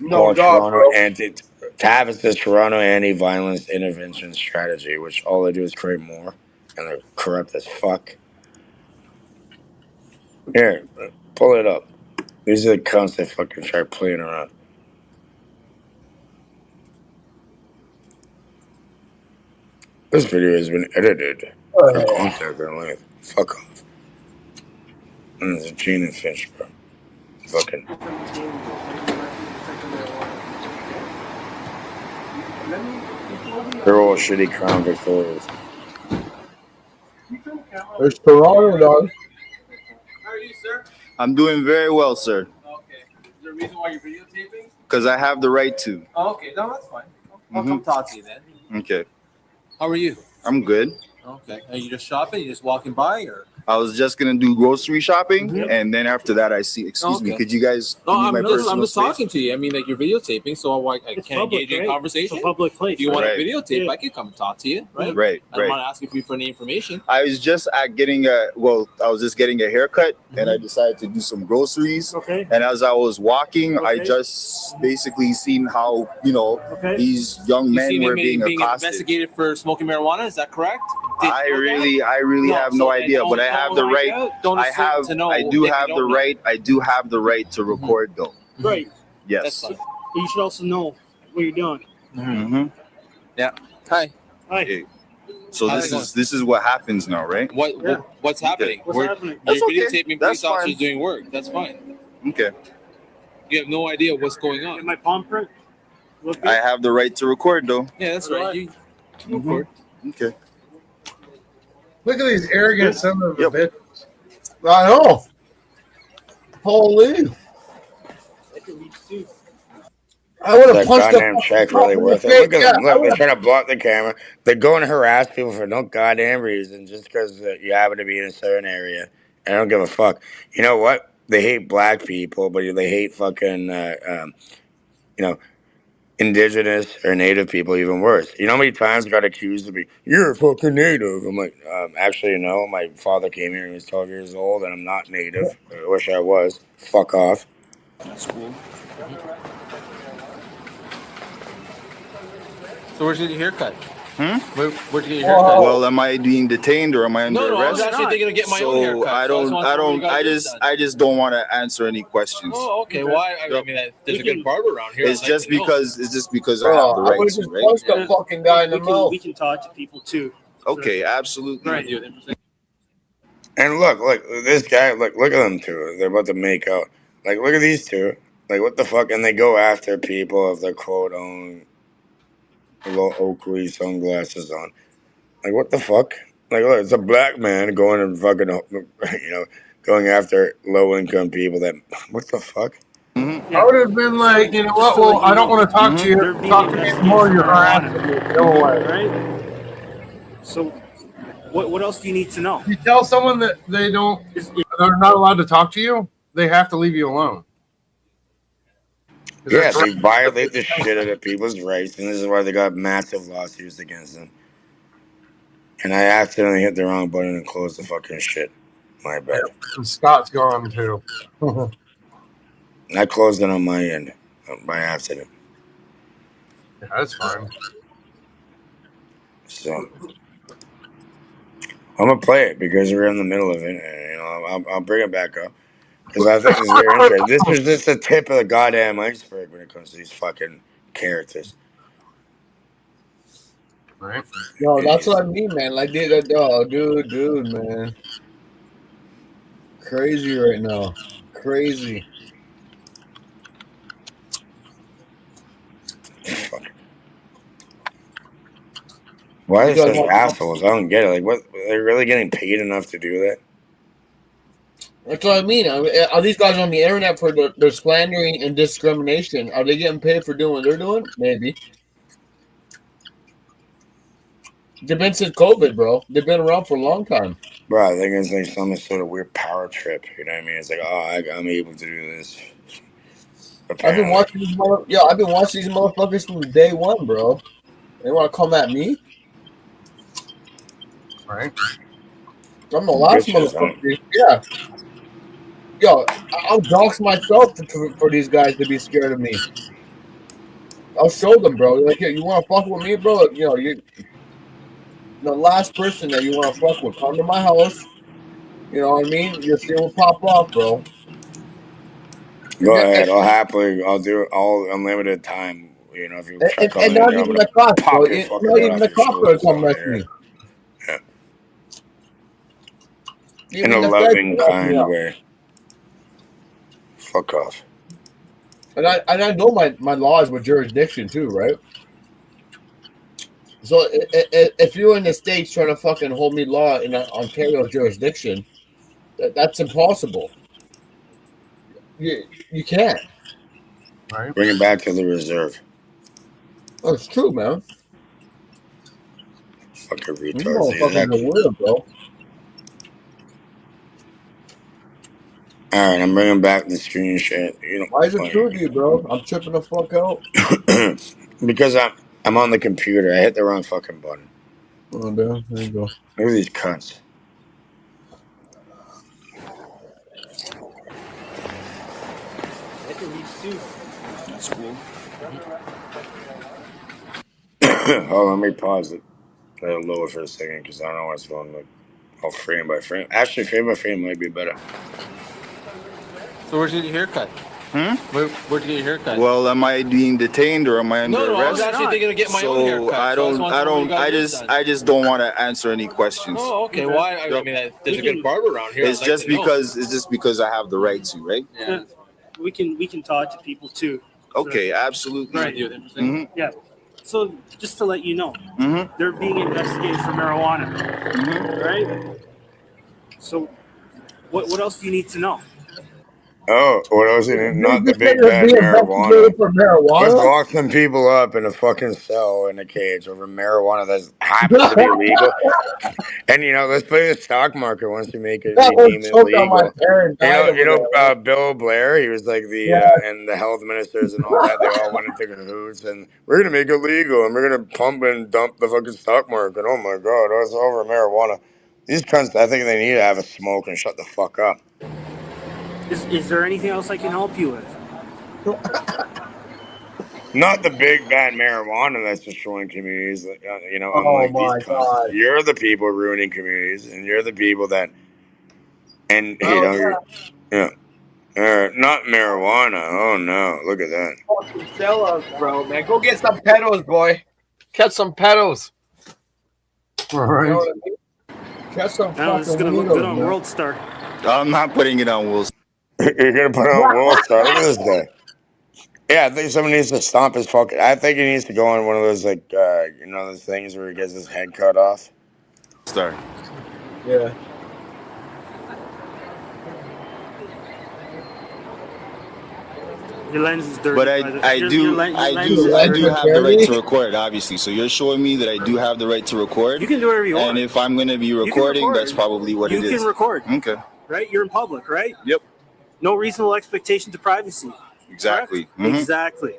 No dog, bro. Tavis is Toronto anti-violence intervention strategy, which all they do is create more, and they're corrupt as fuck. Here, pull it up. These are the cunts that fucking try playing around. This video has been edited for content and length. Fuck off. And there's a Gene and Finch, bro. Fucking. They're all shitty Crown Victorias. There's Toronto, dog. How are you, sir? I'm doing very well, sir. Okay. Is there a reason why you're videotaping? Because I have the right to. Oh, okay. No, that's fine. I'll come talk to you then. Okay. How are you? I'm good. Okay. Are you just shopping? You just walking by, or? I was just gonna do grocery shopping, and then after that, I see. Excuse me, could you guys? No, give me my personal I'm just space? talking to you. I mean, like you're videotaping, so I can't engage in conversation. It's a public place. If you want Right. to videotape, I can come talk to you, right? Right, I don't right. want to ask you for any information. I was just getting I was just getting a haircut, and I decided to do some groceries. Okay. And as I was walking, I Okay. just basically seen how Okay. these young You men seen were him being accosted. investigated for smoking marijuana? Is that correct? I really have no idea, but I have the right. Don't I assume have. to know I do if you have don't the know. right. I do have the right to record, though. Right. Yes. That's fine. But you should also know what you're doing. Mm-hmm. Hi. Hi. Okay. So How's this it is what happens now, right? What's happening? What's happening? That's You're okay. videotaping That's police officers fine. doing work. That's fine. Okay. You have no idea what's going Get on. my palm print. Look good. I have the right to record, though. Yeah, that's right. You Mhm. record. Okay. Look at these arrogant sons of a Yep. bitch. I know. Holy. I can reach too. I would have That punched goddamn the check fucking really cop in worth the it. face. Look at Yeah, them. I Look, they're would've- trying to block the camera. They go and harass people for no goddamn reason just because you happen to be in a certain area. I don't give a fuck. You know what? They hate black people, but they hate fucking, indigenous or native people even worse. You know how many times I got accused of being, you're a fucking native? I'm like, actually, no. My father came here when he was 12 years old, and I'm not native. I wish I was. Fuck off. That's cool. So where's your haircut? Where'd you get your haircut? Well, am I being detained or am I under No, I was arrest? actually thinking of getting my own So haircut. I So don't. wanted I to know where don't. you got I yours just. done. I just don't want to answer any questions. Oh, okay. Why? I mean, there's a good barber around here. It's I'd like just to know. because. It's just because I Oh, have the I right would've to, just right? punched the fucking guy in the mouth. We can talk to people too. Okay, absolutely. Right, dude, interesting. And look, this guy, look at them two. They're about to make out. Like, look at these two. Like, what the fuck? And they go after people if their quote own little Oakley sunglasses on. Like, what the fuck? Like, look, it's a black man going and fucking, going after low income people. That, what the fuck? Mm-hmm. I would have been like, you know what? Well, I don't want to talk to you. They're being Talk to me investigated anymore. for You're marijuana. harassing me. Go away. Right? So, what else do you need to know? You tell someone that they're not allowed to talk to you, they have to leave you alone. Yeah, they violate the shit out of people's rights, and this is why they got massive lawsuits against them. And I accidentally hit the wrong button and closed the fucking shit. My bad. And Scott's gone too. I closed it on my end by accident. Yeah, that's fine. So I'm gonna play it because we're in the middle of it, and I'll bring it back up because I think it's very interesting. This was just the tip of the goddamn iceberg when it comes to these fucking characters. Right? No, that's what I mean, man. Like, dude, man, crazy right now, crazy. Fuck. Why are they such assholes? I don't get it. Like, what? They're really getting paid enough to do that? That's what I mean. Are these guys on the internet for their slandering and discrimination? Are they getting paid for doing what they're doing? Maybe. They've been since COVID, bro. They've been around for a long time. Bro, I think it's like some sort of weird power trip. You know what I mean? It's like, oh, I'm able to do this. I've been watching these motherfuckers from day one, bro. They want to come at me? Right? I'm the last motherfucker. Yeah. Yo, I'll dox myself for these guys to be scared of me. I'll show them, bro. Like, you want to fuck with me, bro? You know, you're the last person that you want to fuck with. Come to my house. You know what I mean? Your shit will pop off, bro. Go ahead. I'll do it all unlimited time. You know, if you try coming and in not there, even the cops, bro. not even the cops are coming at me. Yeah. Even In a loving, kind way. Fuck off. And I know my laws with jurisdiction too, right? So if you're in the States trying to fucking hold me law in Ontario jurisdiction, that's impossible. You can't. Right. Bring it back to the reserve. Oh, it's true, man. Fucking retards. You motherfuckers are weird, bro. All right, I'm bringing back the screen shit. You know, why is it true to you, bro? I'm tripping the fuck out. Because I'm on the computer. I hit the wrong fucking button. Oh, there you go. Look at these cunts. That's cool. Hold on, let me pause it. I'll lower for a second because I don't know what's going on. All frame by frame. Actually, frame by frame might be better. So where'd you get your haircut? Where'd you get your haircut? Well, am I being detained or am I under No, I was arrest? actually thinking of getting my own haircut. I just don't want to answer any questions. Oh, okay. Why? I mean, there's a good barber around here. It's just because I have the right to, right? Yeah. We can talk to people too. Okay, absolutely. Right. Mm-hmm. Yeah. So just to let you know, Mm-hmm. they're being investigated for marijuana. Mm-hmm. Right? So what else do you need to know? Oh, what else? Not the big bad marijuana. Let's lock some people up in a fucking cell in a cage over marijuana that happens to be legal. And let's play the stock market once we make it legal. Bill Blair, he was like and the health ministers and all that. They all went into cahoots, and we're gonna make it legal, and we're gonna pump and dump the fucking stock market. Oh my god, that's over marijuana. These cunts, I think they need to have a smoke and shut the fuck up. Is there anything else I can help you with? Not the big bad marijuana that's destroying communities. Unlike these cunts. You're the people ruining communities, and you're the people that. And not marijuana. Oh no! Look at that. Fucking sell us, bro, man. Go get some pedals, boy. Catch some pedals. All right. You know what I mean? Catch some It's gonna look good on World Star. I'm not putting it on Will. You're gonna put it on World Star. Look at this guy. Yeah, I think someone needs to stomp his fucking. I think he needs to go on one of those those things where he gets his head cut off. Star. Yeah. Your lens is dirty. But I do have the right to record, obviously. So you're showing me that I do have the right to record. You can do whatever you want. And if I'm going to be recording, that's probably what it is. You can record. Okay. Right? You're in public, right? Yep. No reasonable expectation to privacy. Exactly. Correct? Exactly.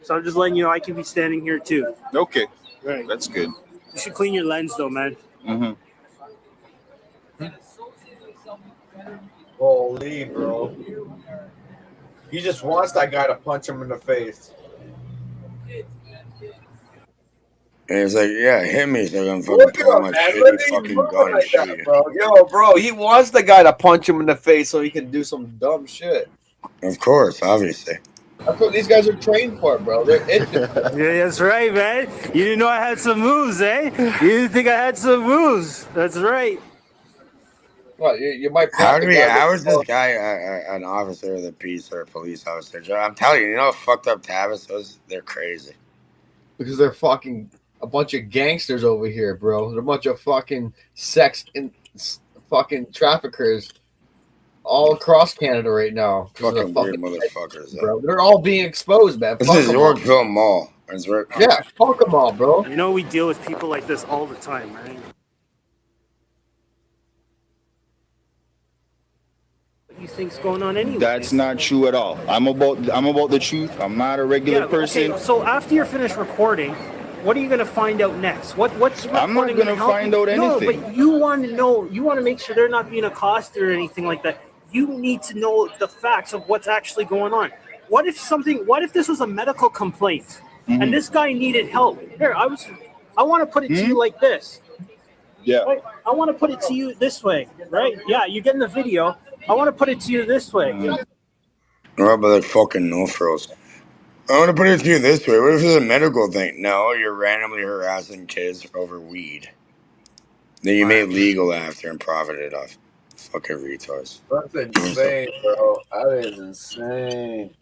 So I'm just letting you know I can be standing here too. Okay, Right. that's good. You should clean your lens though, man. Holy, bro. He just wants that guy to punch him in the face. And it's like, yeah, hit me so I can fucking Look at pull out him, my man. Look shitty at him fucking moving gun and like shoot that, you. bro. Yo, bro, he wants the guy to punch him in the face so he can do some dumb shit. Of course, obviously. That's what these guys are trained for, bro. They're infantry. Yeah, that's right, man. You didn't know I had some moves, eh? You didn't think I had some moves. That's right. What, you might plant the guy with How is this guy an officer of the peace or a police officer? Joe, I'm telling you, you know how fucked up Tavis is? They're crazy. because they're fucking a bunch of gangsters over here, bro. They're a bunch of fucking fucking traffickers all across Canada right now. Fucking weird motherfuckers. Bro, they're all being exposed, man. This Fuck is them all. Yorkville Mall. That's right. Yeah, fuck them all, bro. You know we deal with people like this all the time, right? What you think's going on anyway? That's not true at all. I'm about the truth. I'm not a regular person. Okay, so after you're finished recording, what are you gonna find out next? What's I'm not recording gonna help find you? out anything. No, but you want to know. You want to make sure they're not being accosted or anything like that. You need to know the facts of what's actually going on. What if this was a medical complaint and this guy needed help? Here, I want to put it to you like this. Yeah. Right? I want to put it to you this way, right? Yeah, you're getting the video. I want to put it to you this way. What about like fucking no frills? I want to put it to you this way. What if it's a medical thing? No, you're randomly harassing kids over weed. Then you made legal after and profited off. Fucking retards. That's insane, bro. That is insane.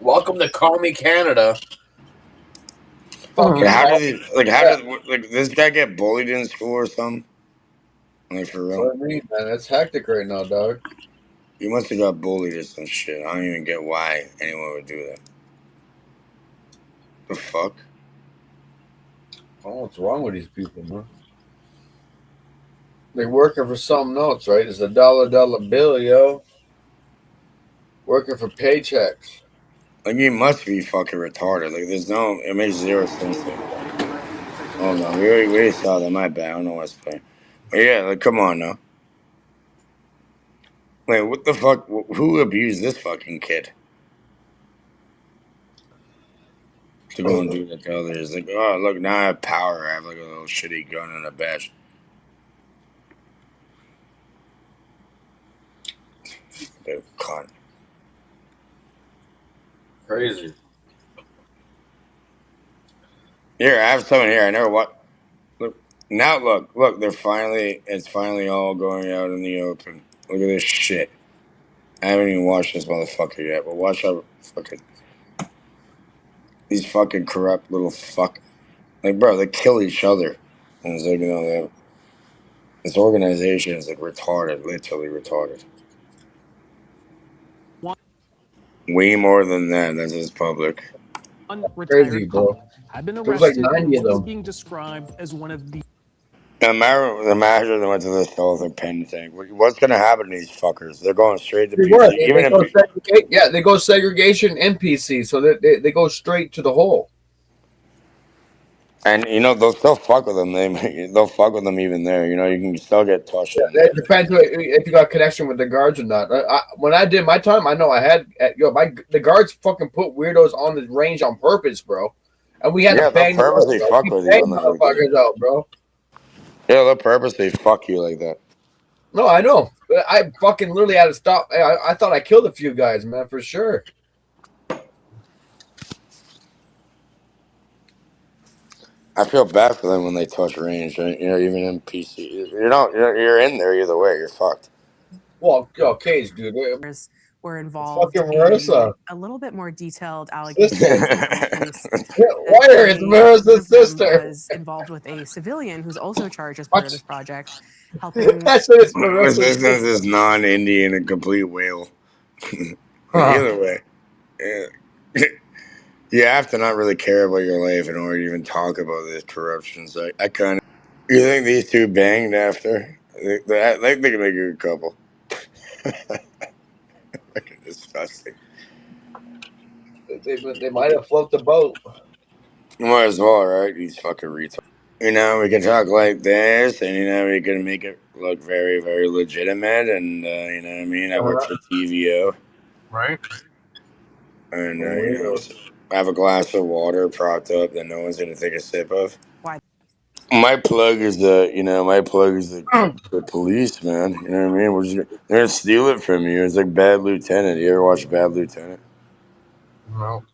Welcome to Call Me Canada. Fucking how did this guy get bullied in school or something? Like for real? What I mean, man, it's hectic right now, dog. You must have got bullied or some shit. I don't even get why anyone would do that. The fuck? I don't know what's wrong with these people, man. They're working for something else, right? It's a dollar bill, yo. Working for paychecks. Like you must be fucking retarded. Like there's no, it makes zero sense. Oh no, we already saw that. My bad. I don't know what's playing. But yeah, like come on now. Wait, what the fuck? Who abused this fucking kid? To go and do that to others. Like, oh look, now I have power. I have like a little shitty gun and a badge. Cunt. Crazy. Here, I have someone here. I never what. Look now. Look. It's finally all going out in the open. Look at this shit. I haven't even watched this motherfucker yet, but watch how fucking these fucking corrupt little fuck. Like, bro, they kill each other. And it's like, you know, this organization is like retarded, literally retarded. Way more than that. That's just public. Crazy, bro. I've been There was like arrested 90 of for what's them. being described as one of the Imagine they went to this whole thing, pen thing. What's gonna happen to these fuckers? They're going straight to They PC. go they go segregation NPC, so they go straight to the hole. And you know they'll still fuck with them. They'll fuck with them even there. You know you can still get touched. Yeah, it depends if you got connection with the guards or not. When I did my time, I know I had the guards fucking put weirdos on the range on purpose, bro. And we had to bang they'll purposely them, fuck with you on the motherfuckers out, bro. Yeah, they'll purposely fuck you like that. No, I know. I fucking literally had to stop. I thought I killed a few guys, man, for sure. I feel bad for them when they touch range. Right? You know, even in PC, you're in there either way. You're fucked. Well, Cage, dude. Were involved fucking in Marissa. a little bit more detailed allegations. Where is Marissa's sister? Was involved with a civilian who's also charged as part of this project, helping. That's what it's Marissa's sister. Is non-Indian and complete whale. Either way, yeah. You have to not really care about your life in order to even talk about this corruption. So I kind of. You think these two banged after? They can make a good couple. Fucking disgusting. They might have floated the boat. You might as well, right? These fucking retards. You know, we can talk like this, and you know, we can make it look very, very legitimate, and you know what I mean. I work for TVO, Right? and you know, I have a glass of water propped up that no one's gonna take a sip of. Why? My plug is the police, man. You know what I mean? They're gonna steal it from you. It's like Bad Lieutenant. You ever watch Bad Lieutenant? No.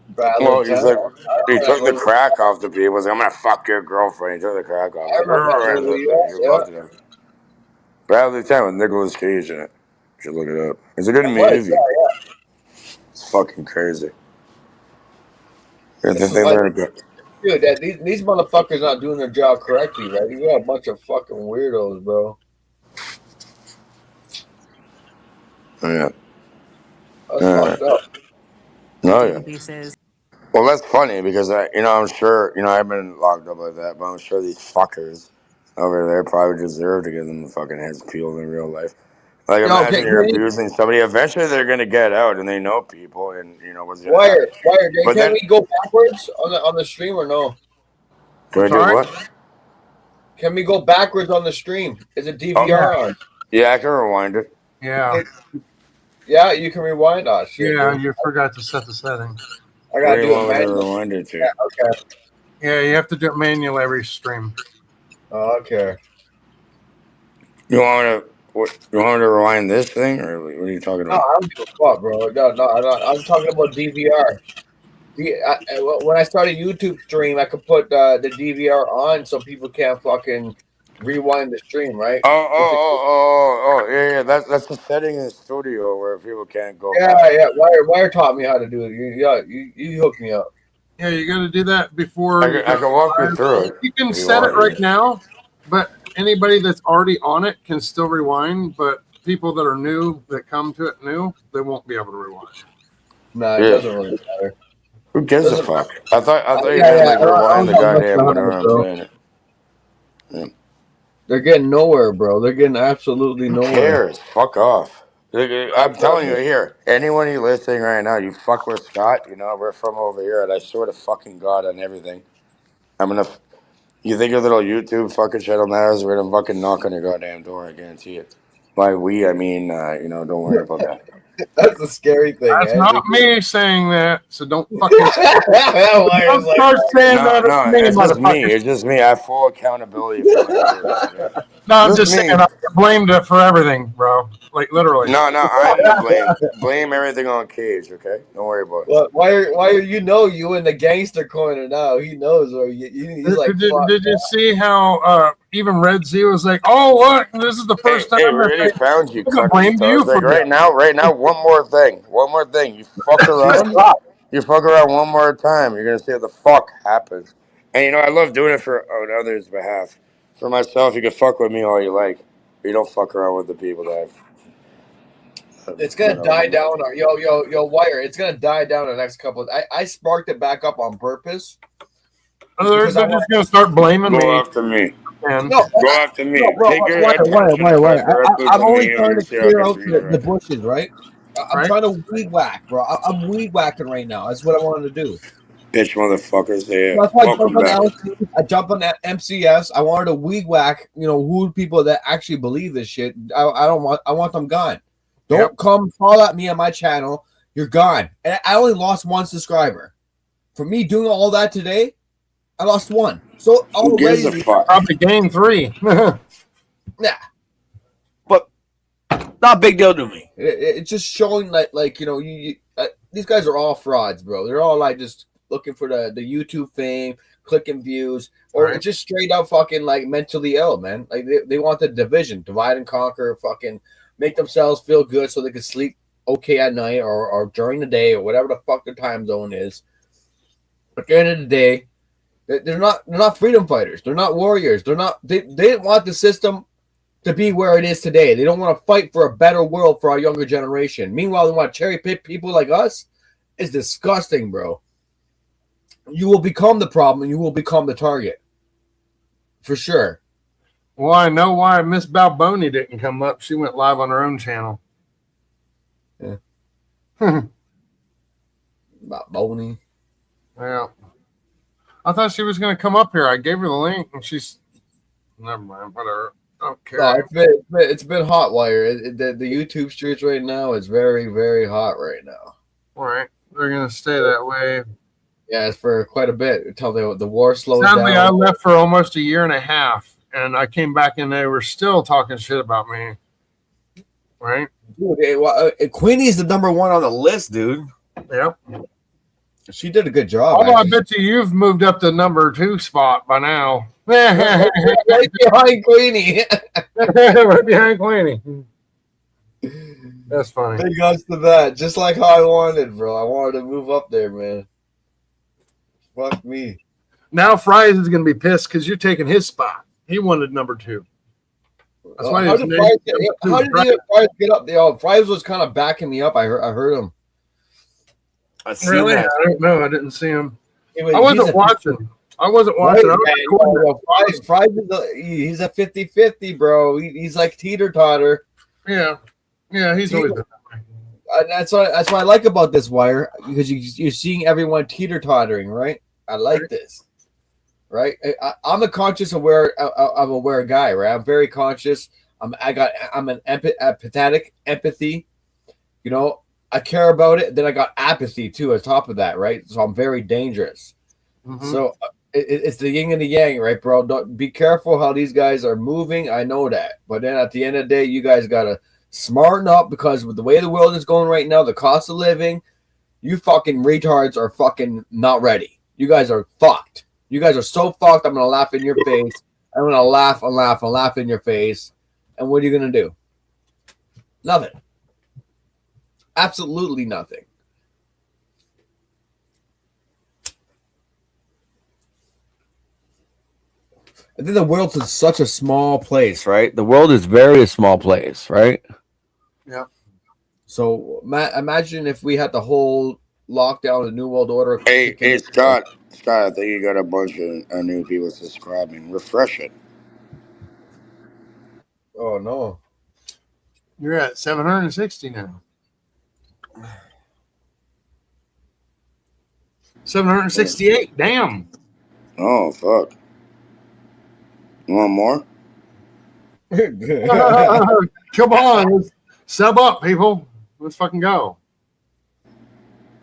Bad Well, he's Lieutenant. like, he took the crack off the people. He's like, I'm gonna fuck your girlfriend. He took the crack off. I remember that movie. You Yeah, loved it. Bad Lieutenant with Nicolas Cage in it. You should look it up. It's a good it was. movie. It's fucking crazy. This is They like, learn good. dude, that these motherfuckers not doing their job correctly, right? You got a bunch of fucking weirdos, bro. Oh, yeah. That's fucked up. Oh yeah. Pieces. Well, that's funny because I'm sure, I've been locked up like that, but I'm sure these fuckers over there probably deserve to get them the fucking heads peeled in real life. Like, Yo, imagine you're abusing somebody. Eventually, they're gonna get out, and they know people, and you know what's gonna happen. Wire, But can then, we go backwards on the stream or no? can we do what? Can we go backwards on the stream? Is it DVR on? Yeah, I can rewind it. Yeah. Yeah, you can rewind. Oh shit. Yeah, Dude. you forgot to set the setting. I gotta do it manually. manually. Rewind it to. Yeah, okay. Yeah, you have to do it manual every stream. Oh, okay. You want to rewind this thing, or what are you talking No, about? I don't give a fuck, bro. No, I'm talking about DVR. When I start a YouTube stream, I could put the DVR on so people can't fucking rewind the stream, right? Yeah. That's the setting in the studio where people can't go. Yeah, back. yeah. Wire taught me how to do it. You hooked me up. Yeah, you got to do that before. I can walk you through it. You can set it right now, but anybody that's already on it can still rewind. But people that are new, that come to it new, they won't be able to rewind. Nah, it doesn't really matter. Who gives a fuck? I thought you had rewind the goddamn whenever I'm playing it. Yeah. They're getting nowhere, bro. They're getting absolutely nowhere. Who cares? Fuck off. I'm telling you here, anyone you listening right now, you fuck with Scott, we're from over here, and I swear to fucking God on everything. You think your little YouTube fucking channel matters, we're gonna fucking knock on your goddamn door, I guarantee it. By we, I mean, don't worry about that. That's the scary thing. That's not me saying that, so don't fucking don't start saying that. It's me. It's just me. I have full accountability for my words. Yeah. No, I'm just saying I blamed it for everything, bro. Like literally. No, I'm to blame. Blame everything on Cage, okay? Don't worry about it. Well, why are you in the gangster corner now? He knows, or he's like. Did you see how even Red Z was like, "Oh, what? This is the first time." Hey, really found you. Blamed you for right now. One more thing. You fuck around. You fuck around one more time. You're gonna see what the fuck happens. And I love doing it on others' behalf. For myself, you can fuck with me all you like, but you don't fuck around with the people that have. It's gonna die down. Yo, Wire. It's gonna die down in the next couple. I sparked it back up on purpose. They're just gonna start blaming me. Go after me. No, go after me. Take your I'm only trying to clear out the bushes, right? I'm trying to weed whack, bro. I'm weed whacking right now. That's what I wanted to do. Bitch, motherfuckers. Yeah. That's why I jumped on that MCS. I wanted to weed whack. Who people that actually believe this shit. I want them gone. Don't come fall at me on my channel. You're gone. And I only lost one subscriber. For me doing all that today, I lost one. So who gives a fuck? Probably gained 3. Yeah. But not a big deal to me. It's just showing that, these guys are all frauds, bro. They're all just looking for the YouTube fame, clicking views, or just straight up fucking mentally ill, man. Like they want the division, divide and conquer, fucking make themselves feel good so they can sleep okay at night or during the day or whatever the fuck their time zone is. At the end of the day, they're not freedom fighters. They're not warriors. They didn't want the system to be where it is today. They don't want to fight for a better world for our younger generation. Meanwhile, they want to cherry pick people like us. It's disgusting, bro. You will become the problem and you will become the target. For sure. Well, I know why Miss Balboni didn't come up. She went live on her own channel. About Boney. Yeah. I thought she was going to come up here. I gave her the link, and she's never mind. Whatever. Okay. No, it's been hot wire. The YouTube streets right now is very, very hot right now. All right. They're going to stay that way. Yeah, it's for quite a bit until the war slows Sadly, down. I left for almost a year and a half, and I came back, and they were still talking shit about me. Right? Dude, Queenie's the number one on the list, dude. Yep. She did a good job. Although I bet you've moved up the number 2 spot by now. Right behind Queenie. Right behind Queenie. That's funny. Big ups to that. Just like how I wanted, bro. I wanted to move up there, man. Fuck me. Now Fries is going to be pissed because you're taking his spot. He wanted number 2. That's why how did Fries get up there? Fries was kind of backing me up. I heard him. Really? I don't know. I didn't see him. I wasn't watching. I wasn't watching. Right, Fries he's a 50-50, bro. He's like teeter-totter. Yeah. Yeah, he's always been that way. And that's what I like about this wire, because you're seeing everyone teeter-tottering, right? I like this. Right? I'm a conscious aware guy, right? I'm very conscious. I'm an empathetic empathy. You know, I care about it. Then I got apathy too, on top of that, right? So I'm very dangerous. Mm-hmm. So it's the yin and the yang, right, bro? Don't be careful how these guys are moving. I know that, but then at the end of the day, you guys gotta smarten up, because with the way the world is going right now, the cost of living, you fucking retards are fucking not ready. You guys are fucked. You guys are so fucked. I'm gonna laugh in your face. I'm gonna laugh and laugh and laugh in your face. And what are you gonna do? Nothing. Absolutely nothing. I think the world is such a small place, right? The world is very a small place, right? Yeah. So imagine if we had the whole lockdown, the New World Order. Hey, Scott, I think you got a bunch of new people subscribing. Refresh it. Oh, no. You're at 760 now. 768. Damn. Oh, fuck. You want more? Come on. Let's sub up, people. Let's fucking go.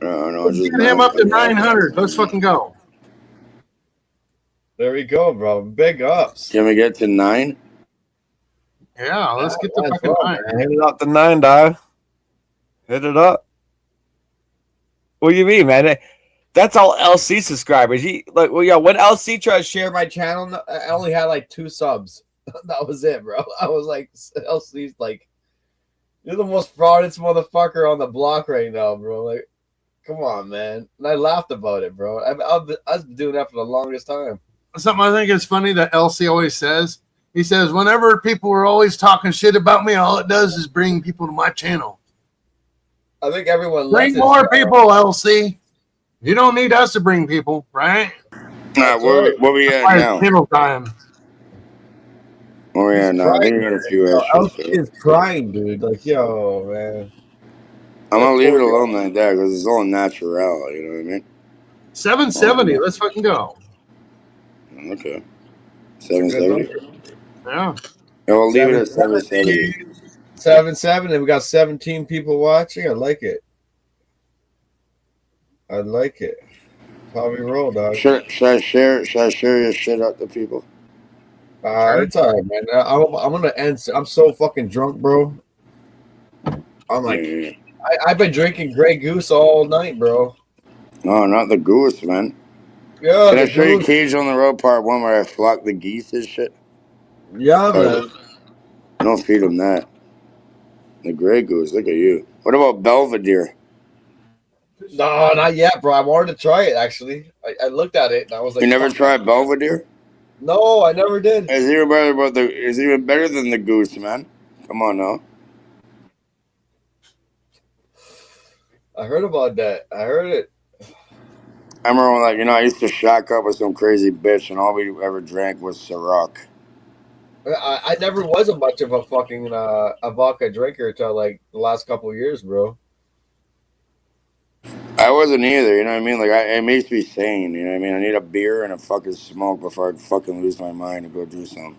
No, Let's get him up to 900. Let's fucking go. There we go, bro. Big ups. Can we get to 9? Yeah, let's get to fucking 9. Hit it up to 9, dog. Hit it up. What do you mean, man? That's all LC subscribers. When LC tried to share my channel, I only had like 2 subs. That was it, bro. I was like, LC's like, you're the most fraudest motherfucker on the block right now, bro. Like, come on, man. And I laughed about it, bro. I've been doing that for the longest time. Something I think is funny that LC always says. He says, whenever people are always talking shit about me, all it does is bring people to my channel. I think everyone bring more people, LC. You don't need us to bring people, right? Where we at now? Channel time. Oh yeah, no, I think we got a few extras. LC is crying, dude. Like, yo, man. I'm gonna leave it alone like that because it's all natural. You know what I mean? 770. Let's fucking go. Okay. 770. Yeah. We'll leave it at 770. 770, and we got 17 people watching. I like it. I like it. How we roll, dog. Should I share your shit out to people? It's all right, man. I'm gonna end. I'm so fucking drunk, bro. I'm like, I've been drinking Grey Goose all night, bro. No, not the goose, man. Yeah. Can I show you Cage on the Road Part 1 where I flock the geese and shit? Yeah, man. Don't feed them that. The Grey Goose, look at you. What about Belvedere? No, not yet, bro. I wanted to try it, actually. I looked at it, and I was like... You never tried Belvedere? No, I never did. It's even better than the goose, man. Come on now. I heard about that. I heard it. I remember when, I used to shack up with some crazy bitch, and all we ever drank was Ciroc. I never was a much of a fucking a vodka drinker until, like, the last couple of years, bro. I wasn't either. You know what I mean? Like, it makes me sane. You know what I mean? I need a beer and a fucking smoke before I fucking lose my mind and go do something.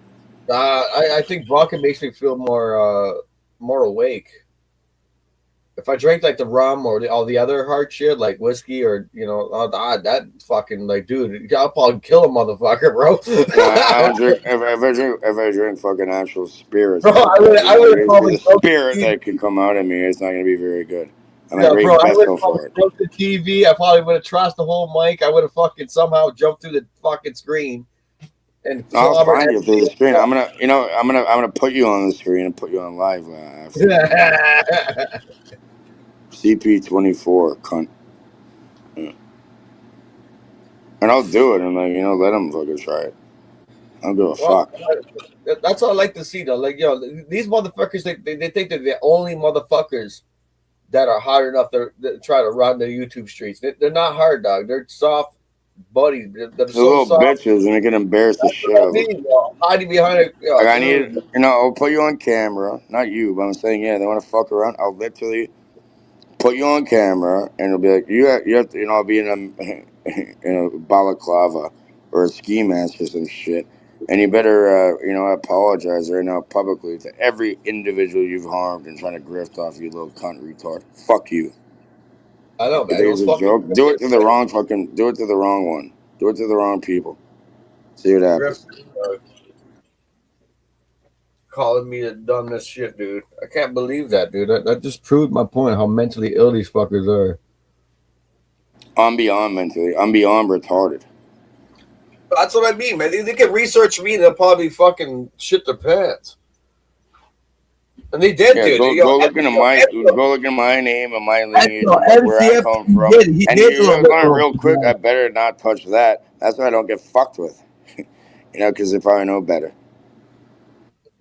I think vodka makes me feel more awake. If I drink like the rum or all the other hard shit like whiskey or that fucking like dude, I'll probably kill a motherfucker, bro. I don't drink. If I drink fucking actual spirits, Bro, I would probably the broke spirit the that could come out of me. It's not gonna be very good. I'm a Yeah, bro, great I would vessel have probably for it. broke the TV. I probably would have trashed the whole mic. I would have fucking somehow jumped through the fucking screen and I'll clobbered find you through the screen. I'm gonna put you on the screen and put you on live after. CP24, cunt. Yeah. And I'll do it and let them fucking try it. I don't give a Well, fuck. that's all I like to see though. Like, these motherfuckers, they think they're the only motherfuckers that are hard enough to try to run the YouTube streets. They're not hard, dog. They're soft buddies. They're The so little soft. bitches and they can embarrass the That's shit what out I of them. mean, hiding behind it. Like I Dude. need, I'll put you on camera, not you, but I'm saying, yeah, they want to fuck around. I'll literally put you on camera, and it'll be like you have to, I'll be in a balaclava or a ski mask or some shit, and you better, apologize right now publicly to every individual you've harmed and trying to grift off, you little cunt retard. Fuck you. I know, You man. think Those it's a fucking joke? Do it to the wrong fucking. Do it to the wrong one. Do it to the wrong people. See what happens. calling me a dumbest shit, dude. I can't believe that, dude. That just proved my point how mentally ill these fuckers are. I'm beyond mentally. I'm beyond retarded. That's what I mean, man. They can research me and they'll probably fucking shit their pants. And they did, Yeah, dude. go look into my name and my lineage and where I MCF, come he from. did. He And did you're look going up. real quick. I better not touch that. That's why I don't get fucked with. Because they probably know better.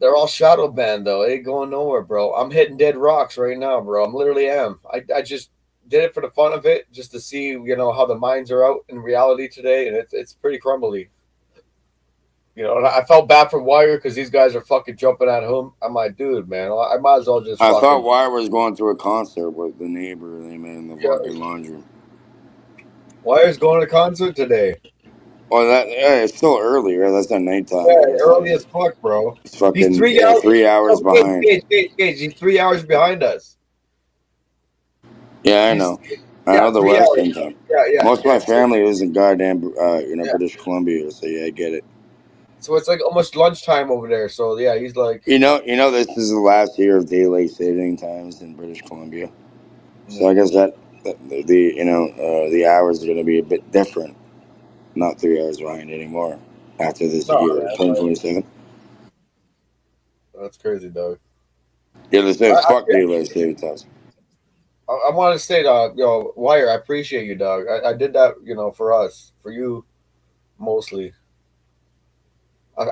They're all shadow banned though. It ain't going nowhere, bro. I'm hitting dead rocks right now, bro. I'm literally am. I just did it for the fun of it, just to see how the minds are out in reality today, and it's pretty crumbly. And I felt bad for Wire because these guys are fucking jumping at him. I'm like, dude, man, I might as well just. I fucking, thought Wire was going to a concert with the neighbor they met in the fucking laundry. Wire's going to concert today. Well, it's still early, right? That's not nighttime. Yeah, early as fuck, bro. It's fucking He's 3 hours. 3 hours behind. He's 3 hours behind us. Yeah, I know. I know the 3 Western hours. time. Yeah. Most of my family lives in goddamn, British Columbia, so yeah, I get it. So it's like almost lunchtime over there. So yeah, he's like, this is the last year of daylight saving times in British Columbia. So I guess that the hours are going to be a bit different. Not 3 hours behind anymore after this year, 2027. That's crazy, dog. Yeah, they say fuck daylight saving times. I want to say, dog, Wire, I appreciate you, dog. I did that, for us, for you, mostly.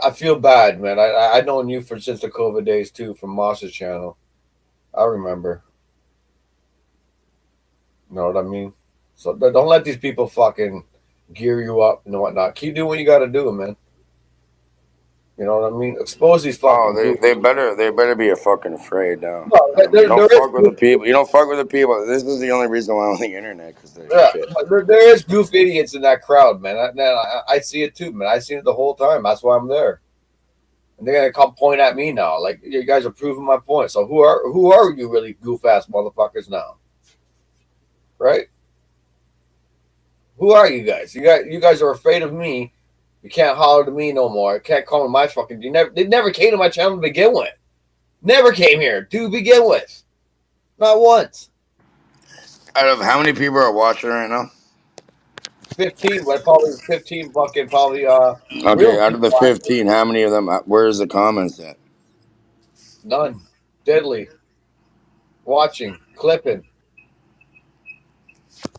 I feel bad, man. I known you since the COVID days too, from Moss's channel. I remember. You know what I mean? So don't let these people fucking gear you up and whatnot. Keep doing what you got to do, man. You know what I mean? Expose these fucking. Oh, they better be a fucking afraid now. No, You don't fuck with the people. You don't fuck with the people. This is the only reason why I'm on the internet, because they're shit. There is goof idiots in that crowd, man. I see it too, man. I seen it the whole time. That's why I'm there. And they're gonna come point at me now, like you guys are proving my point. So who are you really goof ass motherfuckers now? Right? Who are you guys? You guys are afraid of me. You can't holler to me no more. Can't call me my fucking. They never came to my channel to begin with. Never came here to begin with. Not once. Out of how many people are watching right now? 15, but probably 15 fucking probably Okay, out of the 15, how many of them? Where's the comments at? None. Deadly. Watching. Clipping.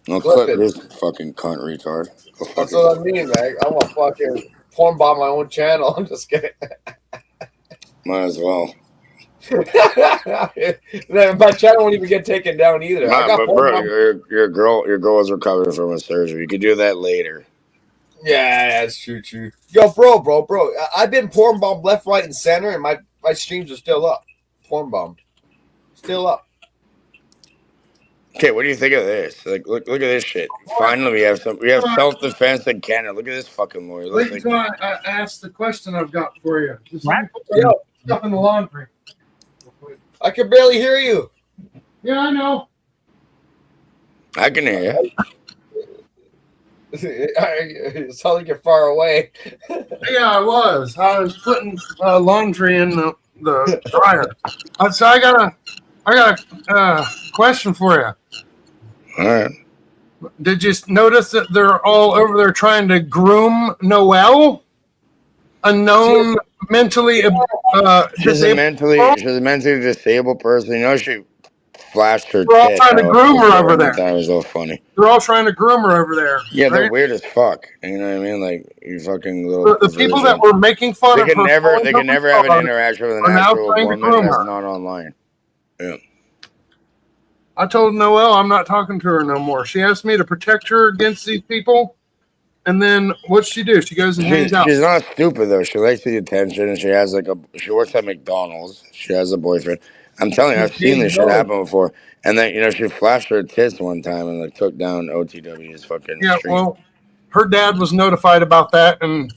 No, clip this fucking cunt retard. That's what I mean, man. I'm a fucking porn bomb my own channel. I'm just kidding. Might as well. My channel won't even get taken down either. Nah, but bro, your girl was recovering from a surgery. You could do that later. Yeah, that's true. Yo, bro. I've been porn bombed left, right, and center, and my streams are still up. Porn bombed. Still up. Okay, what do you think of this? Like, look at this shit. Finally, we have self defense in Canada. Look at this fucking lawyer. Wait Looks like until I ask the question I've got for you. Just let Right. me put that stuff in the laundry. I can barely hear you. Yeah, I know. I can hear you. It sounds like you're far away. Yeah, I was. I was putting laundry in the dryer. So I got a question for you. All right. Did you notice that they're all over there trying to groom Noelle, a known mentally She's a disabled? mentally disabled person. You know, she flashed her They're all tit trying to out groom her before, over and I there. thought it was so funny. They're all trying to groom her over there. Yeah, they're right? weird as fuck. You know what I mean? Like, you fucking little. The people that were making fun They of can her never have an phone interaction with an are now actual trying to woman groom that's her. not online. Yeah. I told Noelle I'm not talking to her no more. She asked me to protect her against these people, and then what's she do? She goes and hangs out. She's not stupid though. She likes the attention, and she has she works at McDonald's. She has a boyfriend. I'm telling you, I've seen this shit happen before. And then she flashed her tits one time and took down OTW's fucking Yeah, stream. well, her dad was notified about that, and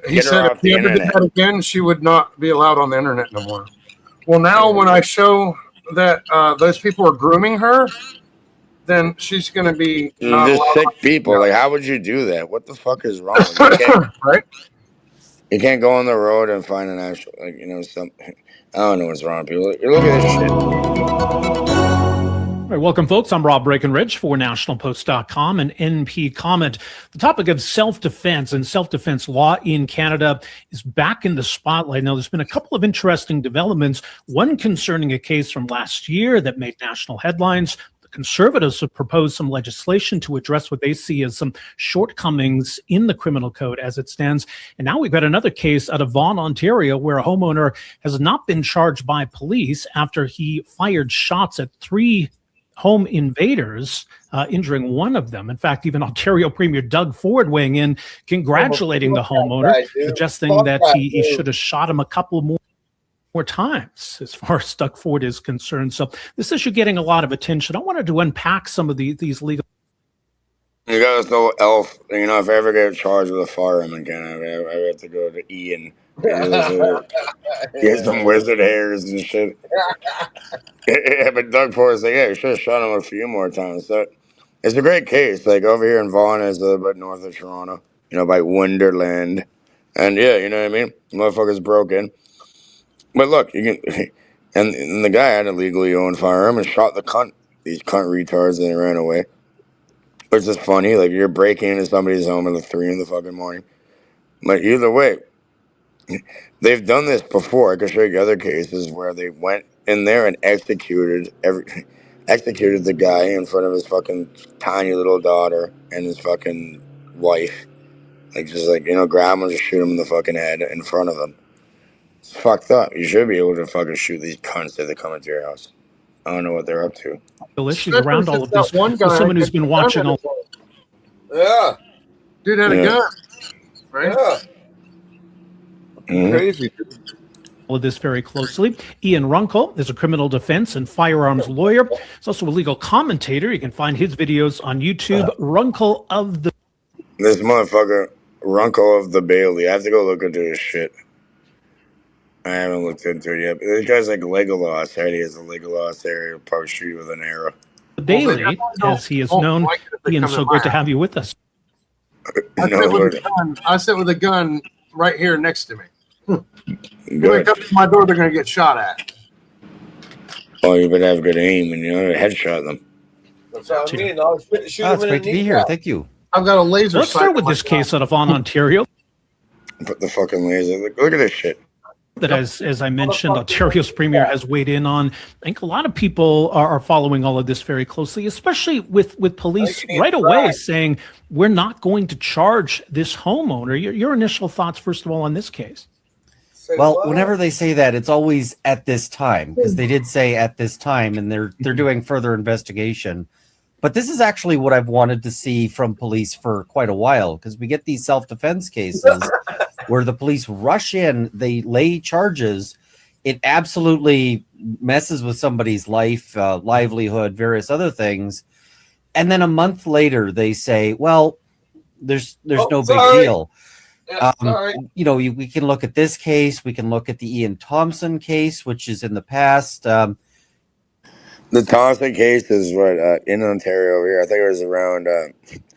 he said if he ever did that again, she would not be allowed on the internet no more. Well, now when I show that those people are grooming her, then she's going to be not just allowed. sick people. Like, how would you do that? What the fuck is wrong? You can't, right? You can't go on the road and find an actual, some. I don't know what's wrong with people. Look at this shit. All right, welcome, folks. I'm Rob Breckenridge for NationalPost.com and NP Comment. The topic of self-defense and self-defense law in Canada is back in the spotlight. Now, there's been a couple of interesting developments, one concerning a case from last year that made national headlines. Conservatives have proposed some legislation to address what they see as some shortcomings in the criminal code as it stands. And now we've got another case out of Vaughan, Ontario, where a homeowner has not been charged by police after he fired shots at 3 home invaders, injuring one of them. In fact, even Ontario Premier Doug Ford weighing in, congratulating the homeowner, suggesting that he should have shot him a couple more times as far as Doug Ford is concerned. So this issue getting a lot of attention. I wanted to unpack some of these legal. You got this little elf. If I ever get charged with a firearm again, I have to go to Ian. Get some wizard hairs and shit. Yeah, but Doug Ford is like, yeah, you should have shot him a few more times. So it's a great case. Like over here in Vaughan is a little bit north of Toronto, by Wonderland. And yeah, you know what I mean? Motherfuckers broke in. But look, you can, and the guy had a legally owned firearm and shot these cunt retards, and they ran away. Which is funny, like you're breaking into somebody's home at 3 in the fucking morning. But either way, they've done this before. I can show you other cases where they went in there and executed the guy in front of his fucking tiny little daughter and his fucking wife. Grab him and just shoot him in the fucking head in front of them. It's fucked up. You should be able to fucking shoot these cunts if they come into your house. I don't know what they're up to. Issues around all of this. With someone who's been watching all. Yeah. Dude had a gun, right? Yeah. Mm-hmm. Crazy. All of this very closely. Ian Runkle is a criminal defense and firearms lawyer. He's also a legal commentator. You can find his videos on YouTube. Runkle of the. This motherfucker, Runkle of the Bailey. I have to go look into his shit. I haven't looked into it yet. But this guy's like Legolas. Right? He has a Legolas area. He'll probably shoot you with an arrow. Bailey, as he is known. Ian, so great to have you with us. I sit with a gun right here next to me. When they come to my door, they're going to get shot at. Oh, you better have good aim and headshot them. That's what I mean. I'll shoot It's great to be here. Thank you. I've got a laser. Let's start with this case out of Vaughan, Ontario. Put the fucking laser. Look at this shit. That as I mentioned, Ontario's premier has weighed in on. I think a lot of people are following all of this very closely, especially with police right away saying we're not going to charge this homeowner. Your initial thoughts, first of all, on this case? Well, whenever they say that, it's always at this time, because they did say at this time, and they're doing further investigation. But this is actually what I've wanted to see from police for quite a while, because we get these self-defense cases where the police rush in, they lay charges, it absolutely messes with somebody's life, livelihood, various other things. And then a month later, they say, "Well, there's no big deal." Yeah, sorry. We can look at this case. We can look at the Ian Thompson case, which is in the past. The Thompson case is what in Ontario over here. I think it was around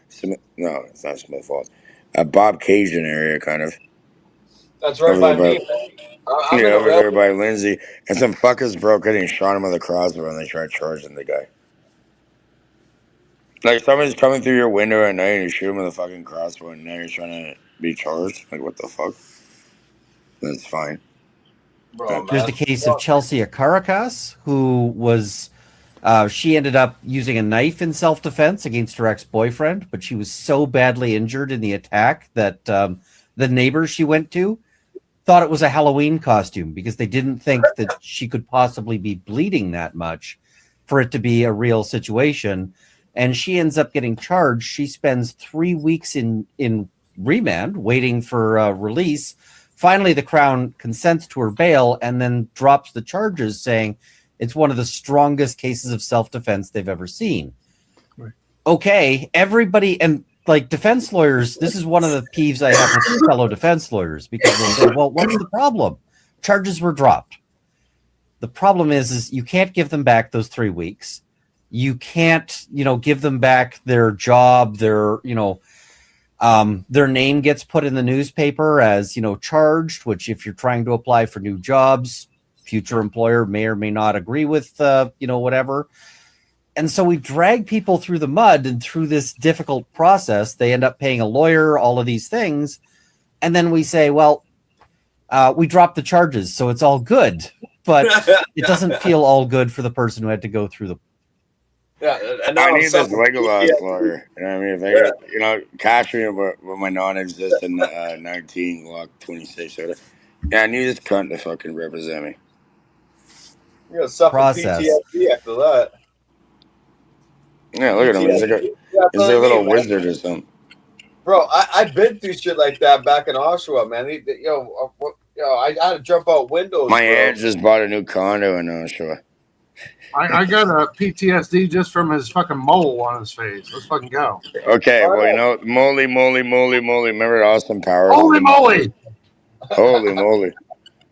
Smith, no, it's not Smith Falls, Bob Cajun area, kind of. That's right Over by there by, me, man. I'm yeah, in a over rail. there by Lindsay, and some fuckers broke in and shot him with a crossbow, and they tried charging the guy. Like somebody's coming through your window at night and you shoot him with a fucking crossbow, and now you're trying to be charged. Like what the fuck? That's fine. Bro, There's man. the case of Chelsea Caracas, who was she ended up using a knife in self-defense against her ex-boyfriend, but she was so badly injured in the attack that the neighbors she went to thought it was a Halloween costume because they didn't think that she could possibly be bleeding that much for it to be a real situation. And she ends up getting charged. She spends 3 weeks in remand waiting for release. Finally, the Crown consents to her bail and then drops the charges, saying it's one of the strongest cases of self-defense they've ever seen. Right. Okay, everybody, and like defense lawyers, this is one of the peeves I have with fellow defense lawyers, because they'll say, well, what's the problem? Charges were dropped. The problem is you can't give them back those 3 weeks. You can't, give them back their job, their name gets put in the newspaper as, charged, which if you're trying to apply for new jobs, future employer may or may not agree with, whatever. And so we drag people through the mud and through this difficult process. They end up paying a lawyer, all of these things. And then we say, well, we dropped the charges, so it's all good. But it doesn't feel all good for the person who had to go through the. Yeah, and I now need this legalized lawyer. You know what I mean? If I get, catch me with my non-existent 19 Glock 26 or yeah, I need this cunt to fucking represent me. You're gonna suffer Process. PTSD after that. Yeah, look at him. He's like a little wizard or something. Bro, I've been through shit like that back in Oshawa, man. I had to jump out windows. My bro. aunt just bought a new condo in Oshawa. I got a PTSD just from his fucking mole on his face. Let's fucking go. Okay, well, moly. Remember Austin Powers? Holy moly! Holy moly.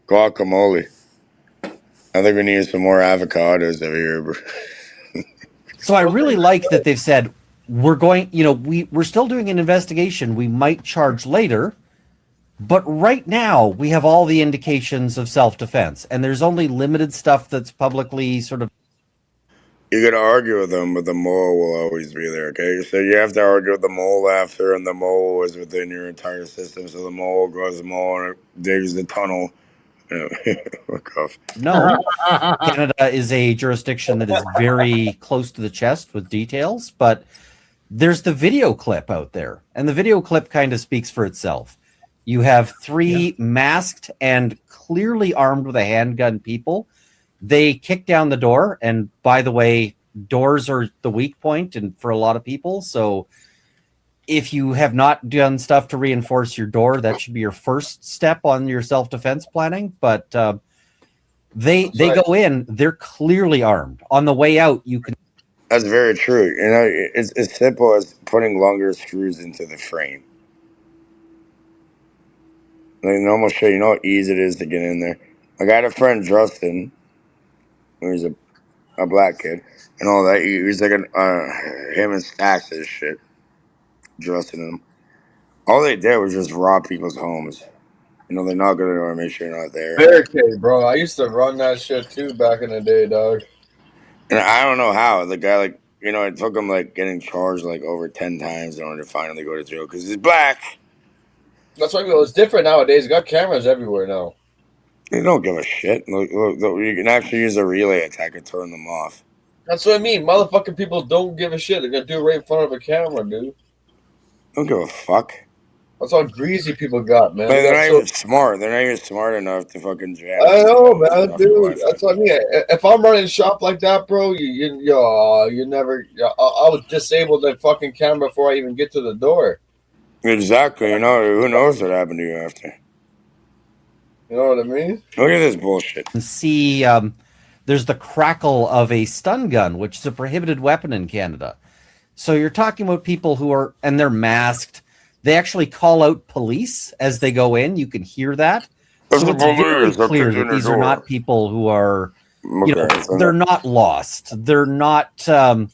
Guacamole. I think we need some more avocados over here, bro. So I really like that they've said, we're going, we're still doing an investigation. We might charge later. But right now, we have all the indications of self-defense. And there's only limited stuff that's publicly sort of. You're going to argue with them, but the mole will always be there, okay? So you have to argue with the mole after, and the mole is within your entire system. So the mole goes the mole and it digs the tunnel. Fuck off. No. Canada is a jurisdiction that is very close to the chest with details, but there's the video clip out there. And the video clip kind of speaks for itself. You have three masked and clearly armed with a handgun people. They kick down the door. And by the way, doors are the weak point and for a lot of people. So if you have not done stuff to reinforce your door, that should be your first step on your self-defense planning. But they go in, they're clearly armed. On the way out, you can. That's very true. It's as simple as putting longer screws into the frame. Like normal shit, you know how easy it is to get in there. Like I had a friend, Justin, who's a black kid, and all that. He's like him and Stacks and shit. Justin and him. All they did was just rob people's homes. They're not gonna know, make sure you're not there. Barricade, bro. I used to run that shit too back in the day, dog. And I don't know how the guy, it took him getting charged over 10 times in order to finally go to jail because he's black. That's why it's different nowadays. You got cameras everywhere now. They don't give a shit. Look, you can actually use a relay attack and turn them off. That's what I mean. Motherfucking people don't give a shit. They're gonna do it right in front of a camera, dude. Don't give a fuck. That's all greasy people got, man. They're not even smart. They're not even smart enough to fucking jam. I know, man, dude. That's what I mean. If I'm running shop like that, bro, you never. I would disable the fucking camera before I even get to the door. Exactly. Who knows what happened to you after? You know what I mean? Look at this bullshit. And see, there's the crackle of a stun gun, which is a prohibited weapon in Canada. So you're talking about people who are, and they're masked. They actually call out police as they go in. You can hear that. So it's very clear that these are not people who are, you know, they're not lost. They're not, and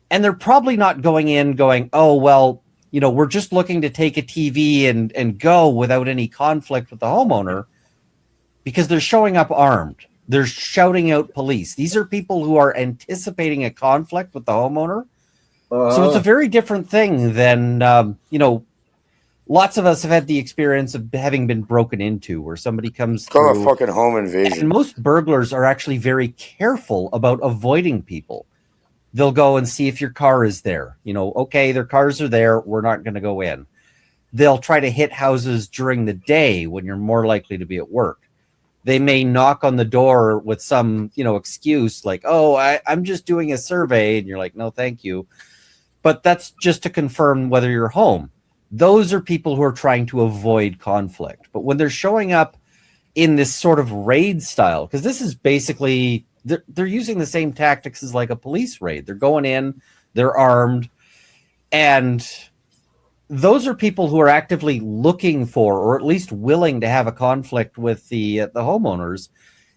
they're probably not going in going, oh, well, you know, we're just looking to take a TV and go without any conflict with the homeowner, because they're showing up armed. They're shouting out police. These are people who are anticipating a conflict with the homeowner. So it's a very different thing than, you know, lots of us have had the experience of having been broken into, where somebody comes through. Call a fucking home invasion. And most burglars are actually very careful about avoiding people. They'll go and see if your car is there. You know, okay, their cars are there. We're not going to go in. They'll try to hit houses during the day when you're more likely to be at work. They may knock on the door with some, you know, excuse like, oh, I'm just doing a survey. And you're like, no, thank you. But that's just to confirm whether you're home. Those are people who are trying to avoid conflict. But when they're showing up in this sort of raid style, because this is basically, they're using the same tactics as like a police raid. They're going in, they're armed, and those are people who are actively looking for, or at least willing to have a conflict with the homeowners.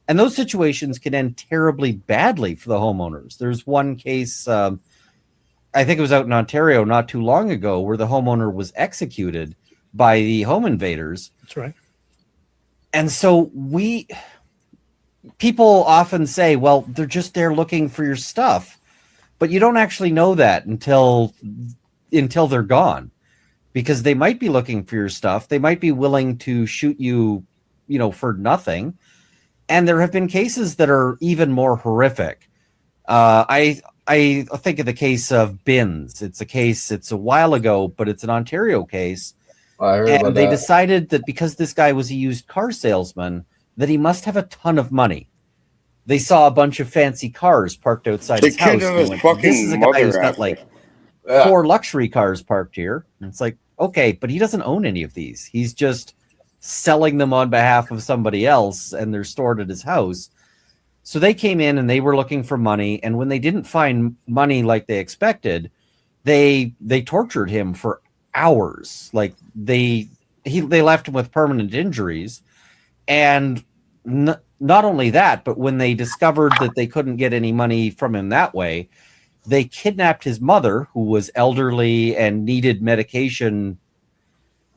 And those situations can end terribly badly for the homeowners. There's one case, I think it was out in Ontario not too long ago, where the homeowner was executed by the home invaders. That's right. And so people often say, well, they're just there looking for your stuff. But you don't actually know that until they're gone. Because they might be looking for your stuff. They might be willing to shoot you, you know, for nothing. And there have been cases that are even more horrific. I think of the case of Bins. It's a while ago, but it's an Ontario case. I heard about they that. decided that because this guy was a used car salesman, that he must have a ton of money. They saw a bunch of fancy cars parked outside his house. And went, this is a guy who's got like 4 luxury cars parked here. And it's like, okay, but he doesn't own any of these. He's just selling them on behalf of somebody else, and they're stored at his house. So they came in and they were looking for money. And when they didn't find money like they expected, they tortured him for hours. Like they left him with permanent injuries. And not only that, but when they discovered that they couldn't get any money from him that way, they kidnapped his mother, who was elderly and needed medication,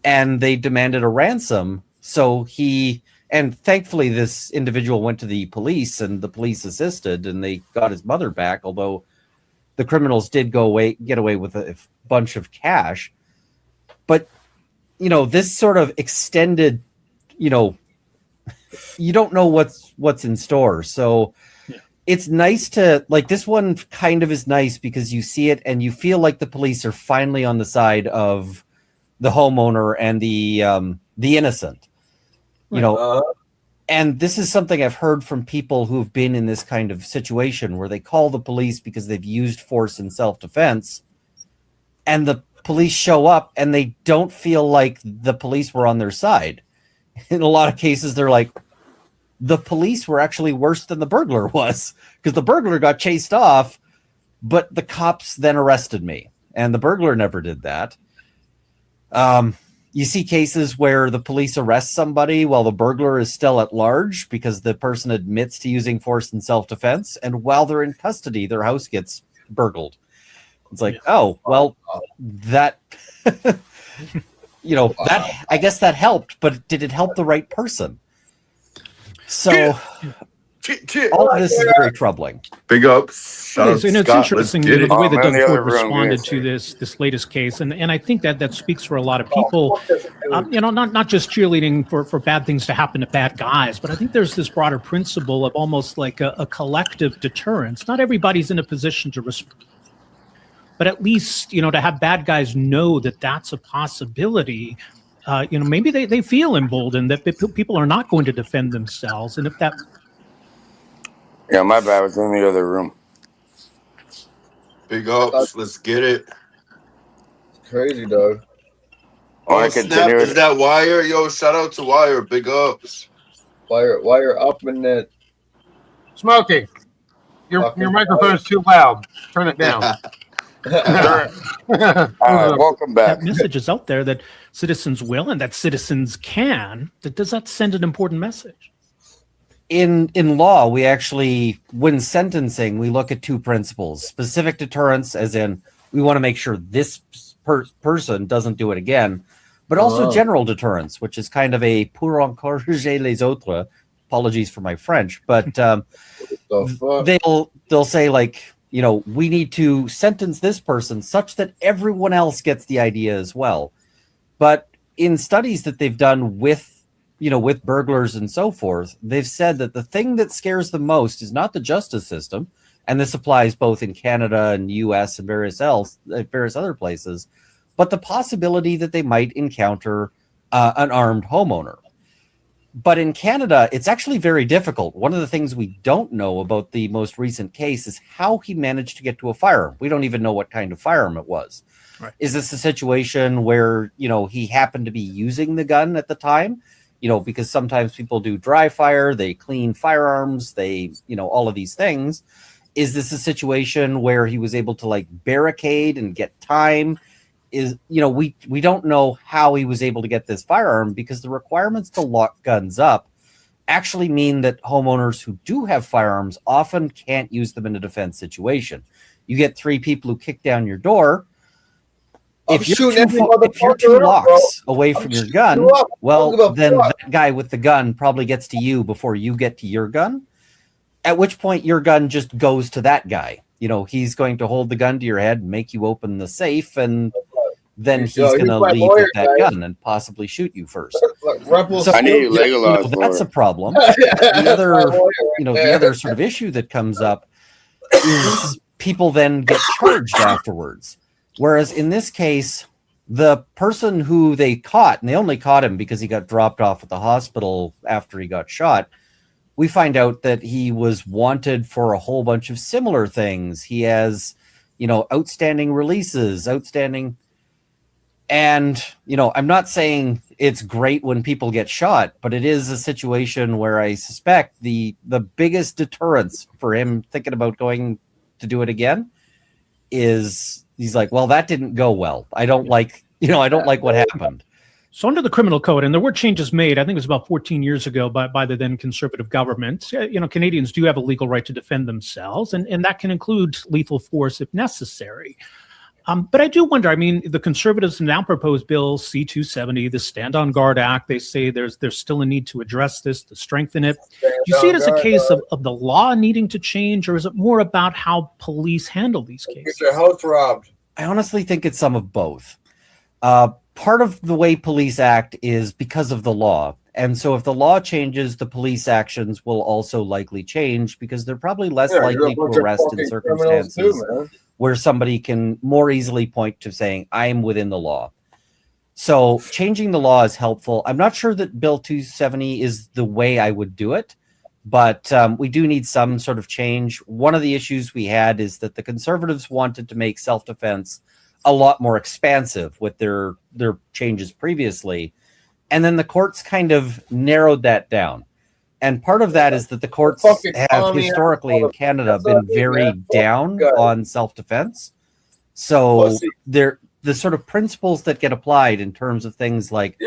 and they demanded a ransom. So and thankfully this individual went to the police, and the police assisted, and they got his mother back, although the criminals did get away with a bunch of cash. But, you know, this sort of extended, you know, you don't know what's in store. So it's nice to, like, this one kind of is nice because you see it and you feel like the police are finally on the side of the homeowner and the innocent, you know. And this is something I've heard from people who've been in this kind of situation where they call the police because they've used force in self-defense, and the police show up and they don't feel like the police were on their side. In a lot of cases, they're like, the police were actually worse than the burglar was, because the burglar got chased off, but the cops then arrested me, and the burglar never did that. You see cases where the police arrest somebody while the burglar is still at large because the person admits to using force in self-defense, and while they're in custody, their house gets burgled. It's like, oh, well, that, you know, that, I guess that helped, but did it help the right person? So all of this is very troubling. Big ups. It is, and it's interesting, you know, the way that Doug Ford responded to this latest case, and I think that speaks for a lot of people. You know, not just cheerleading for bad things to happen to bad guys, but I think there's this broader principle of almost like a collective deterrence. Not everybody's in a position to respond, but at least, you know, to have bad guys know that that's a possibility. You know, maybe they feel emboldened that people are not going to defend themselves, and if that. Yeah, my bad. I was in the other room. Big ups. Let's get it. It's crazy, dog. Oh, snap. Is that Wire? Yo, shout out to Wire. Big ups. While you're up in it, Smokey, your microphone is too loud. Turn it down. Sure. Welcome back. That message is out there that citizens will and that citizens can. Does that send an important message? In law, we actually, when sentencing, we look at two principles: specific deterrence, as in we want to make sure this person doesn't do it again, but also general deterrence, which is kind of a pour encourager les autres. Apologies for my French, but they'll say, like, you know, we need to sentence this person such that everyone else gets the idea as well. But in studies that they've done with, you know, with burglars and so forth, they've said that the thing that scares them most is not the justice system, and this applies both in Canada and US and various other places, but the possibility that they might encounter an armed homeowner. But in Canada, it's actually very difficult. One of the things we don't know about the most recent case is how he managed to get to a firearm. We don't even know what kind of firearm it was. Right. Is this a situation where, you know, he happened to be using the gun at the time? You know, because sometimes people do dry fire, they clean firearms, they, you know, all of these things. Is this a situation where he was able to, like, barricade and get time? Is, you know, we don't know how he was able to get this firearm, because the requirements to lock guns up actually mean that homeowners who do have firearms often can't use them in a defense situation. You get three people who kick down your door. If you're two blocks away from your gun, well, then that guy with the gun probably gets to you before you get to your gun, at which point your gun just goes to that guy. You know, he's going to hold the gun to your head, make you open the safe, and then he's going to leave with that gun and possibly shoot you first. So, I need Legolas. That's a problem. The other sort of issue that comes up is people then get charged afterwards. Whereas in this case, the person who they caught, and they only caught him because he got dropped off at the hospital after he got shot, we find out that he was wanted for a whole bunch of similar things. He has, you know, outstanding releases, and, you know, I'm not saying it's great when people get shot, but it is a situation where I suspect the biggest deterrence for him thinking about going to do it again is he's like, well, that didn't go well. I don't like what happened. So under the criminal code, and there were changes made, I think it was about 14 years ago by the then conservative government, you know, Canadians do have a legal right to defend themselves, and that can include lethal force if necessary. But I do wonder, I mean, the Conservatives now propose Bill C-270, the Stand on Guard Act. They say there's still a need to address this, to strengthen it. Do you see it as a case of the law needing to change, or is it more about how police handle these cases? Get your house robbed. I honestly think it's some of both. Part of the way police act is because of the law. And so if the law changes, the police actions will also likely change, because they're probably less likely to arrest in circumstances where somebody can more easily point to saying, I'm within the law. So changing the law is helpful. I'm not sure that Bill 270 is the way I would do it, but we do need some sort of change. One of the issues we had is that the Conservatives wanted to make self-defense a lot more expansive with their changes previously. And then the courts kind of narrowed that down. And part of that is that the courts have historically in Canada been very down on self-defense. So the sort of principles that get applied in terms of things like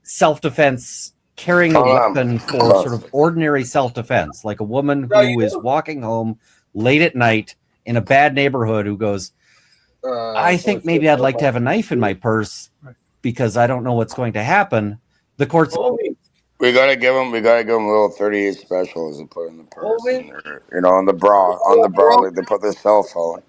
self-defense, carrying a weapon for sort of ordinary self-defense, like a woman who is walking home late at night in a bad neighborhood who goes, I think maybe I'd like to have a knife in my purse because I don't know what's going to happen. The courts... We gotta give them little 38 specials and put in the purse, or, you know, on the bra, like they put their cell phone.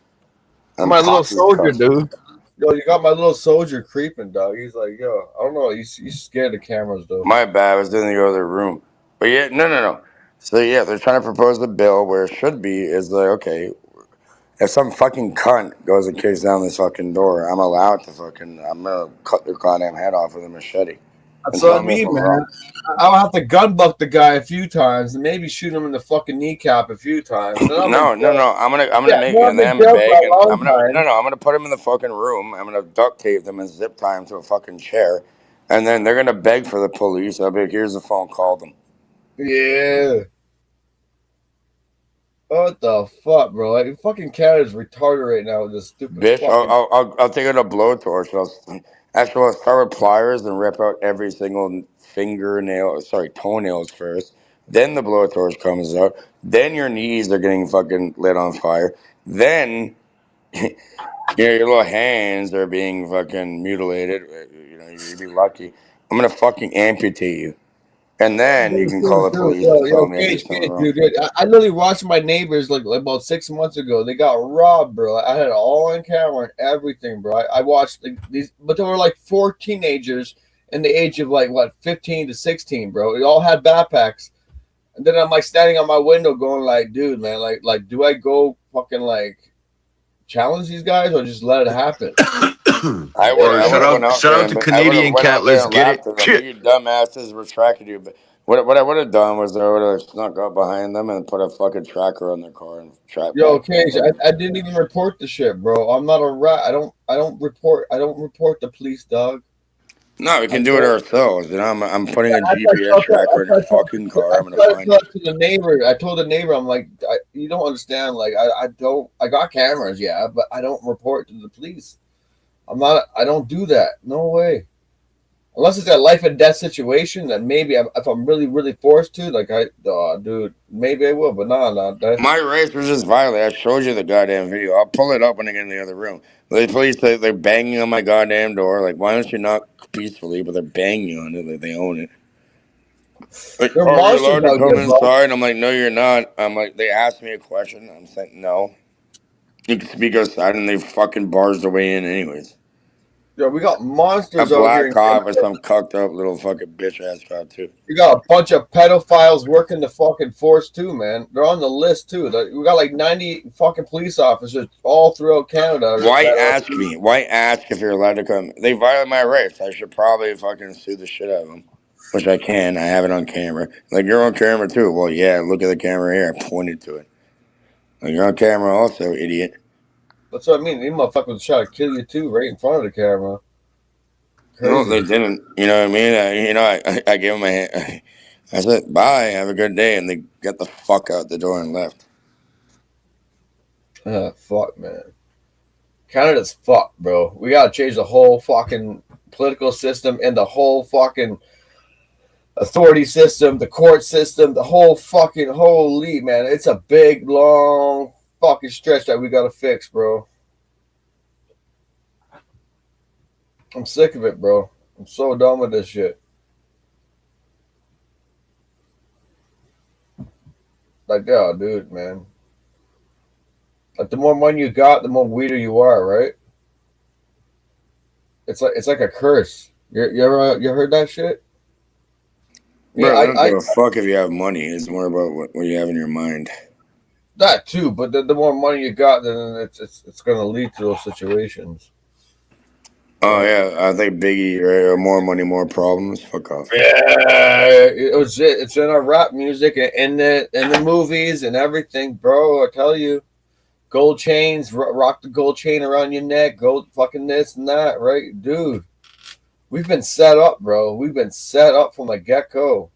My little soldier, dude. Yo, you got my little soldier creeping, dog. He's like, yo, I don't know. He's scared of cameras, though. My bad. I was in the other room. But yeah, no. So yeah, they're trying to propose the bill where it should be is like, okay, if some fucking cunt goes and kicks down this fucking door, I'm gonna cut their goddamn head off with a machete. That's what I mean, man. I'll have to gun buck the guy a few times and maybe shoot him in the fucking kneecap a few times. No. I'm gonna make them beg. I'm gonna put him in the fucking room. I'm gonna duct tape them and zip tie him to a fucking chair, and then they're gonna beg for the police. I'll be like, here's the phone, call them. Yeah. What the fuck, bro? Like, fucking Canada's retarded right now with this stupid Bitch, fucking. I'll take out a blowtorch. Actually, I'll start with pliers and rip out every single toenails first. Then the blowtorch comes out. Then your knees are getting fucking lit on fire. Then your little hands are being fucking mutilated. You'd be lucky. I'm gonna fucking amputate you, and then you can call the police and tell Yo, them maybe Gage, something Gage, wrong. dude. I literally watched my neighbors like about 6 months ago. They got robbed, bro. I had it all on camera and everything, bro. I watched these, but there were like 4 teenagers in the age of like what 15 to 16, bro. They all had backpacks, and then I'm like standing on my window, going like, dude, man, like, do I go fucking like challenge these guys or just let it happen? I would Or I would have went out shout there out and to I would have Canadian went Cat. out there Let's and get it. laughed at them. But you dumbasses retracted you. But what I would have done was I would have snuck up behind them and put a fucking tracker on their car and Yo, backpack Cage, them. I didn't even report the shit, bro. I'm not a rat. I don't report the police, dog. No, we I can do it don't. ourselves. I'm putting a I GPS tracker in your fucking car. I'm gonna tried to find tell you. it to the neighbor. I told the neighbor, I'm like, you don't understand. Like, I don't. I got cameras, yeah, but I don't report to the police. I'm not. I don't do that. No way. Unless it's a life and death situation, then maybe if I'm really, really forced to, like, dude, maybe I will. But nah. My rights were just violated. I showed you the goddamn video. I'll pull it up when I get in the other room. The police, they're banging on my goddamn door. Like, why don't you knock peacefully? But they're banging on it like they own it. Like, They're are we monsters allowed to out come there, bro. inside? I'm like, no, you're not. I'm like, they asked me a question. I'm saying, no. You can speak outside, and they fucking bars their way in, anyways. Yo, we got A monsters out here black in cop or Canada. some cucked up little fucking bitch ass cop, too. We got a bunch of pedophiles working the fucking force too, man. They're on the list too. We got like 90 fucking police officers all throughout Canada Why that are. ask me? Why ask if you're allowed to come? They violate my rights. I should probably fucking sue the shit out of them. Which I can. I have it on camera. Like, you're on camera too. Well, yeah, look at the camera here. I pointed to it. Like, you're on camera also, idiot. That's what I mean. These motherfuckers try to kill you too, right in front of the camera. No, they Crazy. didn't. You know what I mean? I gave them a hand. I said, bye, have a good day. And they got the fuck out the door and left. Fuck, man. Canada's fucked, bro. We gotta change the whole fucking political system and the whole fucking authority system, the court system, the whole fucking holy man. It's a big, long fucking stretch that we gotta fix, bro. I'm sick of it, bro. I'm so done with this shit. Like, yeah, dude, man. Like, the more money you got, the more weirder you are, right? It's like a curse. You heard that shit? Yeah, Bro, I don't I give a fuck if you have money. It's more about what you have in your mind. that too, but the more money you got, then it's gonna lead to those situations. Oh, Right? yeah, I think Biggie, right? More money, more problems. Fuck off. Yeah, it's in our rap music and in the movies and everything, bro. I tell you, gold chains, rock the gold chain around your neck, gold fucking this and that, right, dude? We've been set up, bro. We've been set up from the get go,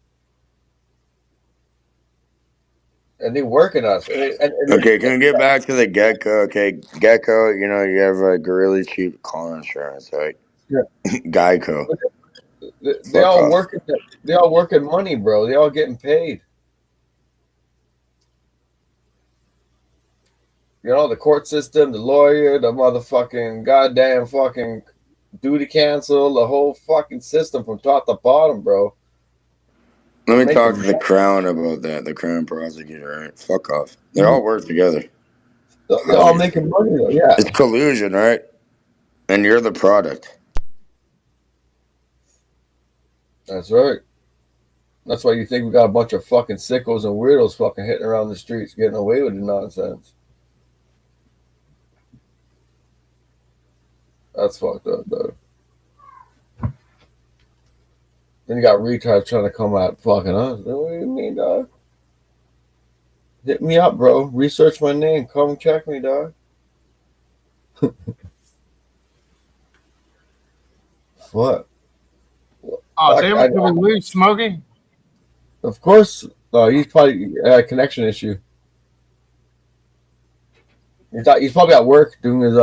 and they working us. Okay, can we get back to the gecko? Okay, gecko, you have a really cheap car insurance, right? Yeah. Geico. They Fuck all off. working. They all working money, bro. They all getting paid. The court system, the lawyer, the motherfucking goddamn fucking duty cancel, the whole fucking system from top to bottom, bro. Let They're me talk making to the crown about that. The crown prosecutor, right? Fuck off. They all work together. they're all making money, though. Yeah, It's collusion, right? And you're the product. that's right. That's why you think we got a bunch of fucking sickos and weirdos fucking hitting around the streets, getting away with the nonsense. That's fucked up, though. Then you got retards trying to come out fucking us. What do you mean, dog? Hit me up, bro. Research my name. Come check me, dog. What? Oh, damn it. Did we lose Smokey? Of course, he's probably a connection issue. He's probably at work doing his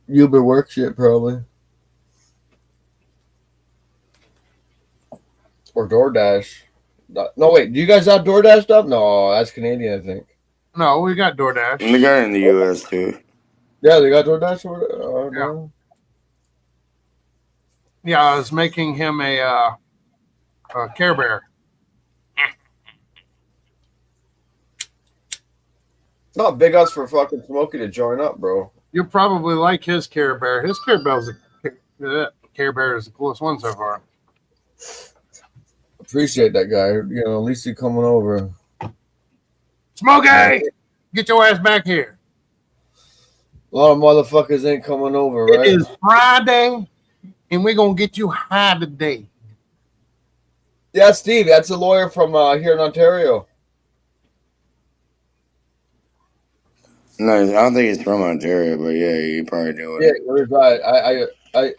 Uber work shit, probably. Or DoorDash. No, wait. Do you guys have DoorDash stuff? No, that's Canadian, I think. No, we got DoorDash. And they got it in the U.S. too. Yeah, they got DoorDash. No. Yeah, I was making him a Care Bear. Not big ups for fucking Smokey to join up, bro. You'll probably like his Care Bear. His Care Bear is the coolest one so far. Appreciate that guy. You know, at least he coming over. Smokey, get your ass back here. A lot of motherfuckers ain't coming over, right? It is Friday, and we're gonna get you high today. Yeah, Steve, that's a lawyer from here in Ontario. No, I don't think he's from Ontario, but yeah, you probably do it. Yeah, there's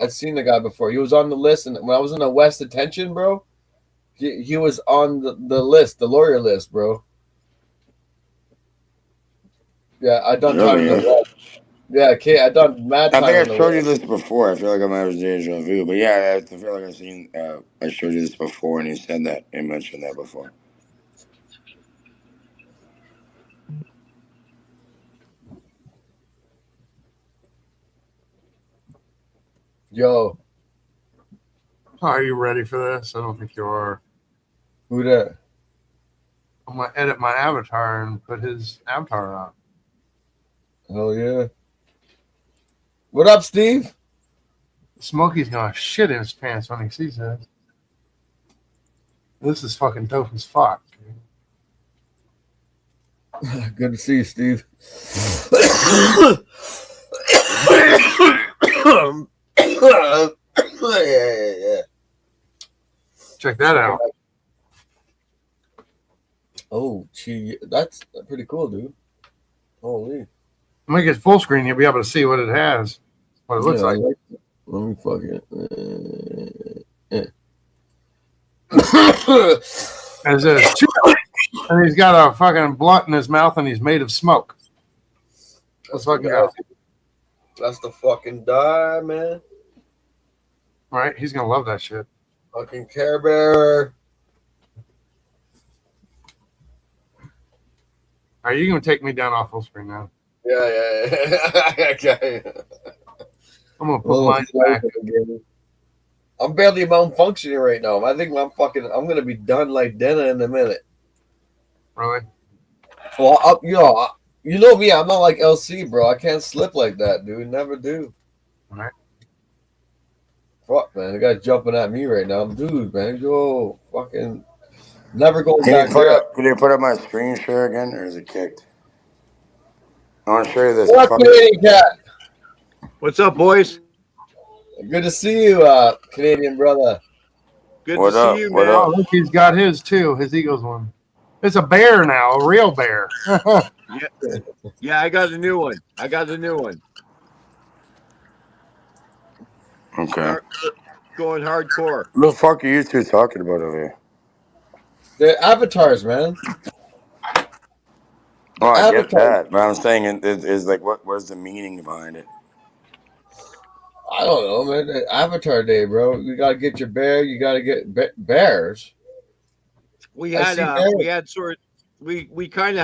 I seen the guy before. He was on the list, and when I was in the West Detention, bro, he was on the list, the lawyer list, bro. Yeah, I done time in the West. Yeah, okay, I done mad time. I think I showed you this before. I feel like I'm having deja vu, but yeah, I feel like I've seen. I showed you this before, and you said that and mentioned that before. Yo, are you ready for this? I don't think you are. Who that? I'm gonna edit my avatar and put his avatar on. Hell yeah! What up, Steve? Smokey's gonna shit in his pants when he sees this. This is fucking dope as fuck. Good to see you, Steve. Yeah. Check that out. Oh, gee, that's pretty cool, dude. Holy. Make it full screen, you'll be able to see what it has, what it looks like. Let me fucking. As a and he's got a fucking blunt in his mouth, and he's made of smoke. That's fucking awesome. That's the fucking die, man. Right? He's gonna love that shit. Fucking Care Bear. Are you gonna take me down off full screen now? Yeah. Okay. I'm gonna put mine back. I'm barely malfunctioning right now. I think I'm gonna be done like dinner in a minute. Really? Well, you know me. I'm not like LC, bro. I can't slip like that, dude. Never do. All right. Fuck, man. The guy's jumping at me right now. Dude, man. Yo, fucking never going Can back there. Can you put up my screen share again, or is it kicked? I want to show you this. Canadian cat. What's up, boys? Good to see you, Canadian brother. Good to see you, man. Oh, look, he's got his too. His Eagles one. It's a bear now, a real bear. Yeah, I got a new one. Okay. Going hardcore. What the fuck are you two talking about over here? The avatars, man. Oh, I get that, but I'm saying is like, what is the meaning behind it? I don't know, man. Avatar Day, bro. You gotta get your bear. You gotta get bears. We kind of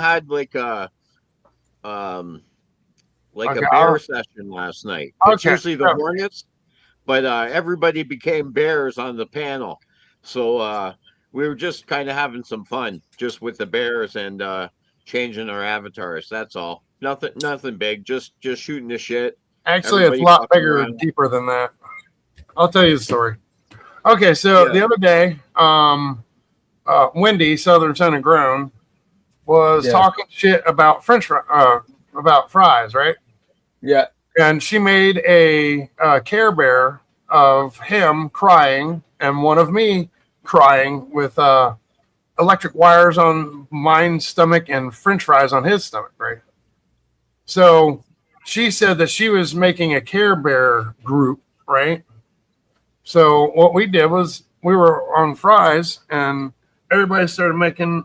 had like a bear session last night. It's usually the Hornets, but everybody became bears on the panel. So we were just kind of having some fun just with the bears and changing our avatars. That's all. Nothing big. Just shooting the shit. Actually, it's a lot bigger and deeper than that. I'll tell you the story. Okay, so the other day, Wendy, Southern Sun and Grown, was talking shit about about fries, right? Yeah. And she made a Care Bear of him crying and one of me crying with electric wires on my stomach and French fries on his stomach, right? So she said that she was making a Care Bear group, right? So what we did was we were on fries and everybody started making.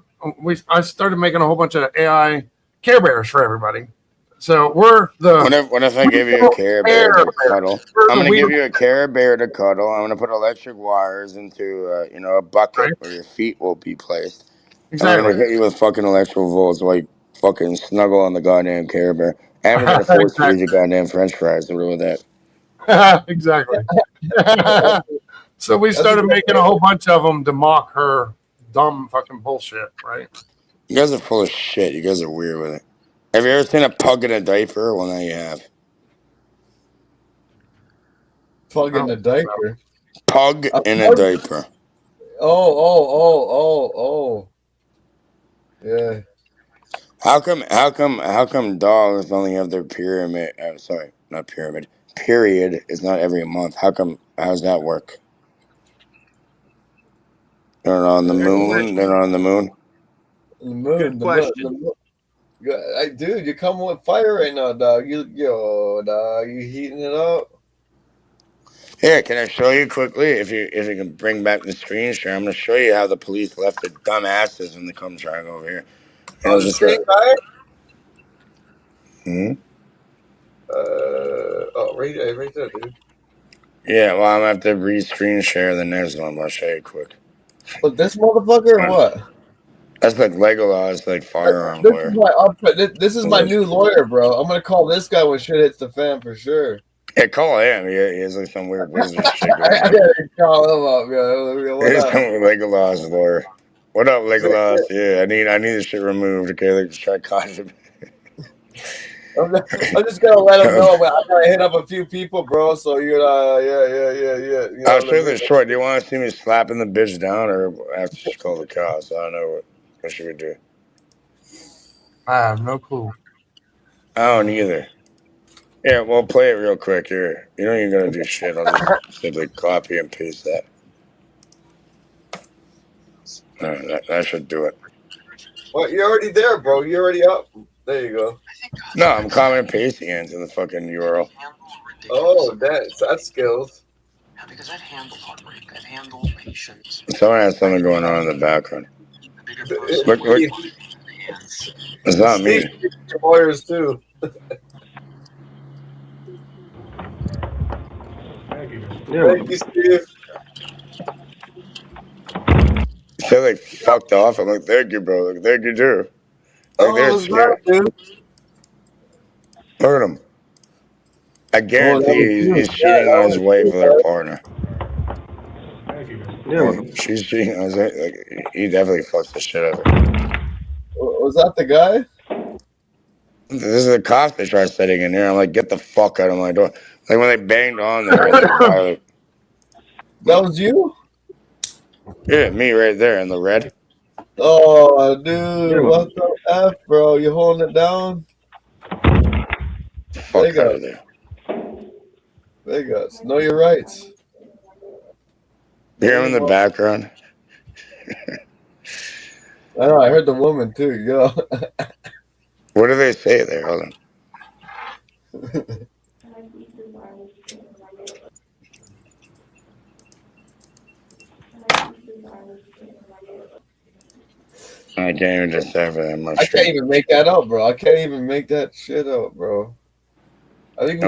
I started making a whole bunch of AI Care Bears for everybody. So we're the. What if I give you a Care Bear to cuddle? I'm gonna give you a Care Bear to cuddle. I'm gonna put electric wires into a bucket where your feet will be placed. Exactly. I'm gonna hit you with fucking electrical volts while you fucking snuggle on the goddamn Care Bear. And we're gonna force feed you goddamn French fries. What with that? Exactly. So we started making a whole bunch of them to mock her dumb fucking bullshit, right? You guys are full of shit. You guys are weird with it. Have you ever seen a pug in a diaper? Well, now you have. Pug in a diaper. Pug in a diaper. Oh. Yeah. How come dogs only have their pyramid? Sorry, not pyramid. Period is not every month. How's that work? They're not on the moon. They're not on the moon. The moon. Dude, you come with fire right now, dog. Dog, you heating it up. Here, can I show you quickly? If you can bring back the screen share, I'm gonna show you how the police left their dumb asses when they come trying over here. And The same guy. Hmm. Right there, dude. Yeah, well, I'm gonna have to re-screen share the next one. But I'll show you quick. But this motherfucker or what? That's like Legolas, like firearm This lawyer. this is my new lawyer, bro. I'm gonna call this guy when shit hits the fan for sure. Yeah, call him. He has like some weird wizard shit going I on. gotta call him up, yo. What He's up? some Legolas lawyer. What up, Legolas? Yeah, I need this shit removed. Okay, like just try to cause him. I'm just gonna let him know. But I gotta hit up a few people, bro. So yeah. You I'll show you this short. Do you want to see me slapping the bitch down, or after she call the cops? I don't know what she would do. I have no clue. I don't either. Yeah, well, play it real quick here. You don't even gotta do shit. I'll just simply copy and paste that. That should do it. Well, you're already there, bro. You're already up. There you go. No, I'm copying and pasting it into the fucking URL. Oh, that's skills. Because I've handled heartbreak, I've handled patience. Someone has something going on in the background. Look. It's not me. Lawyers too. Thank you, Steve. They like fucked off. I'm like, thank you, bro. Like, thank you too. Like, they're scared. Dude. Look at him. I guarantee he's cheating on his wife with her partner. She's cheating on his wife. Like, he definitely fucks the shit out of her. Was that the guy? This is the cops they try setting in here. I'm like, get the fuck out of my door. Like when they banged on there. Like, that was you? Yeah, me right there in the red. Oh, dude, what the F, bro? You holding it down? Fuck out of there. Vegas, know your rights. Hear him in the background. I know. I heard the woman too. Yo. What do they say there? Hold on. I can't even decipher that much. I can't even make that up, bro. I can't even make that shit up, bro. I think we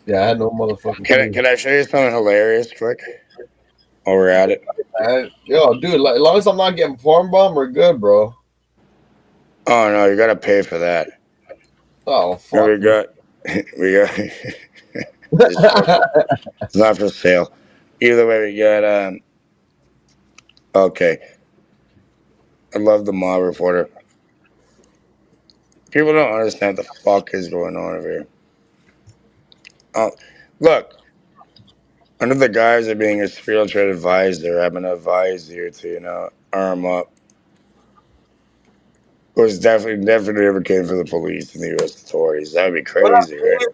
Yeah, I had no motherfucking. Can I show you something hilarious, quick? While we're at it. Yo, dude, like, as long as I'm not getting porn bomb, we're good, bro. Oh no, you gotta pay for that. Oh fuck. No, we got. It's not for sale. Either way, we got. Okay. I love the mob reporter. People don't understand what the fuck is going on over here. Look. Under the guise of being a spiritual advisor, I'm gonna advise you to, arm up. It was definitely ever came from the police and the U.S. authorities. That'd be crazy, right?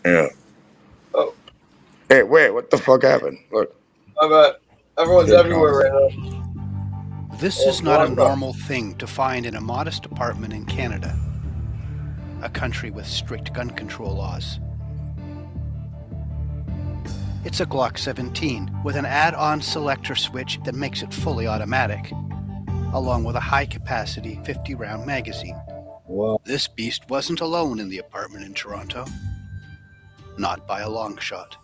Yeah. Oh. Hey, wait, what the fuck happened? Look. My bad. Everyone's everywhere right now. This is not a normal thing to find in a modest apartment in Canada, a country with strict gun control laws. It's a Glock 17 with an add-on selector switch that makes it fully automatic, along with a high-capacity 50-round magazine. Wow. This beast wasn't alone in the apartment in Toronto. Not by a long shot.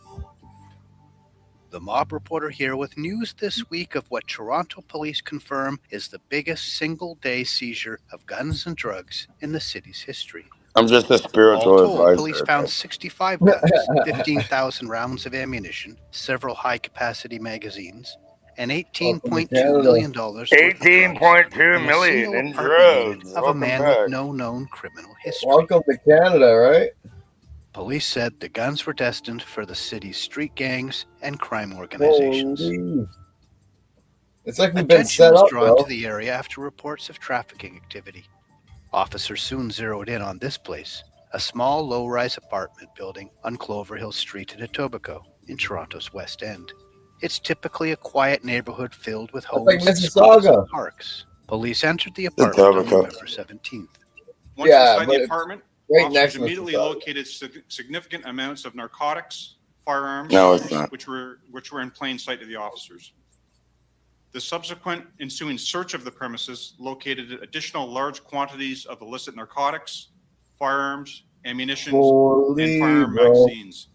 The Mob Reporter here with news this week of what Toronto police confirm is the biggest single-day seizure of guns and drugs in the city's history. I'm just a All spiritual told, advisor. police found 65 guns, 15,000 rounds of ammunition, several high-capacity magazines, and $18.2 million worth of drugs $18.2 in a million single in apartment unit drugs. of a Welcome man back. with no known criminal history. Welcome to Canada, right? Police said the guns were destined for the city's street gangs and crime organizations. Holy. It's like we've been Attention set was up, drawn bro. to the area after reports of trafficking activity. Officers soon zeroed in on this place, a small low-rise apartment building on Clover Hill Street in Etobicoke, in Toronto's West End. It's typically a quiet neighborhood filled with That's like homes, schools, Mississauga. and parks. Police entered the apartment on November 17th. Once inside the apartment, right officers next to immediately Mississauga. located significant amounts of narcotics, firearms, No, it's not. which were in plain sight to the officers. The subsequent ensuing search of the premises located additional large quantities of illicit narcotics, firearms, ammunition, and firearm magazines.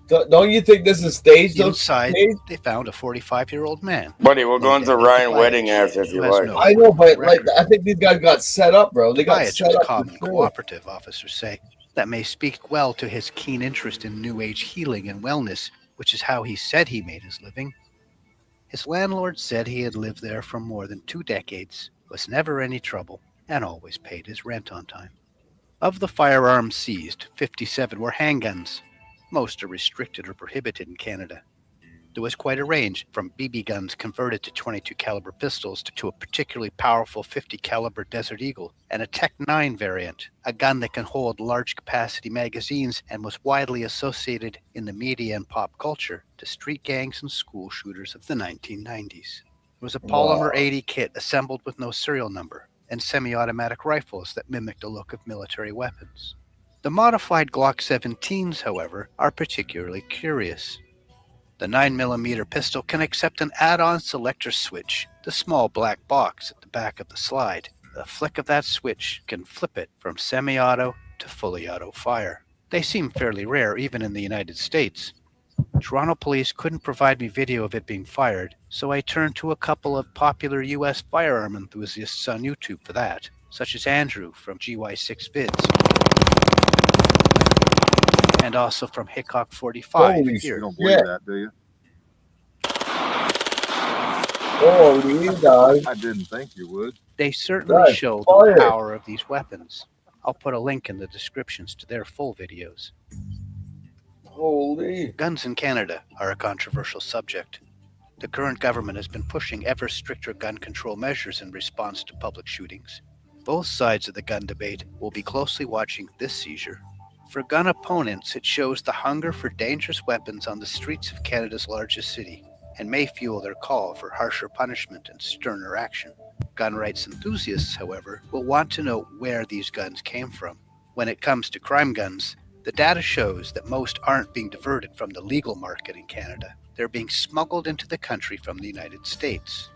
Don't you think this is staged? Inside, they found a 45-year-old man. Buddy, we'll go into named Ryan David Wedding Ledge, after if you who has like. no I know, but record. I think these guys got set up, bro. They got Ledge set was up. calm for and sure. cooperative, officers say. That may speak well to his keen interest in New Age healing and wellness, which is how he said he made his living. His landlord said he had lived there for more than 2 decades, was never any trouble, and always paid his rent on time. Of the firearms seized, 57 were handguns. Most are restricted or prohibited in Canada. There was quite a range, from BB guns converted to 22 caliber pistols to a particularly powerful 50 caliber Desert Eagle and a Tech 9 variant, a gun that can hold large capacity magazines and was widely associated in the media and pop culture to street gangs and school shooters of the 1990s. There was a Polymer 80 kit assembled with no serial number and semi-automatic rifles that mimicked the look of military weapons. The modified Glock 17s, however, are particularly curious. The 9mm pistol can accept an add-on selector switch, the small black box at the back of the slide. The flick of that switch can flip it from semi-auto to fully auto fire. They seem fairly rare even in the United States. Toronto police couldn't provide me video of it being fired, so I turned to a couple of popular US firearm enthusiasts on YouTube for that, such as Andrew from GY6 Vids, and also from Hickok 45 Holy here. You don't believe shit. That, do you? Holy dog. I didn't think you would. They certainly show the power of these weapons. I'll put a link in the descriptions to their full videos. Holy. Guns in Canada are a controversial subject. The current government has been pushing ever stricter gun control measures in response to public shootings. Both sides of the gun debate will be closely watching this seizure. For gun opponents, it shows the hunger for dangerous weapons on the streets of Canada's largest city, and may fuel their call for harsher punishment and sterner action. Gun rights enthusiasts, however, will want to know where these guns came from. When it comes to crime guns, the data shows that most aren't being diverted from the legal market in Canada. They're being smuggled into the country from the United States.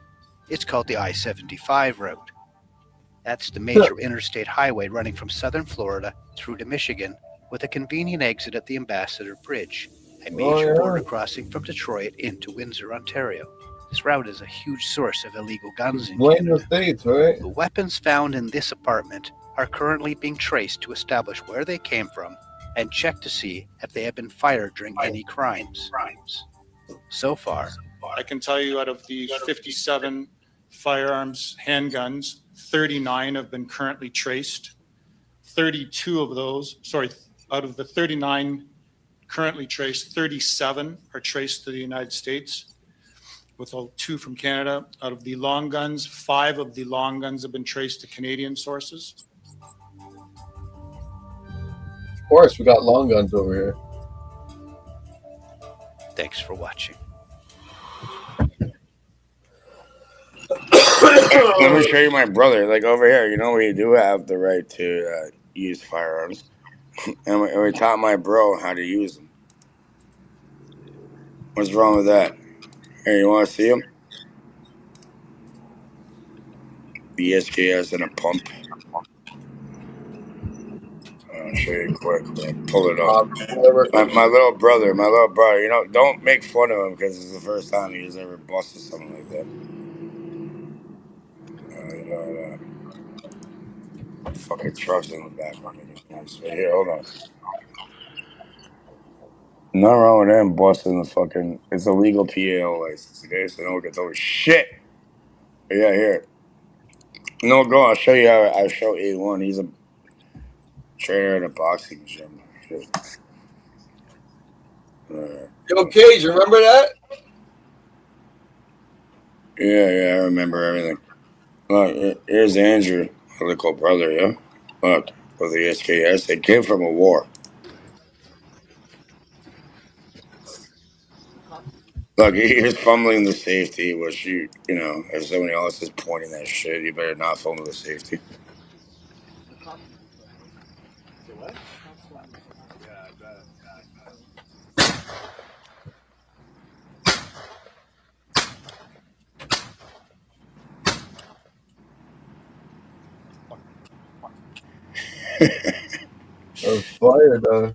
It's called the I-75 route. That's the major interstate highway running from southern Florida through to Michigan, with a convenient exit at the Ambassador Bridge, a major border crossing from Detroit into Windsor, Ontario. This route is a huge source of illegal guns in Canada. The States, right? The weapons found in this apartment are currently being traced to establish where they came from and check to see if they have been fired during any crimes. So far, I can tell you out of the 57 firearms, handguns, 39 have been currently traced. 32 of those, out of the 39 currently traced, 37 are traced to the United States, with 2 from Canada. Out of the long guns, 5 of the long guns have been traced to Canadian sources. Of course, we got long guns over here. Thanks for watching. Let me show you my brother. Like over here, we do have the right to use firearms. And we taught my bro how to use them. What's wrong with that? Hey, you want to see him? The SKS and a pump. I'll show you quick. Pull it up. My little brother, you know, don't make fun of him because it's the first time he's ever busted something like that. Fucking trucks in the background. Here, hold on. Nothing wrong with them busting the fucking. It's a legal PAO license, okay? So no one gets over shit. Yeah, here. No, go. I'll show you how. I'll show A1. He's a trainer at a boxing gym. Yo, Cage, you remember that? Yeah, I remember everything. Look, here's Andrew, my little brother, yeah? Look, with the SKS. They came from a war. Look, he's fumbling the safety, which you know, if somebody else is pointing that shit, you better not fumble the safety. Fire though.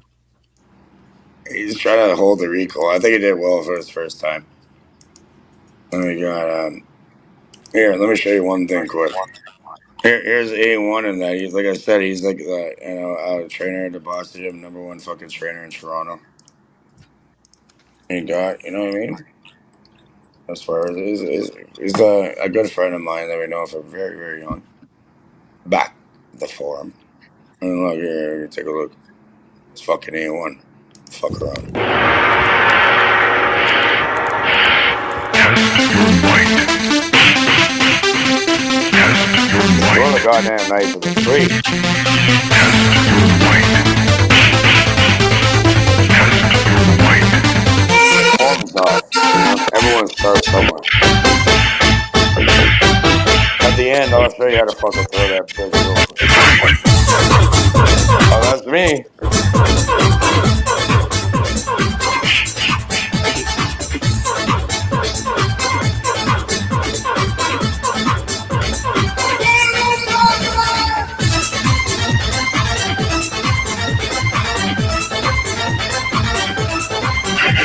He's trying to hold the recall. I think he did well for his first time. Let me show you one thing quick. Here's A1 in that. He's like I said, he's like the a trainer at the Boston Gym, #1 fucking trainer in Toronto. He got, you know what I mean? As far as he's a good friend of mine that we know from very, very young. Back the forum. And look here, take a look. It's fucking A1. Fuck around. Throw the goddamn knife in the tree. Forms off. You know? Everyone starts somewhere. At the end, I'll show you how to fucking throw that bitch real quick. Oh, that's me.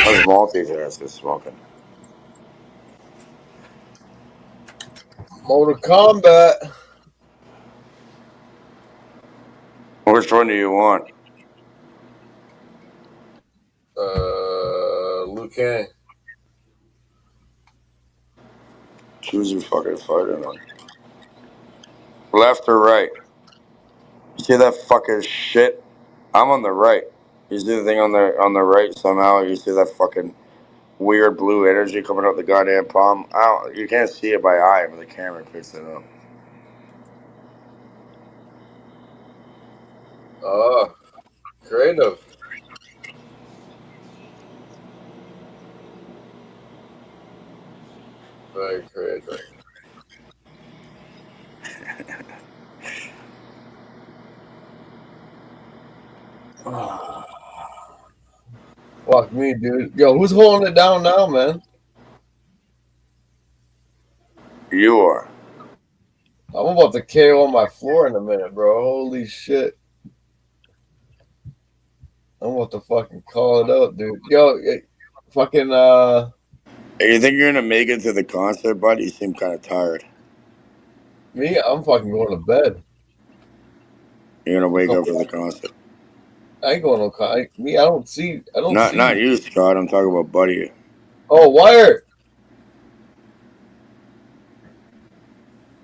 Those multi-hairs is smoking. Mortal Kombat. Which one do you want? Liu Kang. Choose your fucking fighter, man. Left or right? You see that fucking shit? I'm on the right. You see the thing on the right somehow? You see that fucking weird blue energy coming out the goddamn palm? You can't see it by eye, but the camera picks it up. Oh, creative. Very creative. Fuck me, dude. Yo, who's holding it down now, man? You are. I'm about to KO on my floor in a minute, bro. Holy shit. I'm about to fucking call it out, dude. Yo, fucking Hey, you think you're gonna make it to the concert, buddy? You seem kind of tired. me, I'm fucking going to bed. You're gonna wake up for the concert. I ain't going to me. I don't see Not you, Scott. I'm talking about Buddy. Oh, Wire.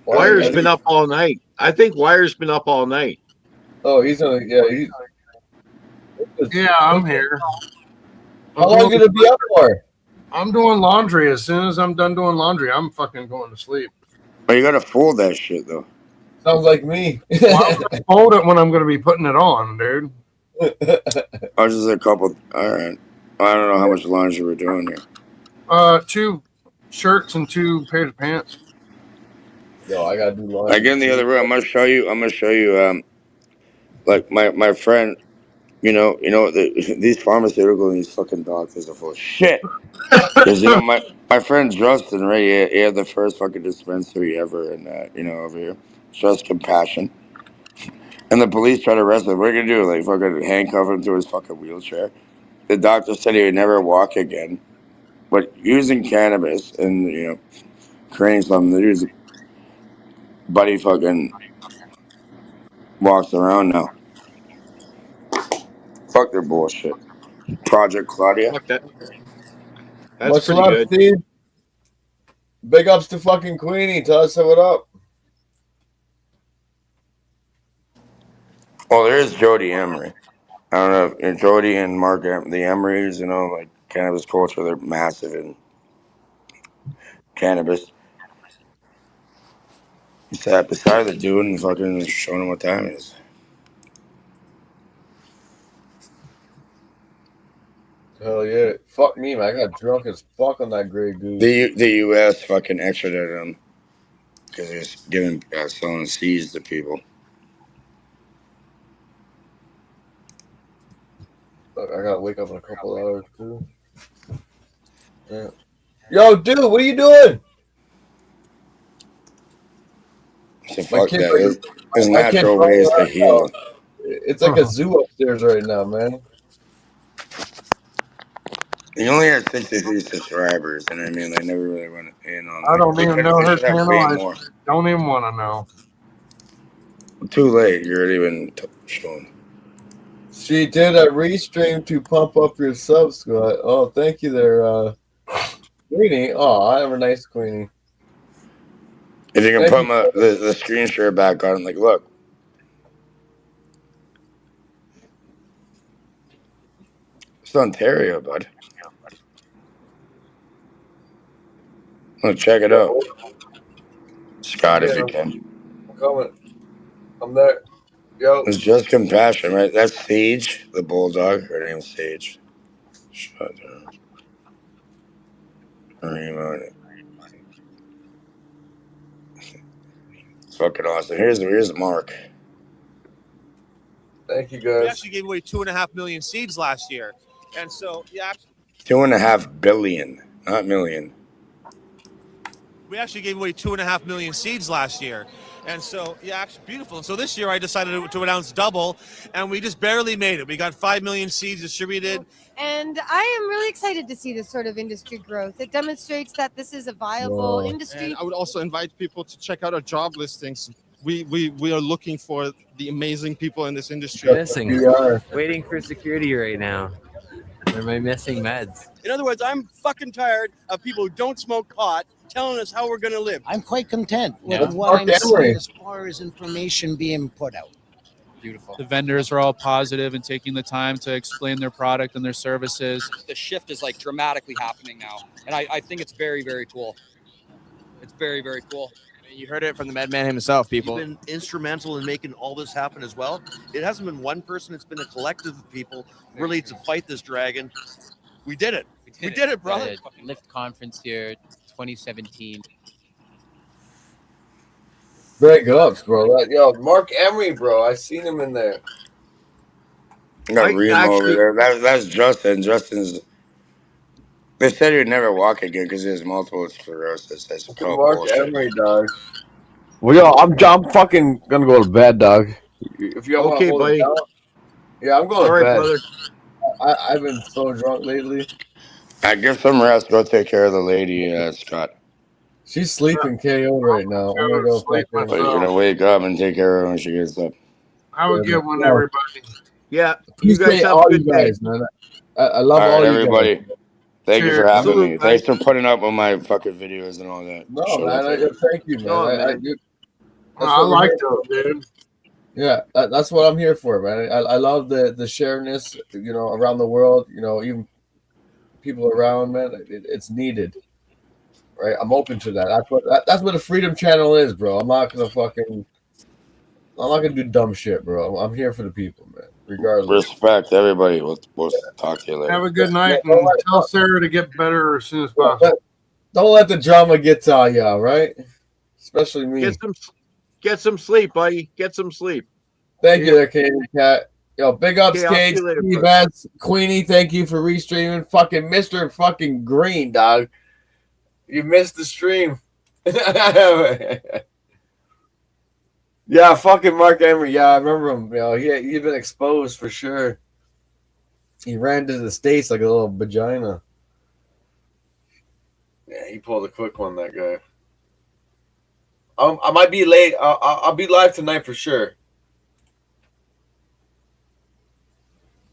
Wire's been up all night. I think Wire's been up all night. Oh, he's on. Yeah, he's. Yeah, I'm here. How long you gonna be up for? I'm doing laundry. As soon as I'm done doing laundry, I'm fucking going to sleep. But you gotta fold that shit though. Sounds like me. Well, I'm fold it when I'm gonna be putting it on, dude. I was just a couple. All right. I don't know how much laundry we're doing here. 2 shirts and 2 pairs of pants. Yo, I gotta do laundry. I get in the other room. I'm gonna show you. Like my friend these pharmaceuticals and these fucking doctors are full of shit. Because my friend Justin, right? He had the first fucking dispensary ever, in over here, Just Compassion. And the police tried to arrest him. What are you gonna do? Like fucking handcuff him to his fucking wheelchair? The doctor said he would never walk again. But using cannabis and creating something, the dude's buddy fucking walks around now. Fuck their bullshit. Project Claudia. Fuck that. That's Much pretty love, good. Steve. Big ups to fucking Queenie. Tell us what up. Well, there is Jody Emery. I don't know if Jody and Mark, the Emerys, like cannabis culture, they're massive in cannabis. Beside the dude and fucking showing him what time it is. Hell yeah. Fuck me, man. I got drunk as fuck on that Grey Goose. The U.S. fucking extradited him because he was selling seeds to people. I gotta wake up in a couple hours too. Yeah. Yo, dude, what are you doing? So fuck that. There's I can't natural tell ways you to right heal. now. It's like a zoo upstairs right now, man. He only had 63 subscribers, and I mean, they never really went in on. I don't even know They her should have channel. way I more. don't even want to know. Too late. You're already been shown. She did a restream to pump up your sub squad. Oh, thank you there, Queenie. Oh, I have a nice Queenie. If you can Thank put the screen share back on, like, look. It's Ontario, bud. Let's check it out. Scott, if you can. I'm coming. I'm there. Yo. It's Just Compassion, right? That's Sage, the bulldog. Her name's Sage. Shut up. Her name on it. It's fucking awesome. Here's Mark. Thank you, We guys. actually gave away 2.5 million seeds last year, and so yeah, 2.5 billion, not million. we actually gave away 2.5 million seeds last year, and so yeah, actually beautiful. And so this year I decided to announce double, and we just barely made it. We got 5 million seeds distributed. And I am really excited to see this sort of industry growth. It demonstrates that this is a viable industry. And I would also invite people to check out our job listings. We are looking for the amazing people in this industry. Waiting for security right now. Am I missing meds? In other words, I'm fucking tired of people who don't smoke pot telling us how we're going to live. I'm quite content with Yeah. what I'm seeing as far as information being put out. Beautiful. The vendors are all positive and taking the time to explain their product and their services. The shift is like dramatically happening now, and I think it's very, very cool. It's very, very cool. You heard it from the Medman himself, people. You've been instrumental in making all this happen as well. It hasn't been one person, it's been a collective of people really to fight this dragon. We did it. We did it, brother. Lift conference here, 2017. Big ups, bro. Yo, Mark Emery, bro. I seen him in there. I got Remo over there. That's Justin. Justin's. They said he'd never walk again because he has multiple sclerosis. That's called Mark bullshit. Emery, dog. Well, yo, I'm fucking gonna go to bed, dog. If you want Okay, to hold buddy. it down, yeah, I'm going All to right, bed. brother. I've been so drunk lately. I give some rest. Go take care of the lady, Scott. She's sleeping KO right now. I'm gonna go But fucking. you're gonna wake up and take care of her when she gets up. I would give one to everybody. Yeah, you guys Appreciate have all a you good day. guys, man. I love All all right, you everybody. guys. Thank you for Cheers. having Salute, me. man. Thanks for putting up with my fucking videos and all that. No, Showed man. up there. Thank you, man. No, I man. do. I like those, dude. Yeah, that's what I'm here for, man. I love the shareness, around the world. Even people around, man. It's needed, right? I'm open to that. That's what a Freedom Channel is, bro. I'm not gonna do dumb shit, bro. I'm here for the people, man. Regardless. Respect, everybody. We'll talk to you later. Have a good night Yeah, and tell Sarah to get better as soon as possible. Don't let the drama get to y'all, right? Especially me. Get some sleep, buddy. Get some sleep. Thank you, there, Katie Cat. Yo, big ups, Okay, I'll see Cakes, you later, Steve brother. Ads, Queenie. Thank you for restreaming. Fucking Mr. Fucking Green, dog. You missed the stream. Yeah, fucking Mark Emery. Yeah, I remember him. You know, he'd been exposed for sure. He ran to the States like a little vagina. Yeah, he pulled a quick one, that guy. I might be late. I'll be live tonight for sure.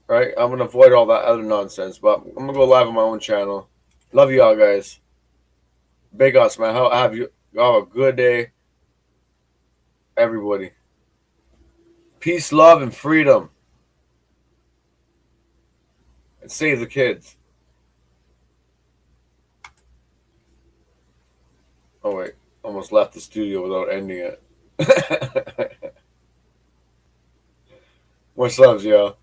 Right? I'm going to avoid all that other nonsense, but I'm going to go live on my own channel. Love you all, guys. Big ups, man. Have you have a good day, everybody. Peace, love, and freedom. And save the kids. Oh, wait. Almost left the studio without ending it. Much love, y'all.